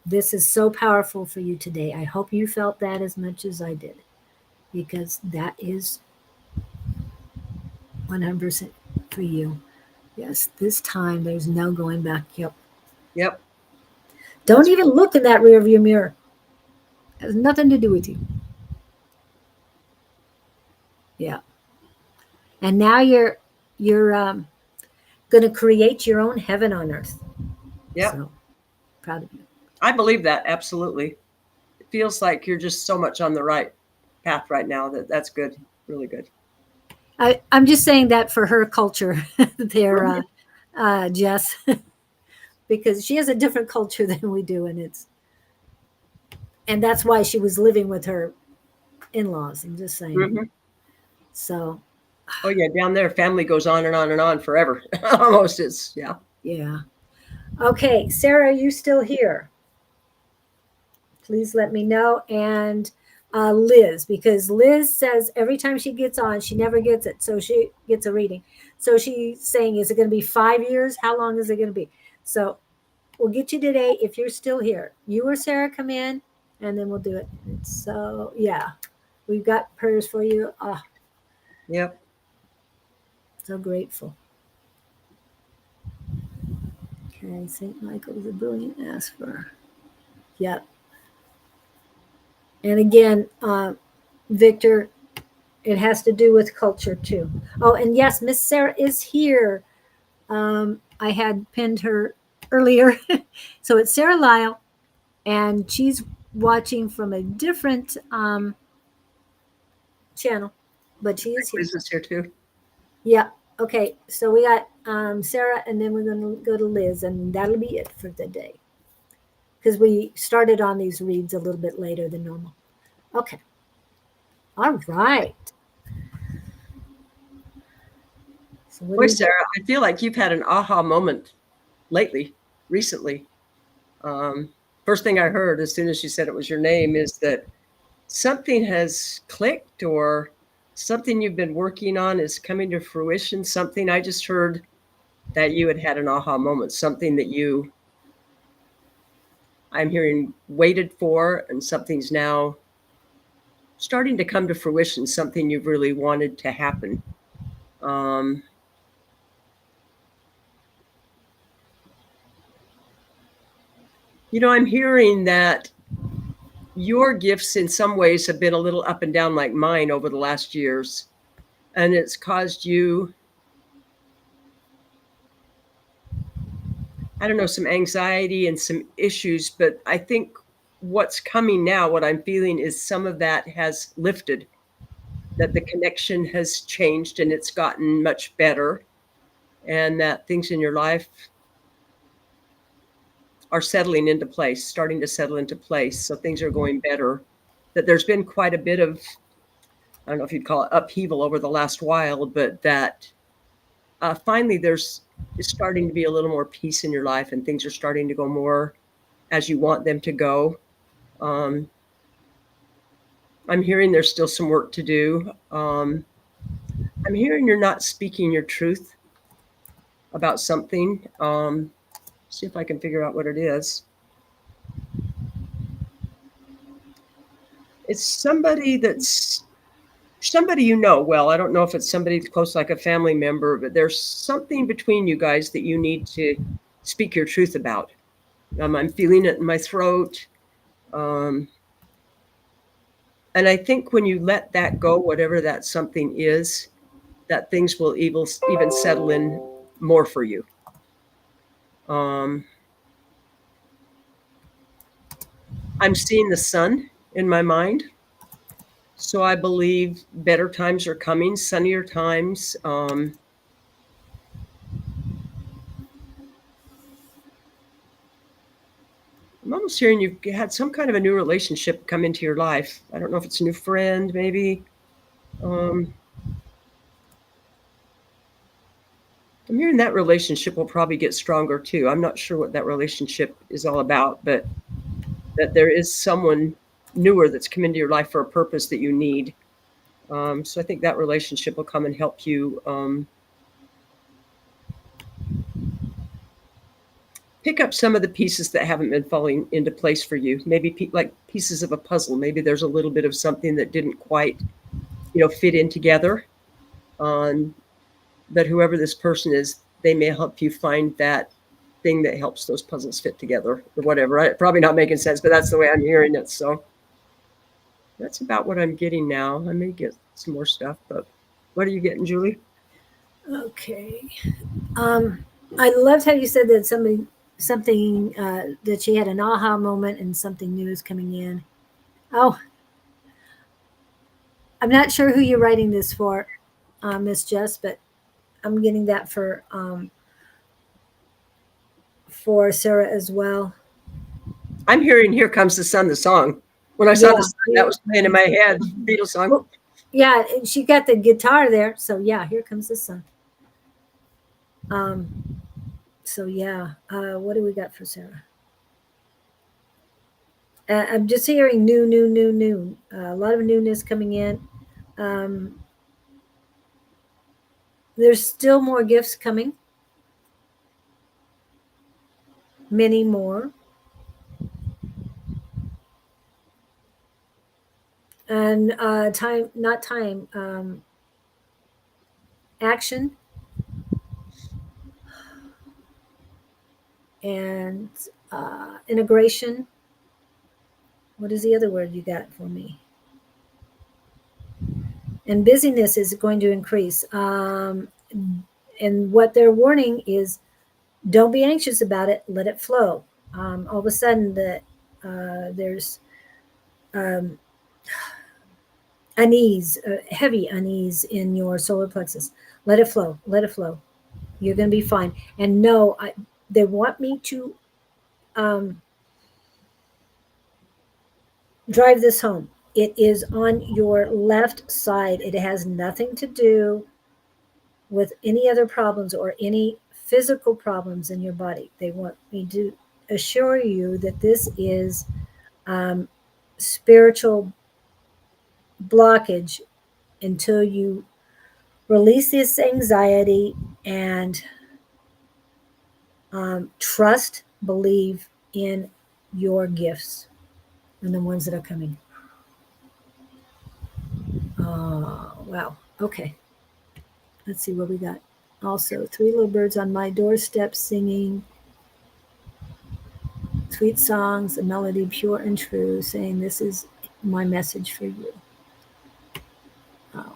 This is so powerful for you today. I hope you felt that as much as I did, because that is 100% for you. Yes, this time there's no going back. Yep. Yep. Don't even look in that rear view mirror. It has nothing to do with you. Yeah. And now you're going to create your own heaven on earth. Yep. So proud of you. I believe that, absolutely. It feels like you're just so much on the right path right now. That's good, really good. I'm just saying that for her culture there, Jess, because she has a different culture than we do, and that's why she was living with her in-laws. I'm just saying. Mm-hmm. So. Oh yeah, down there, family goes on and on and on forever. Almost is, yeah. Yeah. Okay, Sarah, are you still here? Please let me know. And Liz, because Liz says every time she gets on, she never gets it. So she gets a reading. So she's saying, is it going to be 5 years? How long is it going to be? So we'll get you today if you're still here. You or Sarah come in, and then we'll do it. So, yeah, we've got prayers for you. Oh, yep. So grateful. Okay, St. Michael is a brilliant esper. Yep. And again, Victor, it has to do with culture too. Oh, and yes, Miss Sarah is here. I had pinned her earlier. So it's Sarah Lyle, and she's watching from a different channel, but she is here. Liz is here too. Yeah. Okay. So we got Sarah, and then we're going to go to Liz, and that'll be it for the day, because we started on these reads a little bit later than normal. Okay. All right. So Boy, Sarah, I feel like you've had an aha moment recently. First thing I heard as soon as you said it was your name is that something has clicked, or something you've been working on is coming to fruition. Something I just heard that you had an aha moment, something that I'm hearing waited for, and something's now starting to come to fruition, something you've really wanted to happen. I'm hearing that your gifts in some ways have been a little up and down like mine over the last years, and it's caused you, I don't know, some anxiety and some issues. But I think what's coming now, what I'm feeling, is some of that has lifted, that the connection has changed and it's gotten much better, and that things in your life are settling into place, starting to settle into place. So things are going better, that there's been quite a bit of, I don't know if you'd call it upheaval over the last while, but that finally there's starting to be a little more peace in your life, and things are starting to go more as you want them to go. I'm hearing there's still some work to do. I'm hearing you're not speaking your truth about something. See if I can figure out what it is. It's somebody well. I don't know if it's somebody close, like a family member, but there's something between you guys that you need to speak your truth about. I'm feeling it in my throat. And And I think when you let that go, whatever that something is, that things will even settle in more for you. I'm seeing the sun in my mind. So I believe better times are coming, sunnier times. I'm almost hearing you've had some kind of a new relationship come into your life. I don't know if it's a new friend, maybe. I'm hearing that relationship will probably get stronger too. I'm not sure what that relationship is all about, but that there is someone newer that's come into your life for a purpose that you need. So I think that relationship will come and help you pick up some of the pieces that haven't been falling into place for you. Maybe like pieces of a puzzle. Maybe there's a little bit of something that didn't quite, fit in together. But whoever this person is, they may help you find that thing that helps those puzzles fit together or whatever. Probably not making sense, but that's the way I'm hearing it. So that's about what I'm getting now. I may get some more stuff, but what are you getting, Julie? Okay. I loved how you said that something that she had an aha moment and something new is coming in. Oh, I'm not sure who you're writing this for, Miss Jess, but I'm getting that for Sarah as well. I'm hearing "Here Comes the Sun," the song. When I saw the sun, that was playing in my head. Beatles song. Well, yeah, and she got the guitar there, so yeah, here comes the sun. So yeah, what do we got for Sarah? I'm just hearing new. A lot of newness coming in. There's still more gifts coming. Many more. And not time, action. And integration. What is the other word you got for me? And busyness is going to increase. And what they're warning is don't be anxious about it, let it flow. All of a sudden, there's unease, heavy unease in your solar plexus. Let it flow, let it flow. You're going to be fine. And no, they want me to drive this home. It is on your left side. It has nothing to do with any other problems or any physical problems in your body. They want me to assure you that this is spiritual blockage until you release this anxiety and trust, believe in your gifts and the ones that are coming. Wow. Okay. Let's see what we got. Also, 3 little birds on my doorstep singing sweet songs, a melody pure and true, saying, "This is my message for you." Oh.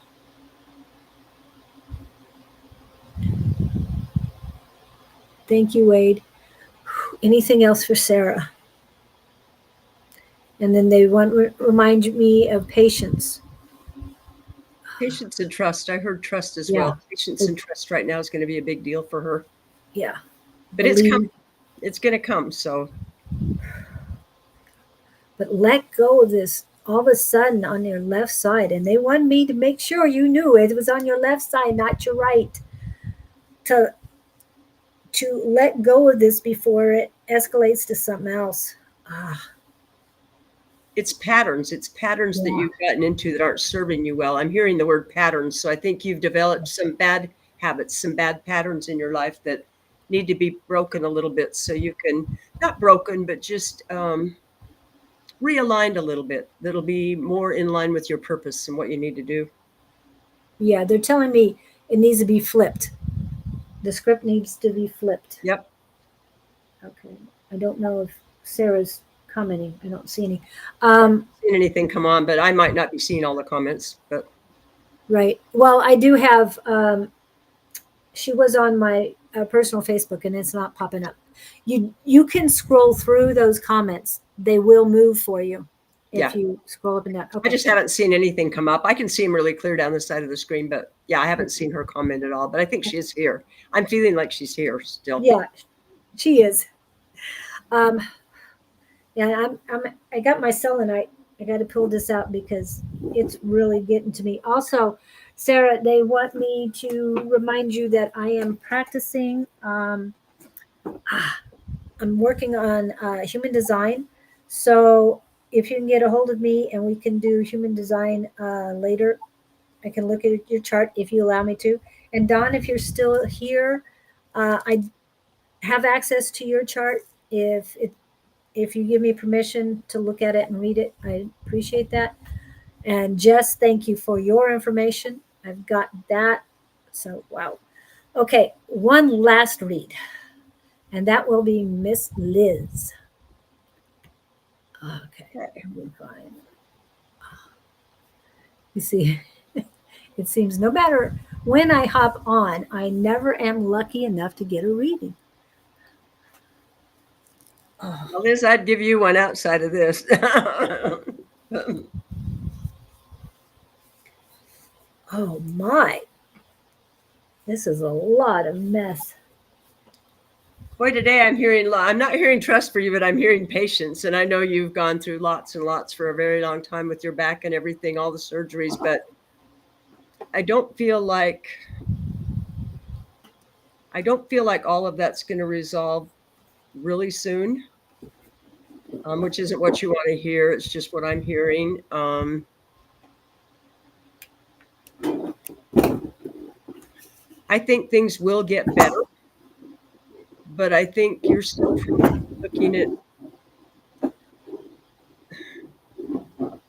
Thank you, Wade. Anything else for Sarah? And then they remind me of patience. Patience and trust. I heard trust as well. Patience and trust right now is going to be a big deal for her. Yeah. But it's coming. It's going to come. So. But let go of this all of a sudden on your left side. And they want me to make sure you knew it was on your left side, not your right. To let go of this before it escalates to something else. It's patterns that you've gotten into that aren't serving you well. I'm hearing the word patterns. So I think you've developed some bad habits, some bad patterns in your life that need to be broken a little bit so you can, not broken, but just realigned a little bit. That'll be more in line with your purpose and what you need to do. Yeah, they're telling me it needs to be flipped. The script needs to be flipped. Yep. Okay. I don't know if Sarah's commenting. I don't see any. Seen anything come on, but I might not be seeing all the comments. But Right. Well, I do have. She was on my personal Facebook, and it's not popping up. You can scroll through those comments. They will move for you if yeah, you scroll up and down. I Okay. just haven't seen anything come up. I can see them really clear down the side of the screen, but yeah, I haven't seen her comment at all. But I think she is here. I'm feeling like she's here still. Yeah, she is. Yeah, I got my selenite. I got to pull this out because it's really getting to me. Also, Sarah, they want me to remind you that I am practicing. I'm working on human design. So if you can get a hold of me and we can do human design later, I can look at your chart if you allow me to. And Don, if you're still here, I have access to your chart. If you give me permission to look at it and read it, I appreciate that. And Jess, thank you for your information. I've got that. So, wow. Okay, one last read, and that will be Miss Liz. Okay, we're fine. You see, it seems no matter when I hop on, I never am lucky enough to get a reading. Well, Liz, I'd give you one outside of this. Oh my. This is a lot of mess. Boy, today I'm not hearing trust for you, but I'm hearing patience. And I know you've gone through lots and lots for a very long time with your back and everything, all the surgeries, but I don't feel like all of that's going to resolve really soon, which isn't what you want to hear. It's just what I'm hearing. I think things will get better, but I think you're still looking at.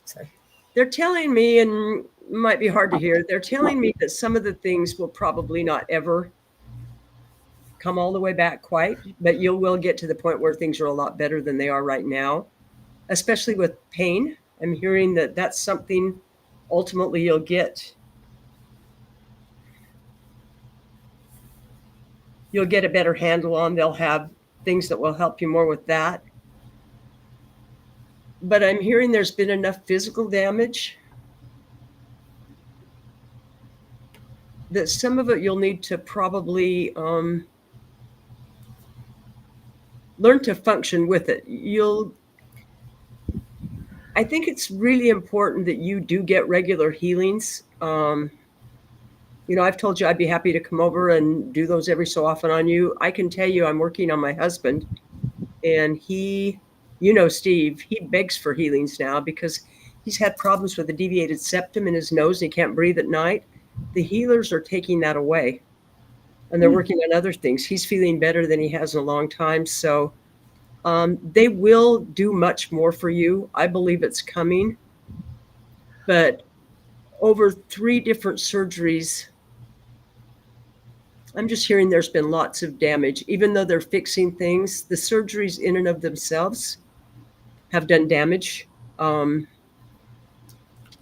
Sorry. They're telling me, and it might be hard to hear, they're telling me that some of the things will probably not ever come all the way back quite, but you will get to the point where things are a lot better than they are right now, especially with pain. I'm hearing that that's something ultimately you'll get a better handle on. They'll have things that will help you more with that. But I'm hearing there's been enough physical damage that some of it you'll need to probably learn to function with it. I think it's really important that you do get regular healings. I've told you I'd be happy to come over and do those every so often on you. I can tell you I'm working on my husband, and Steve, he begs for healings now because he's had problems with a deviated septum in his nose and he can't breathe at night. The healers are taking that away, and they're working on other things. He's feeling better than he has in a long time. So they will do much more for you. I believe it's coming. But over 3 different surgeries, I'm just hearing there's been lots of damage. Even though they're fixing things, the surgeries in and of themselves have done damage,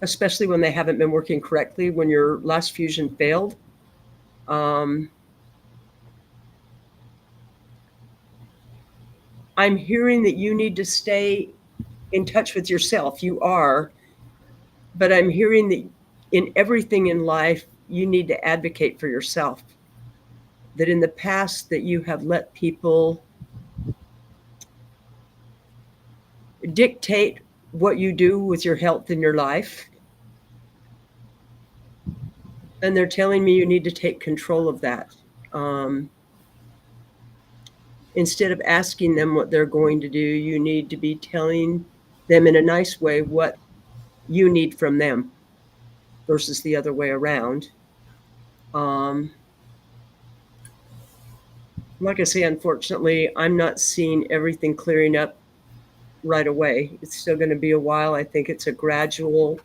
especially when they haven't been working correctly, when your last fusion failed. I'm hearing that you need to stay in touch with yourself. You are, but I'm hearing that in everything in life, you need to advocate for yourself. That in the past that you have let people dictate what you do with your health in your life. And they're telling me you need to take control of that. Instead of asking them what they're going to do, you need to be telling them in a nice way what you need from them versus the other way around. Like I say, unfortunately, I'm not seeing everything clearing up right away. It's still going to be a while. I think it's a gradual,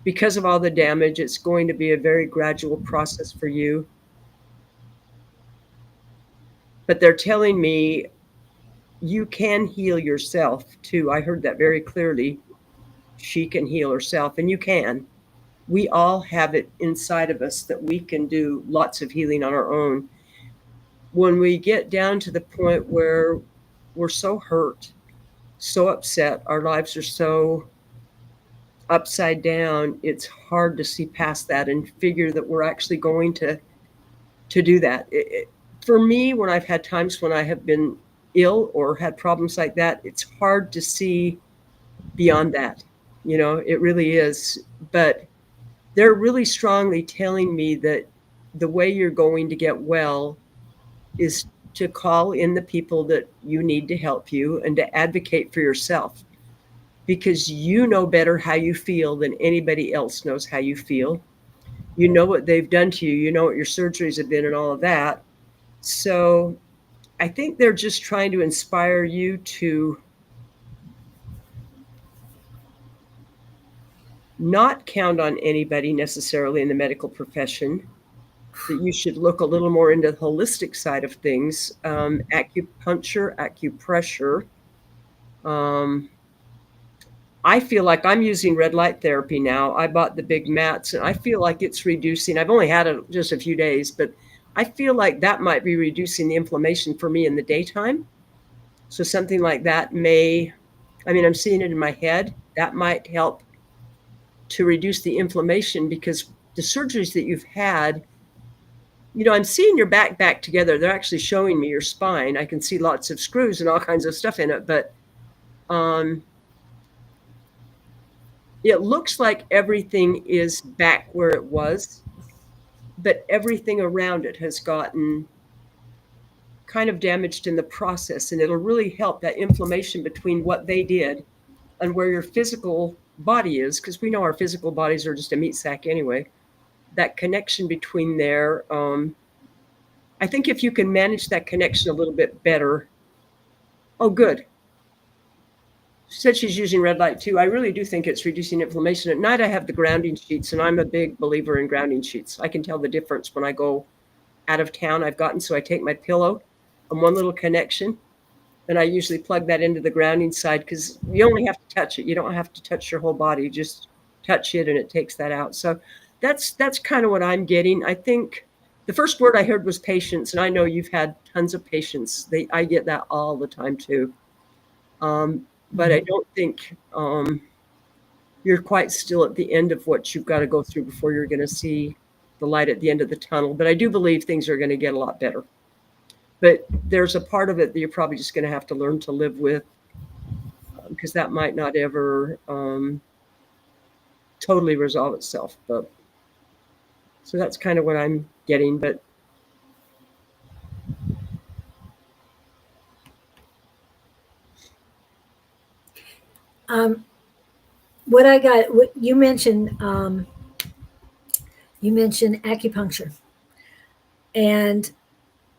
because of all the damage, it's going to be a very gradual process for you. But they're telling me you can heal yourself too. I heard that very clearly. She can heal herself, and you can. We all have it inside of us that we can do lots of healing on our own. When we get down to the point where we're so hurt, so upset, our lives are so upside down, it's hard to see past that and figure that we're actually going to do that. For me, when I've had times when I have been ill or had problems like that, it's hard to see beyond that. It really is. But they're really strongly telling me that the way you're going to get well is to call in the people that you need to help you and to advocate for yourself, because you know better how you feel than anybody else knows how you feel. You know what they've done to you. You know what your surgeries have been and all of that. So I think they're just trying to inspire you to not count on anybody necessarily in the medical profession, that you should look a little more into the holistic side of things. Acupuncture, acupressure. I feel like I'm using red light therapy now. I bought the big mats, and I feel like it's reducing. I've only had it just a few days, but I feel like that might be reducing the inflammation for me in the daytime. So something like that I'm seeing it in my head. That might help to reduce the inflammation, because the surgeries that you've had, I'm seeing your back together. They're actually showing me your spine. I can see lots of screws and all kinds of stuff in it, but it looks like everything is back where it was, but everything around it has gotten kind of damaged in the process, and it'll really help that inflammation between what they did and where your physical body is, because we know our physical bodies are just a meat sack anyway. That connection between there, I think if you can manage that connection a little bit better. Oh, good. She said she's using red light too. I really do think it's reducing inflammation. At night, I have the grounding sheets, and I'm a big believer in grounding sheets. I can tell the difference when I go out of town. So I take my pillow and one little connection, and I usually plug that into the grounding side, because you only have to touch it. You don't have to touch your whole body. Just touch it, and it takes that out. So that's kind of what I'm getting. I think the first word I heard was patience, and I know you've had tons of patience. I get that all the time too. But I don't think you're quite still at the end of what you've got to go through before you're going to see the light at the end of the tunnel. But I do believe things are going to get a lot better. But there's a part of it that you're probably just going to have to learn to live with, because that might not ever totally resolve itself. But so that's kind of what I'm getting. But What I got, what you mentioned acupuncture, and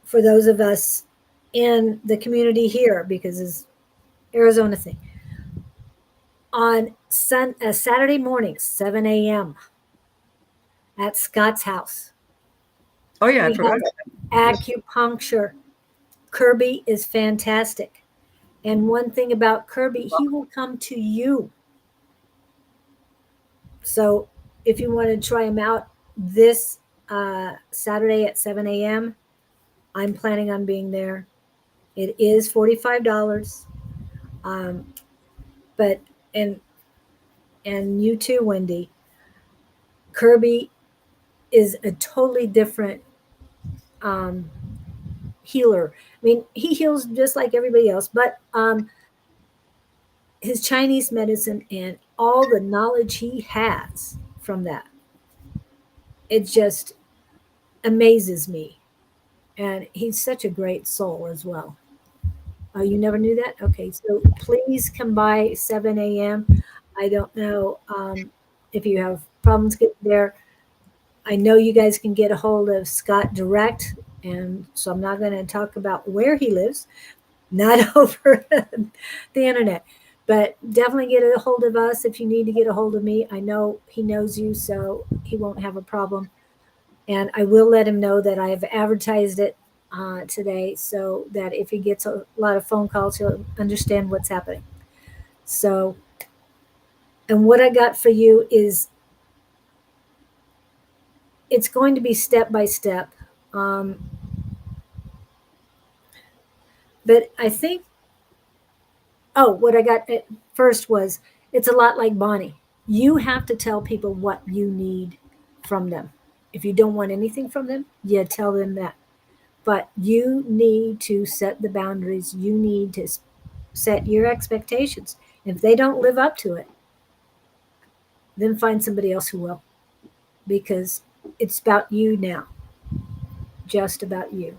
for those of us in the community here, because it's Arizona thing, on Saturday morning, 7 a.m. at Scott's house. Oh yeah, I forgot about that. Acupuncture. Kirby is fantastic. And one thing about Kirby, he will come to you. So if you want to try him out this Saturday at 7 a.m., I'm planning on being there. It is $45. But and you too, Wendy. Kirby is a totally different healer. I mean, he heals just like everybody else, but his Chinese medicine and all the knowledge he has from that, it just amazes me. And he's such a great soul as well. Oh, you never knew that? Okay, so please come by 7 a.m. I don't know if you have problems getting there. I know you guys can get a hold of Scott direct, and so I'm not going to talk about where he lives, not over the internet, but definitely get a hold of us if you need to get a hold of me. I know he knows you, so he won't have a problem. And I will let him know that I have advertised it today, so that if he gets a lot of phone calls, he'll understand what's happening. So, and what I got for you is it's going to be step by step. Um, but I think, oh, what I got at first was it's a lot like Bonnie. You have to tell people what you need from them. If you don't want anything from them, you tell them that. But you need to set the boundaries. You need to set your expectations. If they don't live up to it, then find somebody else who will, because it's about you now, just about you.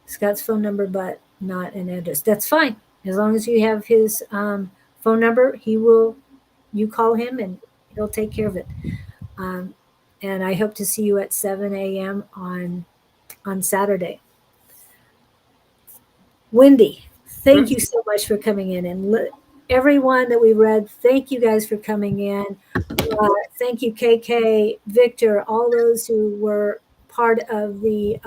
Scott's phone number, but not an address. That's fine. As long as you have his phone number, he will, you call him and he'll take care of it. Um, and I hope to see you at 7 a.m. on Saturday. Wendy, thank you so much for coming in. And everyone that we read, thank you guys for coming in. Thank you, KK, Victor, all those who were part of the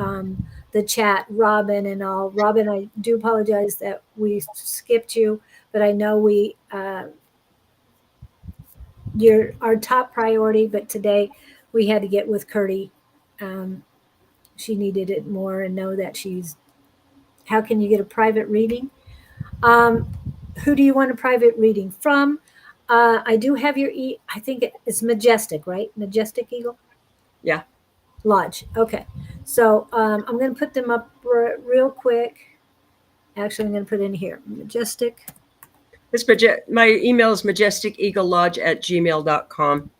chat, Robin and all. Robin, I do apologize that we skipped you, but I know you're our top priority, but today we had to get with Curdy. She needed it more, and know that how can you get a private reading? Who do you want a private reading from? I do have your I think it's Majestic, right? Majestic Eagle? Yeah. Lodge. Okay. So I'm going to put them up real quick. Actually, I'm going to put in here Majestic. My email is majesticeaglelodge@gmail.com.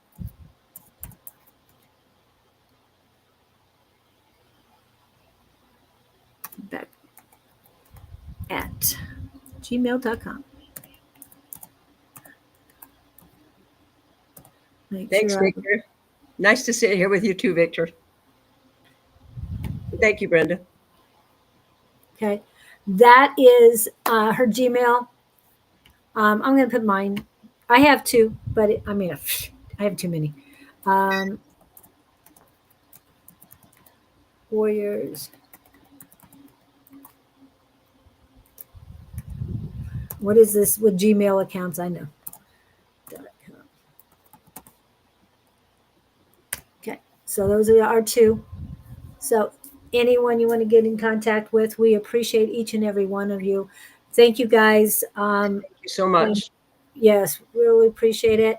Back at gmail.com. Thanks, Victor. Nice to sit here with you too, Victor. Thank you, Brenda. Okay. That is her Gmail. I'm going to put mine. I have two, but I have too many. Warriors. What is this with Gmail accounts? I know. Okay. So those are our two. So anyone you want to get in contact with, we appreciate each and every one of you. Thank you, guys. Thank you so much. Yes, really appreciate it.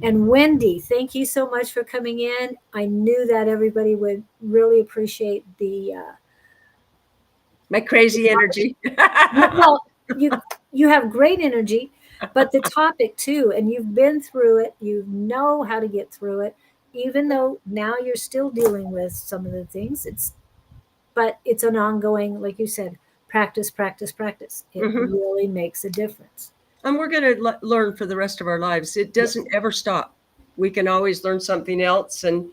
And Wendy, thank you so much for coming in. I knew that everybody would really appreciate my crazy energy. Well, you have great energy, but the topic too, and you've been through it. You know how to get through it, even though now you're still dealing with some of the things. But it's an ongoing, like you said, practice, practice, practice. It really makes a difference. And we're going to learn for the rest of our lives. It doesn't ever stop. We can always learn something else. And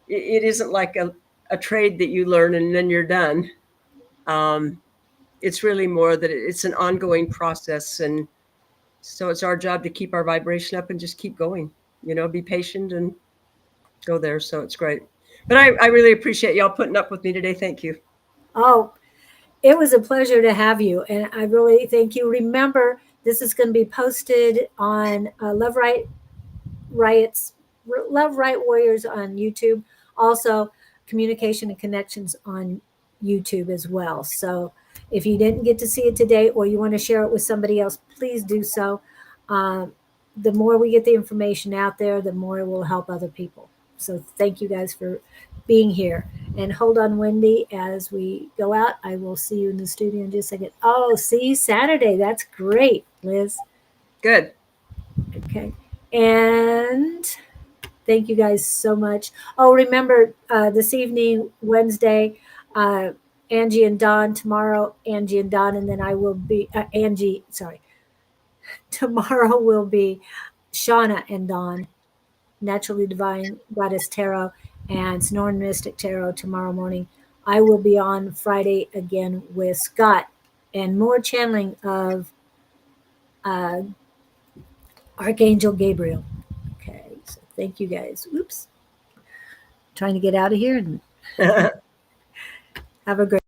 it isn't like a trade that you learn and then you're done. It's really more that it's an ongoing process. And so it's our job to keep our vibration up and just keep going, be patient and go there. So it's great. But I really appreciate y'all putting up with me today. Thank you. Oh, it was a pleasure to have you. And I really thank you. Remember, this is going to be posted on Love Riot Warriors on YouTube. Also, Communication and Connections on YouTube as well. So if you didn't get to see it today, or you want to share it with somebody else, please do so. The more we get the information out there, the more it will help other people. So thank you guys for being here. And hold on, Wendy, as we go out. I will see you in the studio in just a second. Oh, see you Saturday. That's great, Liz. Good. Okay. And thank you guys so much. Oh, remember this evening, Wednesday, Angie and Dawn. Tomorrow, Angie and Dawn. And then I will be, tomorrow will be Shauna and Dawn, Naturally Divine Goddess Tarot and Snoring Mystic Tarot tomorrow morning. I will be on Friday again with Scott and more channeling of Archangel Gabriel. Okay, so thank you guys. Oops. Trying to get out of here and have a great